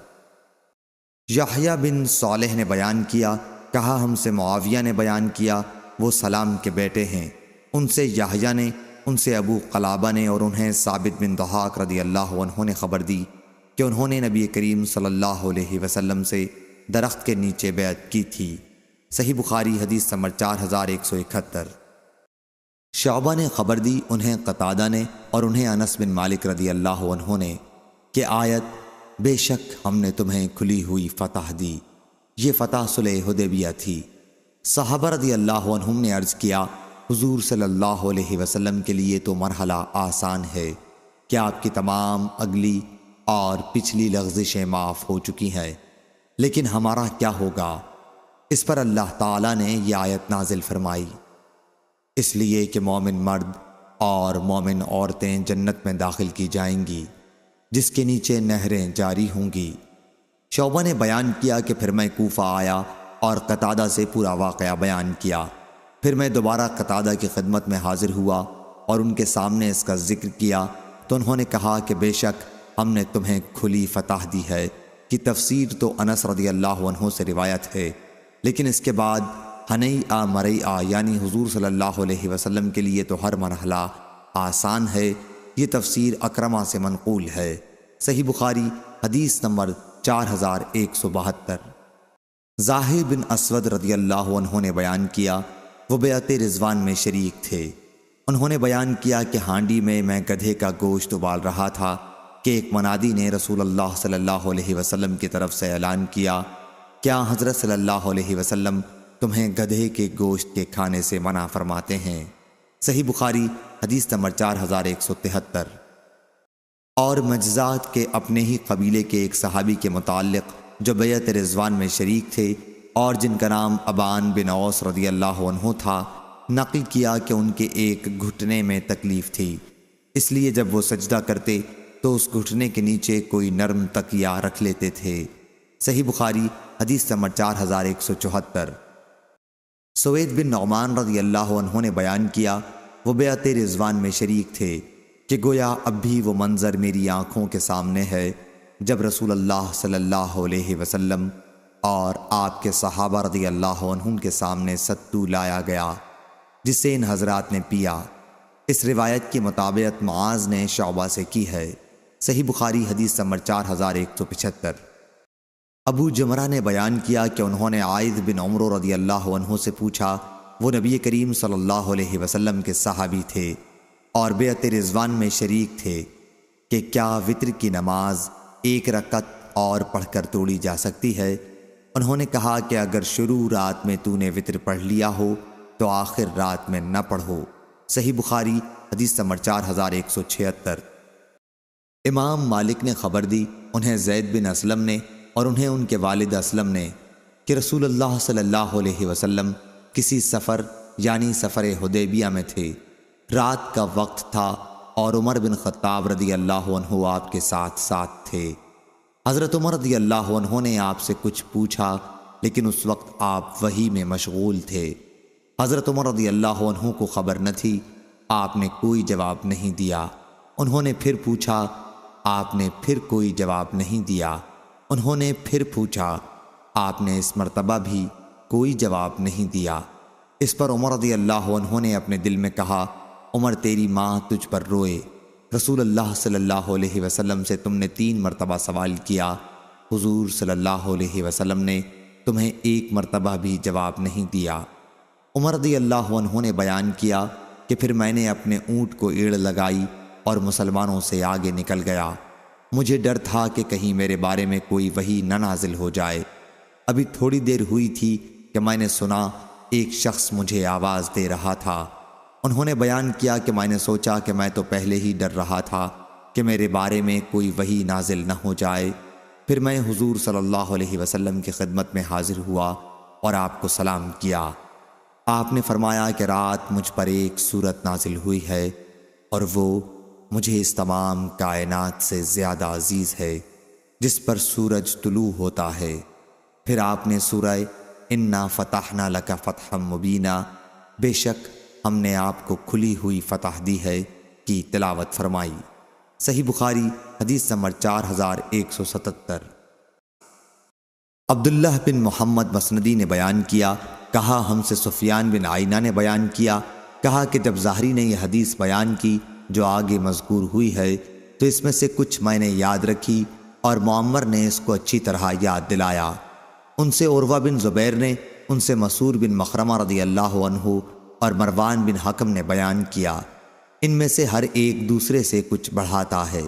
یحییٰ بن صالح نے بیان کیا، کہا ہم سے معاویہ نے بیان کیا، وہ سلام کے بیٹے ہیں، ان سے یحییٰ نے، ان سے ابو قلابہ نے، اور انہیں ثابت بن ضحاک رضی اللہ عنہ نے خبر دی کہ انہوں نے نبی کریم صلی اللہ علیہ وسلم سے درخت کے نیچے بیعت کی تھی۔ صحیح بخاری حدیث نمبر 4171۔ شعبہ نے خبر دی، انہیں قتادہ نے اور انہیں انس بن مالک رضی اللہ عنہ نے کہ آیت بے شک ہم نے تمہیں کھلی ہوئی فتح دی، یہ فتح صلح حدیبیہ تھی۔ صحابہ رضی اللہ عنہم نے عرض کیا حضور صلی اللہ علیہ وسلم کے لیے تو مرحلہ آسان ہے کہ آپ کی تمام اگلی اور پچھلی لغزشیں معاف ہو چکی ہیں، لیکن ہمارا کیا ہوگا؟ اس پر اللہ تعالیٰ نے یہ آیت نازل فرمائی، اس لیے کہ مومن مرد اور مومن عورتیں جنت میں داخل کی جائیں گی جس کے نیچے نہریں جاری ہوں گی۔ شعبہ نے بیان کیا کہ پھر میں کوفہ آیا اور قتادہ سے پورا واقعہ بیان کیا، پھر میں دوبارہ قتادہ کی خدمت میں حاضر ہوا اور ان کے سامنے اس کا ذکر کیا تو انہوں نے کہا کہ بے شک ہم نے تمہیں کھلی فتح دی ہے، کہ تفسیر تو انس رضی اللہ عنہ سے روایت ہے، لیکن اس کے بعد ہنیئا مرئیہ یعنی حضور صلی اللہ علیہ وسلم کے لیے تو ہر مرحلہ آسان ہے، یہ تفسیر اکرمہ سے منقول ہے۔ صحیح بخاری حدیث نمبر 4172۔ زاہد بن اسود رضی اللہ عنہ نے بیان کیا، وہ بیعت رضوان میں شریک تھے۔ انہوں نے بیان کیا کہ ہانڈی میں گدھے کا گوشت ابال رہا تھا کہ ایک منادی نے رسول اللہ صلی اللہ علیہ وسلم کی طرف سے اعلان کیا، کیا حضرت صلی اللہ علیہ وسلم تمہیں گدھے کے گوشت کے کھانے سے منع فرماتے ہیں؟ صحیح بخاری حدیث نمبر 4173۔ اور مجزات کے اپنے ہی قبیلے کے ایک صحابی کے متعلق جو بیعت رضوان میں شریک تھے اور جن کا نام ابان بن اوس رضی اللہ عنہ تھا، نقل کیا کہ ان کے ایک گھٹنے میں تکلیف تھی، اس لیے جب وہ سجدہ کرتے تو اس گھٹنے کے نیچے کوئی نرم تکیہ رکھ لیتے تھے۔ صحیح بخاری حدیث نمبر 4174۔ سوید بن نعمان رضی اللہ عنہ نے بیان کیا، وہ بیعت رضوان میں شریک تھے کہ گویا اب بھی وہ منظر میری آنکھوں کے سامنے ہے جب رسول اللہ صلی اللہ علیہ وسلم اور آپ کے صحابہ رضی اللہ عنہم کے سامنے ستو لایا گیا جسے ان حضرات نے پیا۔ اس روایت کی مطابقت معاذ نے شعبہ سے کی ہے۔ صحیح بخاری حدیث نمبر 4175۔ ابو جمرہ نے بیان کیا کہ انہوں نے عائد بن عمرو رضی اللہ عنہ سے پوچھا، وہ نبی کریم صلی اللہ علیہ وسلم کے صحابی تھے اور بیعت رضوان میں شریک تھے، کہ کیا وتر کی نماز ایک رکعت اور پڑھ کر توڑی جا سکتی ہے؟ انہوں نے کہا کہ اگر شروع رات میں تو نے وتر پڑھ لیا ہو تو آخر رات میں نہ پڑھو۔ صحیح بخاری حدیث نمبر 4176۔ امام مالک نے خبر دی، انہیں زید بن اسلم نے اور انہیں ان کے والد اسلم نے، کہ رسول اللہ صلی اللہ علیہ وسلم کسی سفر یعنی سفر حدیبیہ میں تھے، رات کا وقت تھا اور عمر بن خطاب رضی اللہ عنہ آپ کے ساتھ تھے۔ حضرت عمر رضی اللہ عنہ نے آپ سے کچھ پوچھا، لیکن اس وقت آپ وحی میں مشغول تھے۔ حضرت عمر رضی اللہ عنہ کو خبر نہ تھی، آپ نے کوئی جواب نہیں دیا۔ انہوں نے پھر پوچھا، آپ نے پھر کوئی جواب نہیں دیا۔ انہوں نے پھر پوچھا، آپ نے اس مرتبہ بھی کوئی جواب نہیں دیا۔ اس پر عمر رضی اللہ عنہ نے اپنے دل میں کہا، عمر تیری ماں تجھ پر روئے، رسول اللہ صلی اللہ علیہ وسلم سے تم نے 3 مرتبہ سوال کیا، حضور صلی اللہ علیہ وسلم نے تمہیں 1 مرتبہ بھی جواب نہیں دیا۔ عمر رضی اللہ عنہ نے بیان کیا کہ پھر میں نے اپنے اونٹ کو ایڑ لگائی اور مسلمانوں سے آگے نکل گیا۔ مجھے ڈر تھا کہ کہیں میرے بارے میں کوئی وحی نہ نازل ہو جائے۔ ابھی تھوڑی دیر ہوئی تھی کہ میں نے سنا ایک شخص مجھے آواز دے رہا تھا۔ انہوں نے بیان کیا کہ میں نے سوچا کہ میں تو پہلے ہی ڈر رہا تھا کہ میرے بارے میں کوئی وحی نازل نہ ہو جائے۔ پھر میں حضور صلی اللہ علیہ وسلم کی خدمت میں حاضر ہوا اور آپ کو سلام کیا۔ آپ نے فرمایا کہ رات مجھ پر ایک سورت نازل ہوئی ہے اور وہ مجھے اس تمام کائنات سے زیادہ عزیز ہے جس پر سورج طلوع ہوتا ہے۔ پھر آپ نے سورہ انا فتحنا لک فتحا مبینا، بے شک ہم نے آپ کو کھلی ہوئی فتح دی ہے کی تلاوت فرمائی۔ صحیح بخاری حدیث نمبر 4177۔ عبداللہ بن محمد مسندی نے بیان کیا، کہا ہم سے سفیان بن عینہ نے بیان کیا، کہا کہ جب ظاہری نے یہ حدیث بیان کی جو آگے مذکور ہوئی ہے تو اس میں سے کچھ میں نے یاد رکھی اور معمر نے اس کو اچھی طرح یاد دلایا۔ ان سے عروہ بن زبیر نے، ان سے مسعور بن مخرمہ رضی اللہ عنہ اور مروان بن حکم نے بیان کیا، ان میں سے ہر ایک دوسرے سے کچھ بڑھاتا ہے۔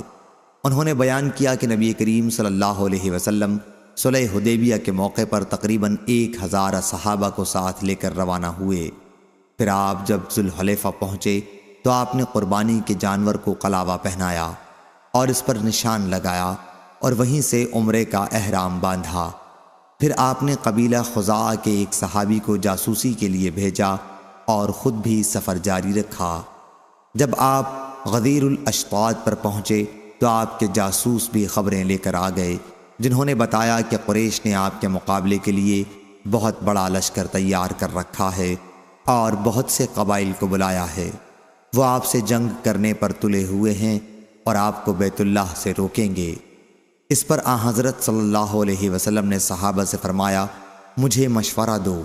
انہوں نے بیان کیا کہ نبی کریم صلی اللہ علیہ وسلم صلح حدیبیہ کے موقع پر تقریباً 1000 صحابہ کو ساتھ لے کر روانہ ہوئے۔ پھر آپ جب ذوالحلیفہ پہنچے تو آپ نے قربانی کے جانور کو قلاوہ پہنایا اور اس پر نشان لگایا اور وہیں سے عمرے کا احرام باندھا۔ پھر آپ نے قبیلہ خزاعہ کے ایک صحابی کو جاسوسی کے لیے بھیجا اور خود بھی سفر جاری رکھا۔ جب آپ غدیر الاشطاط پر پہنچے تو آپ کے جاسوس بھی خبریں لے کر آ گئے، جنہوں نے بتایا کہ قریش نے آپ کے مقابلے کے لیے بہت بڑا لشکر تیار کر رکھا ہے اور بہت سے قبائل کو بلایا ہے۔ وہ آپ سے جنگ کرنے پر تلے ہوئے ہیں اور آپ کو بیت اللہ سے روکیں گے۔ اس پر حضرت صلی اللہ علیہ وسلم نے صحابہ سے فرمایا، مجھے مشورہ دو،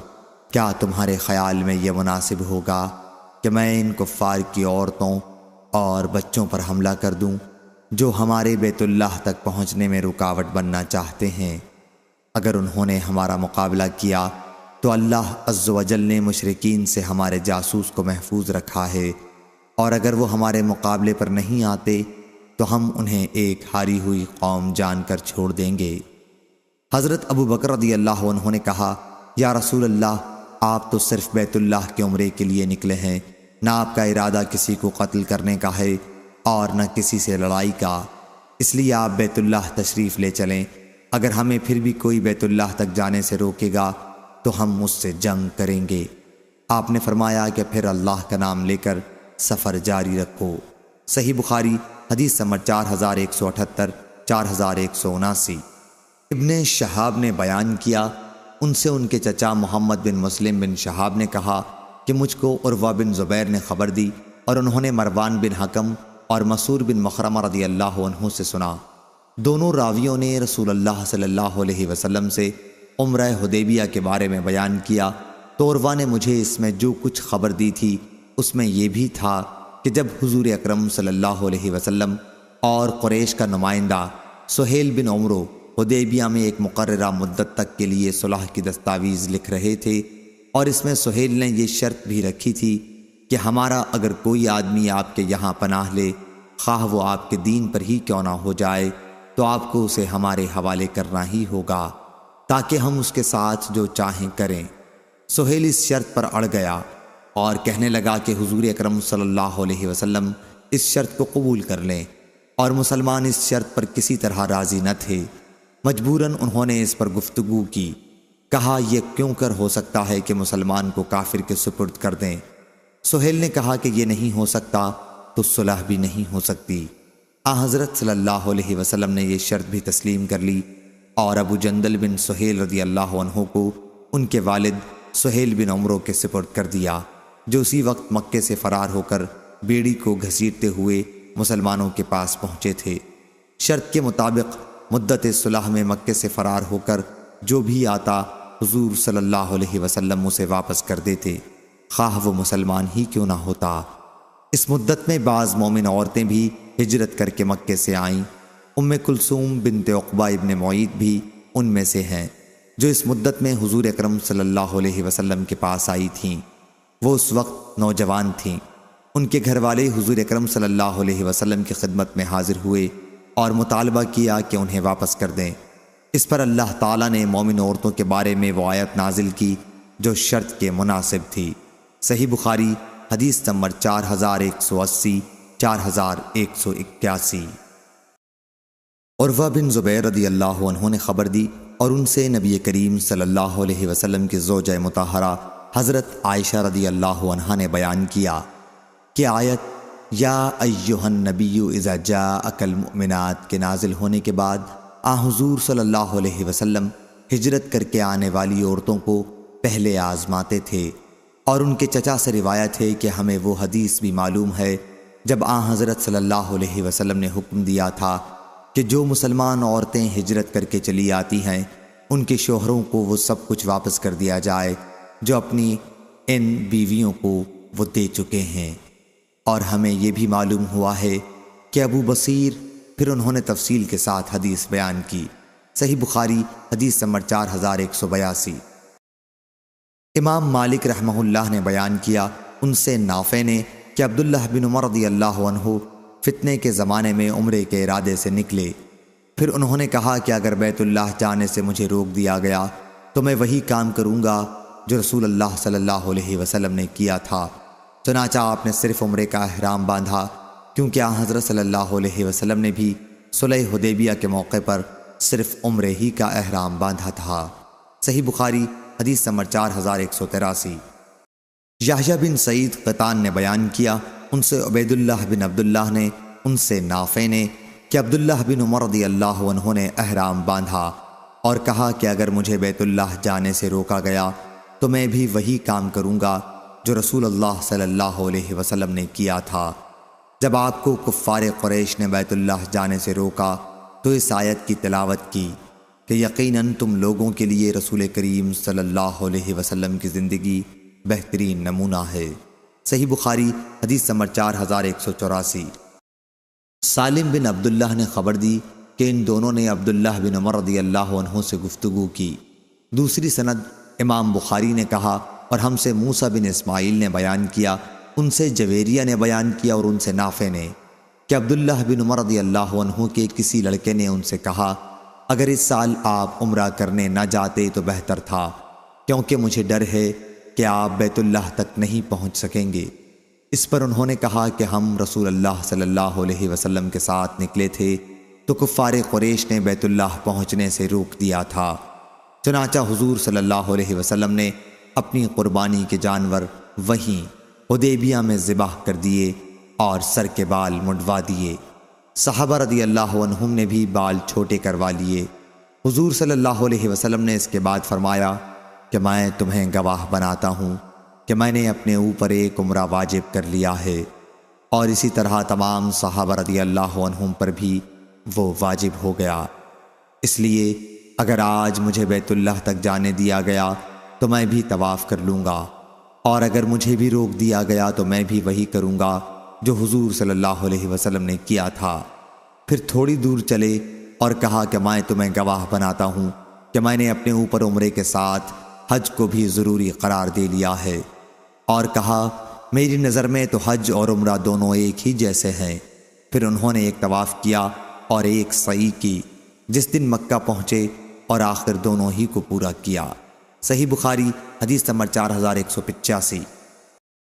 کیا تمہارے خیال میں یہ مناسب ہوگا کہ میں ان کفار کی عورتوں اور بچوں پر حملہ کر دوں جو ہمارے بیت اللہ تک پہنچنے میں رکاوٹ بننا چاہتے ہیں۔ اگر انہوں نے ہمارا مقابلہ کیا تو اللہ عز و جل نے مشرکین سے ہمارے جاسوس کو محفوظ رکھا ہے، اور اگر وہ ہمارے مقابلے پر نہیں آتے تو ہم انہیں ایک ہاری ہوئی قوم جان کر چھوڑ دیں گے۔ حضرت ابو بکر رضی اللہ عنہ نے کہا، یا رسول اللہ، آپ تو صرف بیت اللہ کے عمرے کے لیے نکلے ہیں، نہ آپ کا ارادہ کسی کو قتل کرنے کا ہے اور نہ کسی سے لڑائی کا، اس لیے آپ بیت اللہ تشریف لے چلیں۔ اگر ہمیں پھر بھی کوئی بیت اللہ تک جانے سے روکے گا تو ہم اس سے جنگ کریں گے۔ آپ نے فرمایا کہ پھر اللہ کا نام لے کر سفر جاری رکھو۔ صحیح بخاری حدیث نمبر 4178، 4179۔ ابن شہاب نے بیان کیا، ان سے ان کے چچا محمد بن مسلم بن شہاب نے کہا کہ مجھ کو عروہ بن زبیر نے خبر دی، اور انہوں نے مروان بن حکم اور مسعور بن مخرمہ رضی اللہ عنہ سے سنا۔ دونوں راویوں نے رسول اللہ صلی اللہ علیہ وسلم سے عمرہ حدیبیہ کے بارے میں بیان کیا، تو عروہ نے مجھے اس میں جو کچھ خبر دی تھی اس میں یہ بھی تھا کہ جب حضور اکرم صلی اللہ علیہ وسلم اور قریش کا نمائندہ سہیل بن عمرو حدیبیہ میں ایک مقررہ مدت تک کے لیے صلح کی دستاویز لکھ رہے تھے، اور اس میں سہیل نے یہ شرط بھی رکھی تھی کہ ہمارا اگر کوئی آدمی آپ کے یہاں پناہ لے، خواہ وہ آپ کے دین پر ہی کیوں نہ ہو جائے، تو آپ کو اسے ہمارے حوالے کرنا ہی ہوگا تاکہ ہم اس کے ساتھ جو چاہیں کریں۔ سہیل اس شرط پر اڑ گیا اور کہنے لگا کہ حضور اکرم صلی اللہ علیہ وسلم اس شرط کو قبول کر لیں، اور مسلمان اس شرط پر کسی طرح راضی نہ تھے۔ مجبوراً انہوں نے اس پر گفتگو کی، کہا یہ کیوں کر ہو سکتا ہے کہ مسلمان کو کافر کے سپرد کر دیں؟ سہیل نے کہا کہ یہ نہیں ہو سکتا تو صلح بھی نہیں ہو سکتی۔ حضرت صلی اللہ علیہ وسلم نے یہ شرط بھی تسلیم کر لی، اور ابو جندل بن سہیل رضی اللہ عنہ کو ان کے والد سہیل بن عمرو کے سپرد کر دیا، جو اسی وقت مکے سے فرار ہو کر بیڑی کو گھسیٹتے ہوئے مسلمانوں کے پاس پہنچے تھے۔ شرط کے مطابق مدت صلح میں مکے سے فرار ہو کر جو بھی آتا حضور صلی اللہ علیہ وسلم اسے واپس کر دیتے، خواہ وہ مسلمان ہی کیوں نہ ہوتا۔ اس مدت میں بعض مومن عورتیں بھی ہجرت کر کے مکے سے آئیں۔ ام کلثوم بنت عقبہ ابن معیط بھی ان میں سے ہیں، جو اس مدت میں حضور اکرم صلی اللہ علیہ وسلم کے پاس آئی تھیں۔ وہ اس وقت نوجوان تھیں۔ ان کے گھر والے حضور اکرم صلی اللہ علیہ وسلم کی خدمت میں حاضر ہوئے اور مطالبہ کیا کہ انہیں واپس کر دیں۔ اس پر اللہ تعالیٰ نے مومن عورتوں کے بارے میں وہ آیت نازل کی جو شرط کے مناسب تھی۔ صحیح بخاری حدیث نمبر 4180، 4181۔ عروہ بن زبیر رضی اللہ عنہ نے خبر دی، اور ان سے نبی کریم صلی اللہ علیہ وسلم کی زوجہ مطہرہ حضرت عائشہ رضی اللہ عنہا نے بیان کیا کہ آیت یا ایہا النبی اذا جاءک المؤمنات کے نازل ہونے کے بعد حضور صلی اللہ علیہ وسلم ہجرت کر کے آنے والی عورتوں کو پہلے آزماتے تھے، اور ان کے چچا سے روایت ہے کہ ہمیں وہ حدیث بھی معلوم ہے جب حضرت صلی اللہ علیہ وسلم نے حکم دیا تھا کہ جو مسلمان عورتیں ہجرت کر کے چلی آتی ہیں ان کے شوہروں کو وہ سب کچھ واپس کر دیا جائے جو اپنی ان بیویوں کو وہ دے چکے ہیں۔ اور ہمیں یہ بھی معلوم ہوا ہے کہ ابو بصیر، پھر انہوں نے تفصیل کے ساتھ حدیث بیان کی۔ صحیح بخاری حدیث نمبر 4182۔ امام مالک رحمہ اللہ نے بیان کیا، ان سے نافع نے کہ عبداللہ بن عمر رضی اللہ عنہ فتنے کے زمانے میں عمرے کے ارادے سے نکلے، پھر انہوں نے کہا کہ اگر بیت اللہ جانے سے مجھے روک دیا گیا تو میں وہی کام کروں گا جو رسول اللہ صلی اللہ علیہ وسلم نے کیا تھا۔ چنانچہ آپ نے صرف عمرے کا احرام باندھا، کیونکہ حضرت صلی اللہ علیہ وسلم نے بھی صلح حدیبیہ کے موقع پر صرف عمرے ہی کا احرام باندھا تھا۔ صحیح بخاری حدیث نمبر 4183۔ یحییٰ بن سعید قطان نے بیان کیا، ان سے عبید اللہ بن عبداللہ نے، ان سے نافع نے کہ عبداللہ بن عمر رضی اللہ عنہ نے احرام باندھا اور کہا کہ اگر مجھے بیت اللہ جانے سے روکا گیا تو میں بھی وہی کام کروں گا جو رسول اللہ صلی اللہ علیہ وسلم نے کیا تھا۔ جب آپ کو کفار قریش نے بیت اللہ جانے سے روکا تو اس آیت کی تلاوت کی کہ یقیناً تم لوگوں کے لیے رسول کریم صلی اللہ علیہ وسلم کی زندگی بہترین نمونہ ہے۔ صحیح بخاری حدیث نمبر 4184۔ سالم بن عبداللہ نے خبر دی کہ ان دونوں نے عبداللہ بن عمر رضی اللہ عنہ سے گفتگو کی۔ دوسری سند امام بخاری نے کہا اور ہم سے موسیٰ بن اسماعیل نے بیان کیا، ان سے جویریہ نے بیان کیا اور ان سے نافع نے کہ عبداللہ بن عمر رضی اللہ عنہ کے کسی لڑکے نے ان سے کہا، اگر اس سال آپ عمرہ کرنے نہ جاتے تو بہتر تھا، کیونکہ مجھے ڈر ہے کہ آپ بیت اللہ تک نہیں پہنچ سکیں گے۔ اس پر انہوں نے کہا کہ ہم رسول اللہ صلی اللہ علیہ وسلم کے ساتھ نکلے تھے تو کفار قریش نے بیت اللہ پہنچنے سے روک دیا تھا، چنانچہ حضور صلی اللہ علیہ وسلم نے اپنی قربانی کے جانور وہیں حدیبیہ میں ذبح کر دیے اور سر کے بال منڈوا دیے۔ صحابہ رضی اللہ عنہم نے بھی بال چھوٹے کروا لیے۔ حضور صلی اللہ علیہ وسلم نے اس کے بعد فرمایا کہ میں تمہیں گواہ بناتا ہوں کہ میں نے اپنے اوپر ایک عمرہ واجب کر لیا ہے، اور اسی طرح تمام صحابہ رضی اللہ عنہم پر بھی وہ واجب ہو گیا۔ اس لیے اگر آج مجھے بیت اللہ تک جانے دیا گیا تو میں بھی طواف کر لوں گا، اور اگر مجھے بھی روک دیا گیا تو میں بھی وہی کروں گا جو حضور صلی اللہ علیہ وسلم نے کیا تھا۔ پھر تھوڑی دور چلے اور کہا کہ میں تمہیں گواہ بناتا ہوں کہ میں نے اپنے اوپر عمرے کے ساتھ حج کو بھی ضروری قرار دے لیا ہے، اور کہا میری نظر میں تو حج اور عمرہ دونوں ایک ہی جیسے ہیں۔ پھر انہوں نے ایک طواف کیا اور ایک سعی کی، جس دن مکہ پہنچے، اور آخر دونوں ہی کو پورا کیا۔ صحیح بخاری حدیث نمبر 4185۔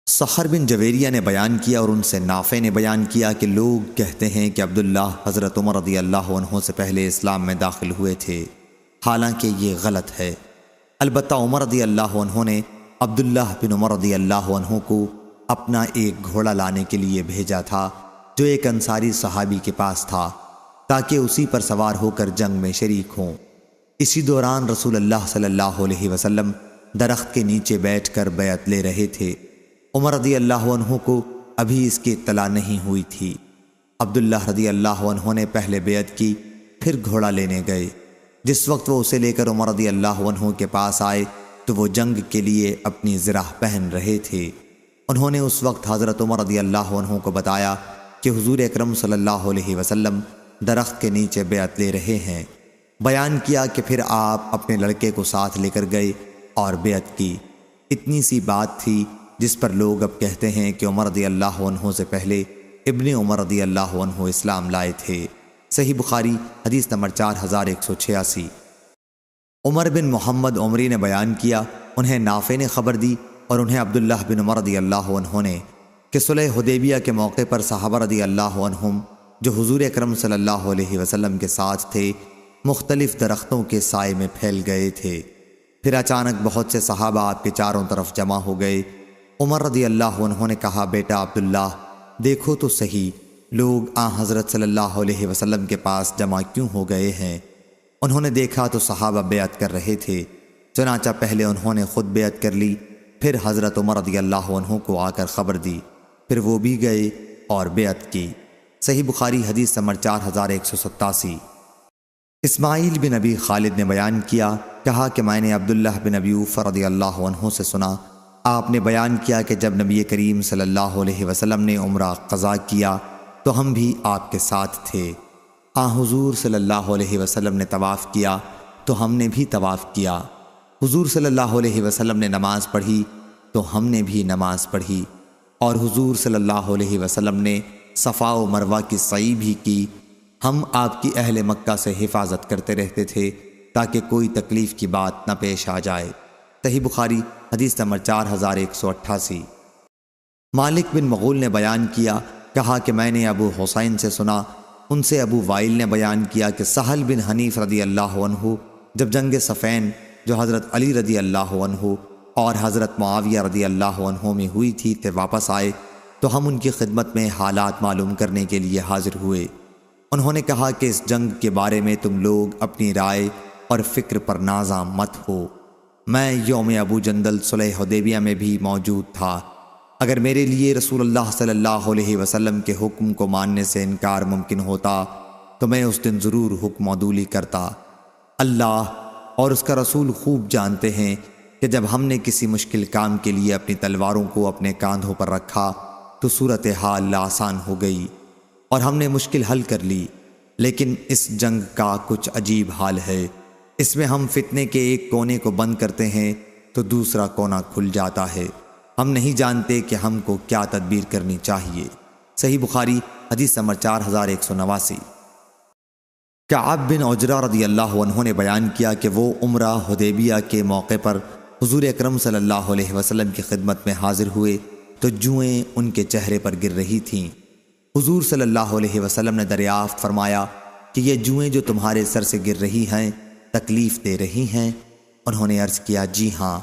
سخر بن جویریہ نے بیان کیا اور ان سے نافع نے بیان کیا کہ لوگ کہتے ہیں کہ عبداللہ حضرت عمر رضی اللہ عنہ سے پہلے اسلام میں داخل ہوئے تھے، حالانکہ یہ غلط ہے۔ البتہ عمر رضی اللہ عنہ نے عبداللہ بن عمر رضی اللہ عنہ کو اپنا ایک گھوڑا لانے کے لیے بھیجا تھا جو ایک انصاری صحابی کے پاس تھا، تاکہ اسی پر سوار ہو کر جنگ میں شریک ہوں۔ اسی دوران رسول اللہ صلی اللہ علیہ وسلم درخت کے نیچے بیٹھ کر بیعت لے رہے تھے۔ عمر رضی اللہ عنہ کو ابھی اس کی اطلاع نہیں ہوئی تھی۔ عبداللہ رضی اللہ عنہ نے پہلے بیعت کی، پھر گھوڑا لینے گئے۔ جس وقت وہ اسے لے کر عمر رضی اللہ عنہ کے پاس آئے تو وہ جنگ کے لیے اپنی زرہ پہن رہے تھے۔ انہوں نے اس وقت حضرت عمر رضی اللہ عنہ کو بتایا کہ حضور اکرم صلی اللہ علیہ وسلم درخت کے نیچے بیعت لے رہے ہیں۔ بیان کیا کہ پھر آپ اپنے لڑکے کو ساتھ لے کر گئے اور بیعت کی۔ اتنی سی بات تھی جس پر لوگ اب کہتے ہیں کہ عمر رضی اللہ عنہ سے پہلے ابن عمر رضی اللہ عنہ اسلام لائے تھے۔ صحیح بخاری حدیث نمبر 4186۔ عمر بن محمد عمری نے بیان کیا، انہیں نافع نے خبر دی اور انہیں عبداللہ بن عمر رضی اللہ عنہ نے کہ صلح حدیبیہ کے موقع پر صحابہ رضی اللہ عنہم جو حضور اکرم صلی اللہ علیہ وسلم کے ساتھ تھے مختلف درختوں کے سائے میں پھیل گئے تھے۔ پھر اچانک بہت سے صحابہ آپ کے چاروں طرف جمع ہو گئے۔ عمر رضی اللہ عنہ نے کہا، بیٹا عبداللہ دیکھو تو صحیح لوگ حضرت صلی اللہ علیہ وسلم کے پاس جمع کیوں ہو گئے ہیں۔ انہوں نے دیکھا تو صحابہ بیعت کر رہے تھے، چنانچہ پہلے انہوں نے خود بیعت کر لی، پھر حضرت عمر رضی اللہ عنہ کو آ کر خبر دی، پھر وہ بھی گئے اور بیعت کی۔ صحیح بخاری حدیث نمبر 4187۔ اسماعیل بن ابی خالد نے بیان کیا، کہا کہ میں نے عبداللہ بن ابی اوفہ رضی اللہ عنہ سے سنا، آپ نے بیان کیا کہ جب نبی کریم صلی اللہ علیہ وسلم نے عمرہ قضا کیا تو ہم بھی آپ کے ساتھ تھے۔ حضور صلی اللہ علیہ وسلم نے طواف کیا تو ہم نے بھی طواف کیا۔ حضور صلی اللہ علیہ وسلم نے نماز پڑھی تو ہم نے بھی نماز پڑھی، اور حضور صلی اللہ علیہ وسلم نے صفا و مروہ کی سعی بھی کی۔ ہم آپ کی اہل مکہ سے حفاظت کرتے رہتے تھے تاکہ کوئی تکلیف کی بات نہ پیش آ جائے۔ صحیح بخاری حدیث نمبر 4188۔ مالک بن مغول نے بیان کیا، کہا کہ میں نے ابو حسین سے سنا، ان سے ابو وائل نے بیان کیا کہ سہل بن حنیف رضی اللہ عنہ جب جنگ صفین جو حضرت علی رضی اللہ عنہ اور حضرت معاویہ رضی اللہ عنہ میں ہوئی تھی تے واپس آئے تو ہم ان کی خدمت میں حالات معلوم کرنے کے لیے حاضر ہوئے۔ انہوں نے کہا کہ اس جنگ کے بارے میں تم لوگ اپنی رائے اور فکر پر نازاں مت ہو۔ میں یوم ابو جندل صلح حدیبیہ میں بھی موجود تھا۔ اگر میرے لیے رسول اللہ صلی اللہ علیہ وسلم کے حکم کو ماننے سے انکار ممکن ہوتا تو میں اس دن ضرور حکم عدولی کرتا۔ اللہ اور اس کا رسول خوب جانتے ہیں کہ جب ہم نے کسی مشکل کام کے لیے اپنی تلواروں کو اپنے کاندھوں پر رکھا تو صورتحال آسان ہو گئی اور ہم نے مشکل حل کر لی، لیکن اس جنگ کا کچھ عجیب حال ہے۔ اس میں ہم فتنے کے ایک کونے کو بند کرتے ہیں تو دوسرا کونا کھل جاتا ہے۔ ہم نہیں جانتے کہ ہم کو کیا تدبیر کرنی چاہیے۔ صحیح بخاری حدیث نمبر 4189۔ کعب بن عجرہ رضی اللہ عنہ نے بیان کیا کہ وہ عمرہ حدیبیہ کے موقع پر حضور اکرم صلی اللہ علیہ وسلم کی خدمت میں حاضر ہوئے تو جوئیں ان کے چہرے پر گر رہی تھیں۔ حضور صلی اللہ علیہ وسلم نے دریافت فرمایا کہ یہ جوئیں جو تمہارے سر سے گر رہی ہیں تکلیف دے رہی ہیں؟ انہوں نے عرض کیا جی ہاں۔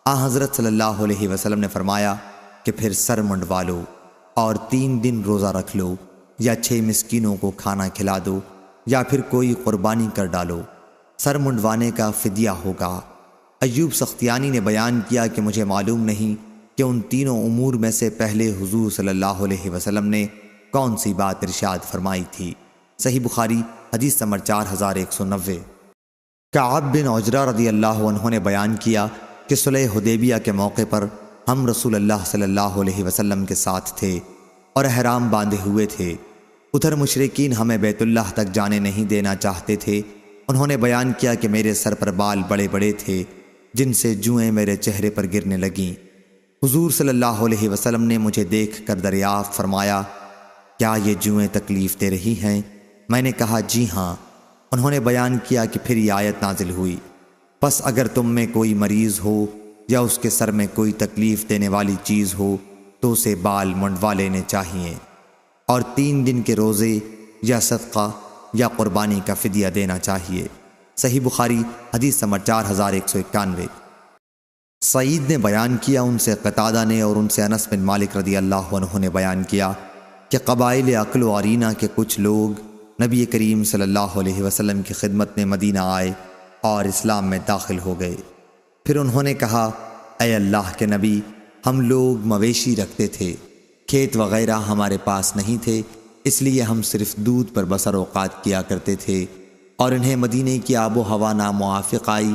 حضرت صلی اللہ علیہ وسلم نے فرمایا کہ پھر سر منڈوا لو اور 3 دن روزہ رکھ لو، یا 6 مسکینوں کو کھانا کھلا دو، یا پھر کوئی قربانی کر ڈالو، سر منڈوانے کا فدیہ ہوگا۔ ایوب سختیانی نے بیان کیا کہ مجھے معلوم نہیں کہ ان تینوں امور میں سے پہلے حضور صلی اللہ علیہ وسلم نے کون سی بات ارشاد فرمائی تھی۔ صحیح بخاری حدیث نمبر 4190۔ کعب بن عجرہ رضی اللہ عنہ نے بیان کیا کہ صلح حدیبیہ کے موقع پر ہم رسول اللہ صلی اللہ علیہ وسلم کے ساتھ تھے اور احرام باندھے ہوئے تھے۔ ادھر مشرکین ہمیں بیت اللہ تک جانے نہیں دینا چاہتے تھے۔ انہوں نے بیان کیا کہ میرے سر پر بال بڑے بڑے تھے جن سے جوئیں میرے چہرے پر گرنے لگیں۔ حضور صلی اللہ علیہ وسلم نے مجھے دیکھ کر دریافت فرمایا کیا یہ جوئیں تکلیف دے رہی ہیں؟ میں نے کہا جی ہاں۔ انہوں نے بیان کیا کہ پھر یہ آیت نازل ہوئی، پس اگر تم میں کوئی مریض ہو یا اس کے سر میں کوئی تکلیف دینے والی چیز ہو تو اسے بال منڈوا لینے چاہیے اور 3 دن کے روزے یا صدقہ یا قربانی کا فدیہ دینا چاہیے۔ صحیح بخاری حدیث نمبر 4191۔ سعید نے بیان کیا ان سے قتادہ نے اور ان سے انس بن مالک رضی اللہ عنہ نے بیان کیا کہ قبائل عقل و عرینہ کے کچھ لوگ نبی کریم صلی اللہ علیہ وسلم کی خدمت میں مدینہ آئے اور اسلام میں داخل ہو گئے۔ پھر انہوں نے کہا اے اللہ کے نبی، ہم لوگ مویشی رکھتے تھے، کھیت وغیرہ ہمارے پاس نہیں تھے، اس لیے ہم صرف دودھ پر بسر اوقات کیا کرتے تھے، اور انہیں مدینے کی آب و ہوا ناموافق آئی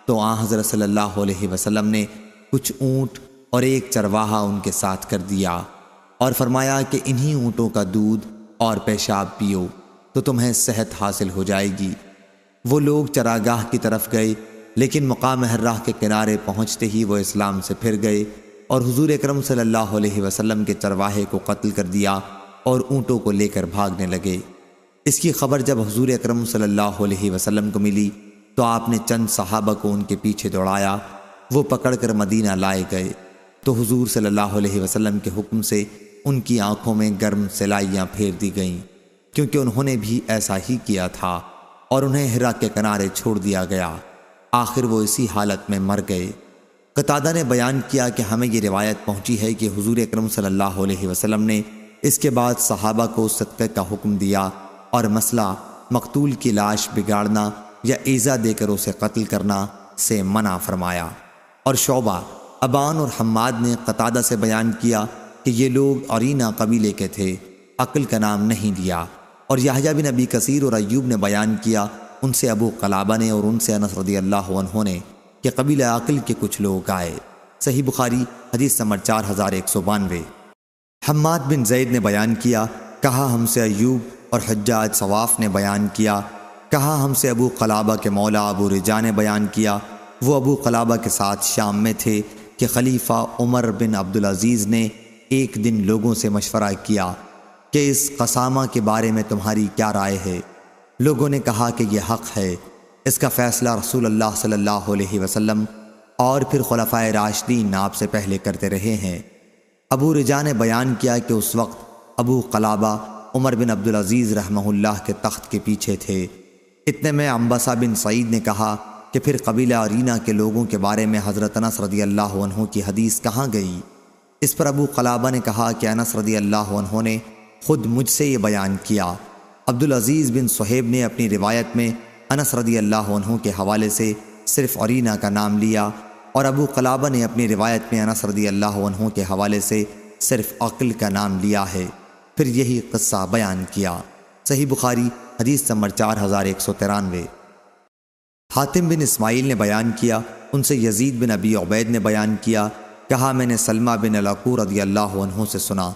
تو حضرت صلی اللہ علیہ وسلم نے کچھ اونٹ اور ایک چرواہا ان کے ساتھ کر دیا اور فرمایا کہ انہی اونٹوں کا دودھ اور پیشاب پیو تو تمہیں صحت حاصل ہو جائے گی۔ وہ لوگ چراگاہ کی طرف گئے، لیکن مقام حرہ کے کنارے پہنچتے ہی وہ اسلام سے پھر گئے اور حضور اکرم صلی اللہ علیہ وسلم کے چرواہے کو قتل کر دیا اور اونٹوں کو لے کر بھاگنے لگے۔ اس کی خبر جب حضور اکرم صلی اللہ علیہ وسلم کو ملی تو آپ نے چند صحابہ کو ان کے پیچھے دوڑایا، وہ پکڑ کر مدینہ لائے گئے تو حضور صلی اللہ علیہ وسلم کے حکم سے ان کی آنکھوں میں گرم سلائیاں پھیر دی گئیں، کیونکہ انہوں نے بھی ایسا ہی کیا تھا، اور انہیں حرا کے کنارے چھوڑ دیا گیا۔ آخر وہ اسی حالت میں مر گئے۔ قتادہ نے بیان کیا کہ ہمیں یہ روایت پہنچی ہے کہ حضور اکرم صلی اللہ علیہ وسلم نے اس کے بعد صحابہ کو صدقے کا حکم دیا اور مسئلہ مقتول کی لاش بگاڑنا یا ایذا دے کر اسے قتل کرنا سے منع فرمایا۔ اور شعبہ، ابان اور حماد نے قتادہ سے بیان کیا کہ یہ لوگ عرینہ قبیلے کے تھے، عقل کا نام نہیں لیا۔ اور یحییٰ بن ابی کثیر اور ایوب نے بیان کیا ان سے ابو قلابہ نے اور ان سے انس رضی اللہ عنہ نے کہ قبیلہ عقل کے کچھ لوگ آئے۔ صحیح بخاری حدیث نمبر 4192۔ حماد بن زید نے بیان کیا، کہا ہم سے ایوب، اور حجاج صواف نے بیان کیا، کہا ہم سے ابو قلابہ کے مولا ابو رجا نے بیان کیا، وہ ابو قلابہ کے ساتھ شام میں تھے کہ خلیفہ عمر بن عبدالعزیز نے ایک دن لوگوں سے مشورہ کیا کہ اس قسامہ کے بارے میں تمہاری کیا رائے ہے؟ لوگوں نے کہا کہ یہ حق ہے، اس کا فیصلہ رسول اللہ صلی اللہ علیہ وسلم اور پھر خلفائے راشدین آپ سے پہلے کرتے رہے ہیں۔ ابو رجا نے بیان کیا کہ اس وقت ابو قلابہ عمر بن عبدالعزیز رحمہ اللہ کے تخت کے پیچھے تھے۔ اتنے میں عنبسہ بن سعید نے کہا کہ پھر قبیلہ عرینہ کے لوگوں کے بارے میں حضرت انس رضی اللہ عنہ کی حدیث کہاں گئی؟ اس پر ابو قلابہ نے کہا کہ انس رضی اللہ عنہ نے خود مجھ سے یہ بیان کیا۔ عبدالعزیز بن صہیب نے اپنی روایت میں انس رضی اللہ عنہ کے حوالے سے صرف عرینہ کا نام لیا، اور ابو قلابہ نے اپنی روایت میں انس رضی اللہ عنہ کے حوالے سے صرف عقل کا نام لیا ہے، پھر یہی قصہ بیان کیا۔ صحیح بخاری حدیث نمبر 4193۔ حاتم بن اسماعیل نے بیان کیا ان سے یزید بن ابی عبید نے بیان کیا، کہا میں نے سلمہ بن الاکوع رضی اللہ عنہ سے سنا،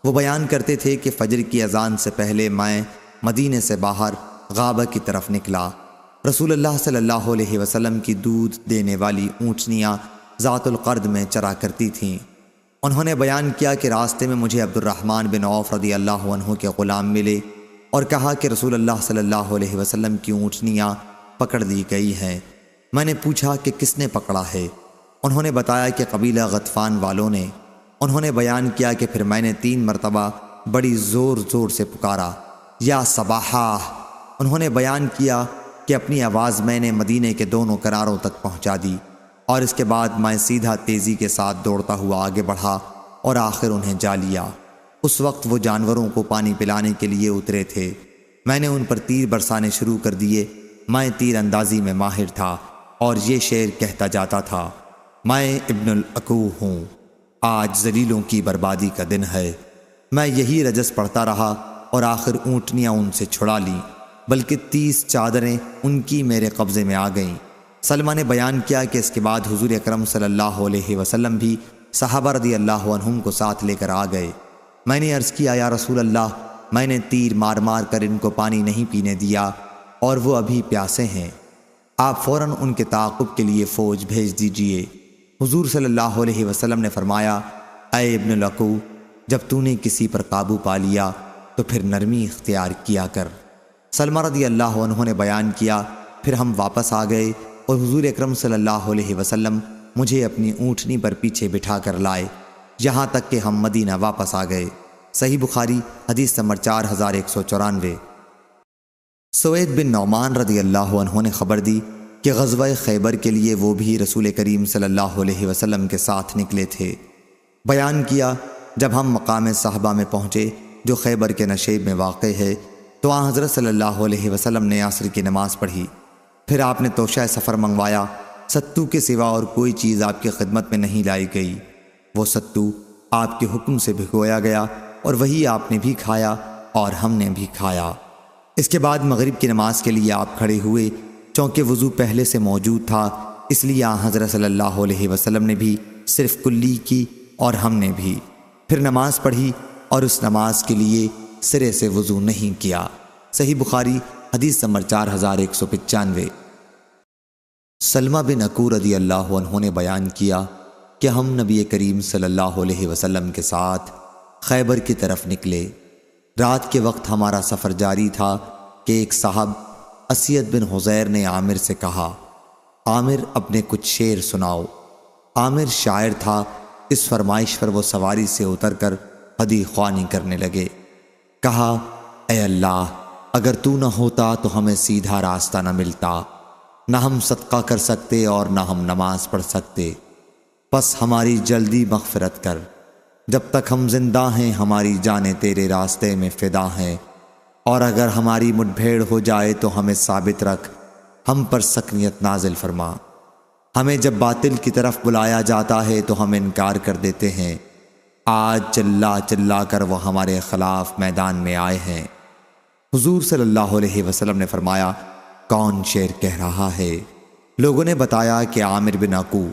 وہ بیان کرتے تھے کہ فجر کی اذان سے پہلے میں مدینے سے باہر غابہ کی طرف نکلا۔ رسول اللہ صلی اللہ علیہ وسلم کی دودھ دینے والی اونٹنیاں ذات القرد میں چرا کرتی تھیں۔ انہوں نے بیان کیا کہ راستے میں مجھے عبد الرحمن بن عوف رضی اللہ عنہ کے غلام ملے اور کہا کہ رسول اللہ صلی اللہ علیہ وسلم کی اونٹنیاں پکڑ لی گئی ہیں۔ میں نے پوچھا کہ کس نے پکڑا ہے؟ انہوں نے بتایا کہ قبیلہ غطفان والوں نے۔ انہوں نے بیان کیا کہ پھر میں نے 3 مرتبہ بڑی زور زور سے پکارا، یا صباحا۔ انہوں نے بیان کیا کہ اپنی آواز میں نے مدینے کے دونوں کناروں تک پہنچا دی، اور اس کے بعد میں سیدھا تیزی کے ساتھ دوڑتا ہوا آگے بڑھا اور آخر انہیں جا لیا۔ اس وقت وہ جانوروں کو پانی پلانے کے لیے اترے تھے۔ میں نے ان پر تیر برسانے شروع کر دیے۔ میں تیر اندازی میں ماہر تھا اور یہ شعر کہتا جاتا تھا، میں ابن الاکوع ہوں، آج ذلیلوں کی بربادی کا دن ہے۔ میں یہی رجس پڑھتا رہا اور آخر اونٹنیاں ان سے چھڑا لیں، بلکہ 30 چادریں ان کی میرے قبضے میں آ گئیں۔ سلمہ نے بیان کیا کہ اس کے بعد حضور اکرم صلی اللہ علیہ وسلم بھی صحابہ رضی اللہ عنہم کو ساتھ لے کر آ گئے۔ میں نے عرض کیا، یا رسول اللہ، میں نے تیر مار مار کر ان کو پانی نہیں پینے دیا اور وہ ابھی پیاسے ہیں، آپ فوراً ان کے تعاقب کے لیے فوج بھیج دیجئے۔ حضور صلی اللہ علیہ وسلم نے فرمایا، اے ابن الاکوع، جب تو نے کسی پر قابو پا لیا تو پھر نرمی اختیار کیا کر۔ سلمہ رضی اللہ عنہ نے بیان کیا، پھر ہم واپس آ گئے اور حضور اکرم صلی اللہ علیہ وسلم مجھے اپنی اونٹنی پر پیچھے بٹھا کر لائے، یہاں تک کہ ہم مدینہ واپس آ گئے۔ صحیح بخاری حدیث نمبر 4194۔ سوید بن نعمان رضی اللہ عنہ نے خبر دی کہ غزوہ خیبر کے لیے وہ بھی رسول کریم صلی اللہ علیہ وسلم کے ساتھ نکلے تھے۔ بیان کیا، جب ہم مقام صحابہ میں پہنچے جو خیبر کے نشیب میں واقع ہے، تو آن حضرت صلی اللہ علیہ وسلم نے عصر کی نماز پڑھی، پھر آپ نے توشہ سفر منگوایا۔ ستو کے سوا اور کوئی چیز آپ کی خدمت میں نہیں لائی گئی۔ وہ ستو آپ کے حکم سے بھگویا گیا اور وہی آپ نے بھی کھایا اور ہم نے بھی کھایا۔ اس کے بعد مغرب کی نماز کے لیے آپ کھڑے ہوئے، چونکہ وضو پہلے سے موجود تھا، اس لیے آن حضرت صلی اللہ علیہ وسلم نے بھی صرف کلی کی اور ہم نے بھی۔ پھر نماز پڑھی اور اس نماز کے لیے سرے سے وضو نہیں کیا۔ صحیح بخاری حدیث نمبر 4195۔ سلمہ بن اکوع رضی اللہ عنہ نے بیان کیا کہ ہم نبی کریم صلی اللہ علیہ وسلم کے ساتھ خیبر کی طرف نکلے۔ رات کے وقت ہمارا سفر جاری تھا کہ ایک صاحب اسید بن حذیر نے عامر سے کہا، عامر اپنے کچھ شعر سناؤ۔ عامر شاعر تھا، اس فرمائش پر وہ سواری سے اتر کر قدی خوانی کرنے لگے۔ کہا، اے اللہ، اگر تو نہ ہوتا تو ہمیں سیدھا راستہ نہ ملتا، نہ ہم صدقہ کر سکتے اور نہ ہم نماز پڑھ سکتے، بس ہماری جلدی مغفرت کر۔ جب تک ہم زندہ ہیں ہماری جانیں تیرے راستے میں فدا ہیں، اور اگر ہماری مٹ بھیڑ ہو جائے تو ہمیں ثابت رکھ، ہم پر سکنیت نازل فرما۔ ہمیں جب باطل کی طرف بلایا جاتا ہے تو ہم انکار کر دیتے ہیں، آج چلا چلا کر وہ ہمارے خلاف میدان میں آئے ہیں۔ حضور صلی اللہ علیہ وسلم نے فرمایا، کون شعر کہہ رہا ہے؟ لوگوں نے بتایا کہ عامر بن اکوع۔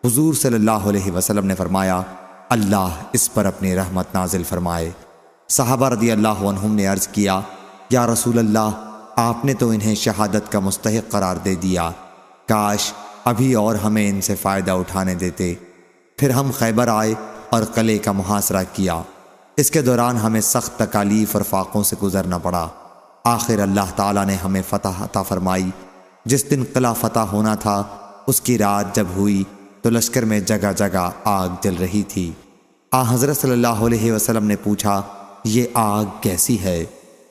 حضور صلی اللہ علیہ وسلم نے فرمایا، اللہ اس پر اپنی رحمت نازل فرمائے۔ صحابہ رضی اللہ عنہم نے عرض کیا، یا رسول اللہ، آپ نے تو انہیں شہادت کا مستحق قرار دے دیا، کاش ابھی اور ہمیں ان سے فائدہ اٹھانے دیتے۔ پھر ہم خیبر آئے اور قلعے کا محاصرہ کیا۔ اس کے دوران ہمیں سخت تکالیف اور فاقوں سے گزرنا پڑا۔ آخر اللہ تعالیٰ نے ہمیں فتح عطا فرمائی۔ جس دن قلعہ فتح ہونا تھا، اس کی رات جب ہوئی تو لشکر میں جگہ جگہ آگ جل رہی تھی۔ حضرت صلی اللہ علیہ وسلم نے پوچھا، یہ آگ کیسی ہے؟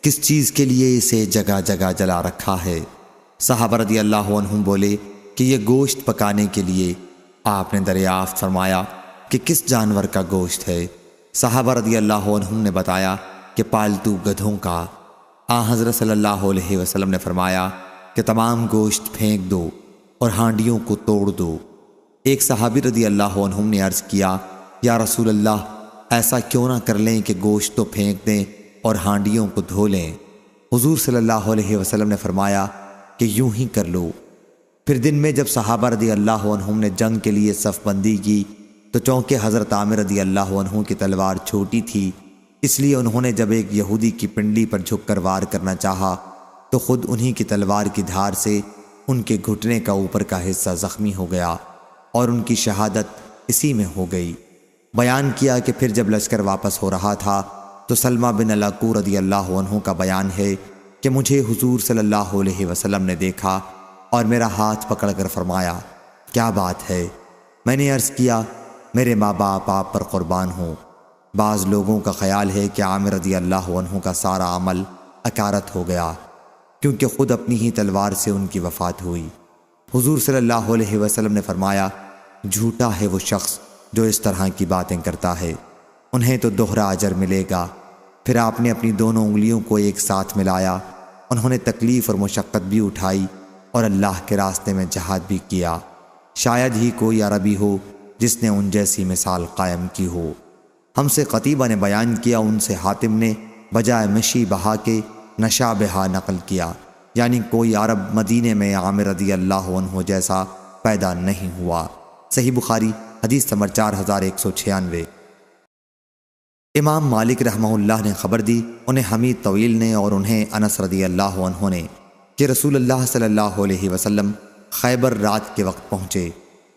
کس چیز کے لیے اسے جگہ جگہ جلا رکھا ہے؟ صحابہ رضی اللہ عنہم بولے کہ یہ گوشت پکانے کے لیے۔ آپ نے دریافت فرمایا کہ کس جانور کا گوشت ہے؟ صحابہ رضی اللہ عنہم نے بتایا کہ پالتو گدھوں کا۔ حضرت صلی اللہ علیہ وسلم نے فرمایا کہ تمام گوشت پھینک دو اور ہانڈیوں کو توڑ دو۔ ایک صحابی رضی اللہ عنہم نے عرض کیا، یا رسول اللہ، ایسا کیوں نہ کر لیں کہ گوشت تو پھینک دیں اور ہانڈیوں کو دھو لیں؟ حضور صلی اللہ علیہ وسلم نے فرمایا کہ یوں ہی کر لو۔ پھر دن میں جب صحابہ رضی اللہ عنہم نے جنگ کے لیے صف بندی کی تو چونکہ حضرت عامر رضی اللہ عنہ کی تلوار چھوٹی تھی، اس لیے انہوں نے جب ایک یہودی کی پنڈلی پر جھک کر وار کرنا چاہا تو خود انہی کی تلوار کی دھار سے ان کے گھٹنے کا اوپر کا حصہ زخمی ہو گیا اور ان کی شہادت اسی میں ہو گئی۔ بیان کیا کہ پھر جب لشکر واپس ہو رہا تھا تو سلمہ بن الاکوع رضی اللہ عنہ کا بیان ہے کہ مجھے حضور صلی اللہ علیہ وسلم نے دیکھا اور میرا ہاتھ پکڑ کر فرمایا، کیا بات ہے؟ میں نے عرض کیا، میرے ماں باپ آپ پر قربان ہوں۔ بعض لوگوں کا خیال ہے کہ عامر رضی اللہ عنہ کا سارا عمل اکارت ہو گیا کیونکہ خود اپنی ہی تلوار سے ان کی وفات ہوئی۔ حضور صلی اللہ علیہ وسلم نے فرمایا، جھوٹا ہے وہ شخص جو اس طرح کی باتیں کرتا ہے، انہیں تو دوہرا اجر ملے گا۔ پھر آپ نے اپنی دونوں انگلیوں کو ایک ساتھ ملایا، انہوں نے تکلیف اور مشقت بھی اٹھائی اور اللہ کے راستے میں جہاد بھی کیا۔ شاید ہی کوئی عربی ہو جس نے ان جیسی مثال قائم کی ہو۔ ہم سے قتیبہ نے بیان کیا، ان سے حاتم نے بجائے مشی بہا کے نشا بہا نقل کیا، یعنی کوئی عرب مدینے میں عامر رضی اللہ عنہ جیسا پیدا نہیں ہوا۔ صحیح بخاری حدیث نمبر 4196۔ امام مالک رحمہ اللہ نے خبر دی، انہیں حمید طویل نے اور انہیں انس رضی اللہ عنہ نے، کہ رسول اللہ صلی اللہ علیہ وسلم خیبر رات کے وقت پہنچے۔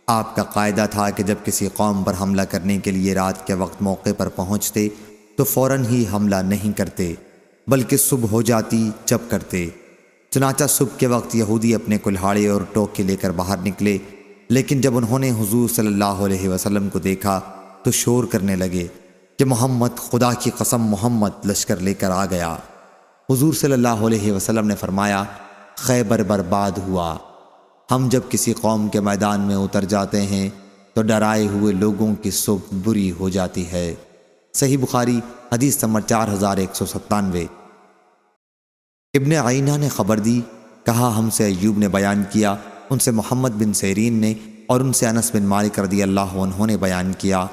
آپ کا قاعدہ تھا کہ جب کسی قوم پر حملہ کرنے کے لیے رات کے وقت موقع پر پہنچتے تو فوراً ہی حملہ نہیں کرتے بلکہ صبح ہو جاتی جب کرتے۔ چنانچہ صبح کے وقت یہودی اپنے کلہاڑے اور ٹوکے لے کر باہر نکلے، لیکن جب انہوں نے حضور صلی اللہ علیہ وسلم کو دیکھا تو شور کرنے لگے کہ محمد، خدا کی قسم محمد لشکر لے کر آ گیا۔ حضور صلی اللہ علیہ وسلم نے فرمایا، خیبر برباد ہوا۔ ہم جب کسی قوم کے میدان میں اتر جاتے ہیں تو ڈرائے ہوئے لوگوں کی صبح بری ہو جاتی ہے۔ صحیح بخاری حدیث نمبر 4197۔ ابن عینہ نے خبر دی، کہا ہم سے ایوب نے بیان کیا، ان سے محمد بن سیرین نے اور ان سے انس بن مالک رضی اللہ عنہ نے بیان کیا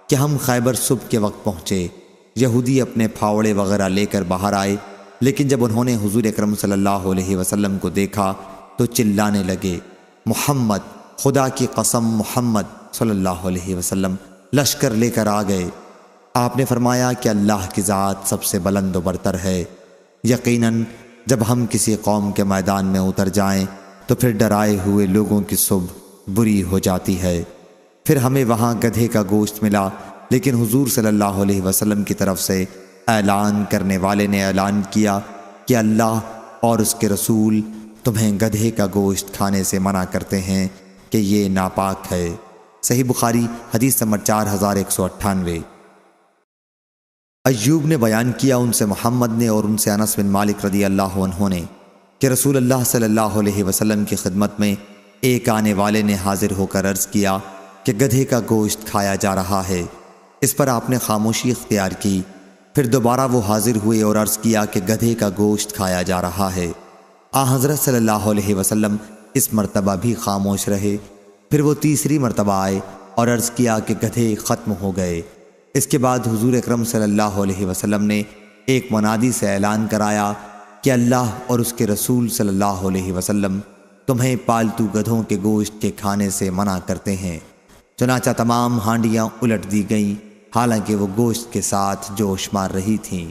کہ ہم خیبر صبح کے وقت پہنچے۔ یہودی اپنے پھاوڑے وغیرہ لے کر باہر آئے، لیکن جب انہوں نے حضور اکرم صلی اللہ علیہ وسلم کو دیکھا تو چلانے لگے، محمد، خدا کی قسم محمد صلی اللہ علیہ وسلم لشکر لے کر آ گئے۔ آپ نے فرمایا کہ اللہ کی ذات سب سے بلند و برتر ہے۔ یقیناً جب ہم کسی قوم کے میدان میں اتر جائیں تو پھر ڈرائے ہوئے لوگوں کی صبح بری ہو جاتی ہے۔ پھر ہمیں وہاں گدھے کا گوشت ملا، لیکن حضور صلی اللہ علیہ وسلم کی طرف سے اعلان کرنے والے نے اعلان کیا کہ اللہ اور اس کے رسول تمہیں گدھے کا گوشت کھانے سے منع کرتے ہیں کہ یہ ناپاک ہے۔ صحیح بخاری حدیث نمبر 4198۔ ایوب نے بیان کیا، ان سے محمد نے اور ان سے انس بن مالک رضی اللہ عنہ نے، کہ رسول اللہ صلی اللہ علیہ وسلم کی خدمت میں ایک آنے والے نے حاضر ہو کر عرض کیا کہ گدھے کا گوشت کھایا جا رہا ہے۔ اس پر آپ نے خاموشی اختیار کی۔ پھر دوبارہ وہ حاضر ہوئے اور عرض کیا کہ گدھے کا گوشت کھایا جا رہا ہے۔ حضرت صلی اللہ علیہ وسلم اس مرتبہ بھی خاموش رہے۔ پھر وہ تیسری مرتبہ آئے اور عرض کیا کہ گدھے ختم ہو گئے۔ اس کے بعد حضور اکرم صلی اللہ علیہ وسلم نے ایک منادی سے اعلان کرایا کہ اللہ اور اس کے رسول صلی اللہ علیہ وسلم تمہیں پالتو گدھوں کے گوشت کے کھانے سے منع کرتے ہیں۔ چنانچہ تمام ہانڈیاں الٹ دی گئیں، حالانکہ وہ گوشت کے ساتھ جوش مار رہی تھیں۔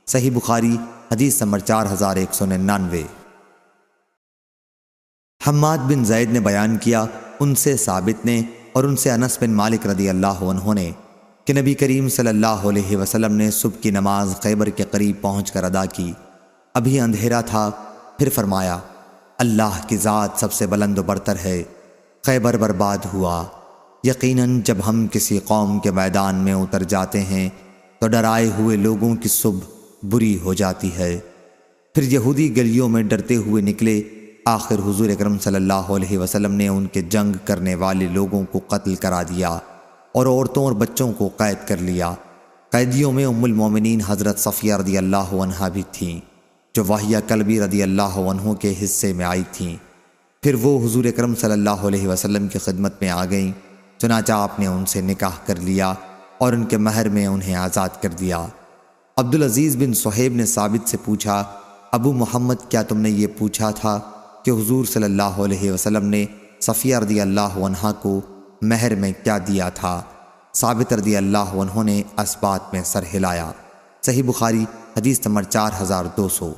صحیح بخاری حدیث نمبر 4199۔ حماد بن زید نے بیان کیا، ان سے ثابت نے اور ان سے انس بن مالک رضی اللہ عنہ نے، کہ نبی کریم صلی اللہ علیہ وسلم نے صبح کی نماز خیبر کے قریب پہنچ کر ادا کی۔ ابھی اندھیرا تھا، پھر فرمایا، اللہ کی ذات سب سے بلند و برتر ہے، خیبر برباد ہوا۔ یقیناً جب ہم کسی قوم کے میدان میں اتر جاتے ہیں تو ڈرائے ہوئے لوگوں کی صبح بری ہو جاتی ہے۔ پھر یہودی گلیوں میں ڈرتے ہوئے نکلے۔ آخر حضور اکرم صلی اللہ علیہ وسلم نے ان کے جنگ کرنے والے لوگوں کو قتل کرا دیا اور عورتوں اور بچوں کو قید کر لیا۔ قیدیوں میں ام المومنین حضرت صفیہ رضی اللہ عنہا بھی تھیں، جو واہیہ کلبی رضی اللہ عنہ کے حصے میں آئی تھیں۔ پھر وہ حضور اکرم صلی اللہ علیہ وسلم کی خدمت میں آ گئیں، چنانچہ آپ نے ان سے نکاح کر لیا اور ان کے مہر میں انہیں آزاد کر دیا۔ عبدالعزیز بن صہیب نے ثابت سے پوچھا، ابو محمد، کیا تم نے یہ پوچھا تھا کہ حضور صلی اللہ علیہ وسلم نے صفیہ رضی اللہ عنہا کو مہر میں کیا دیا تھا۔ ثابت رضی اللہ عنہ نے اس بات میں سر ہلایا۔ صحیح بخاری حدیث نمبر 4200۔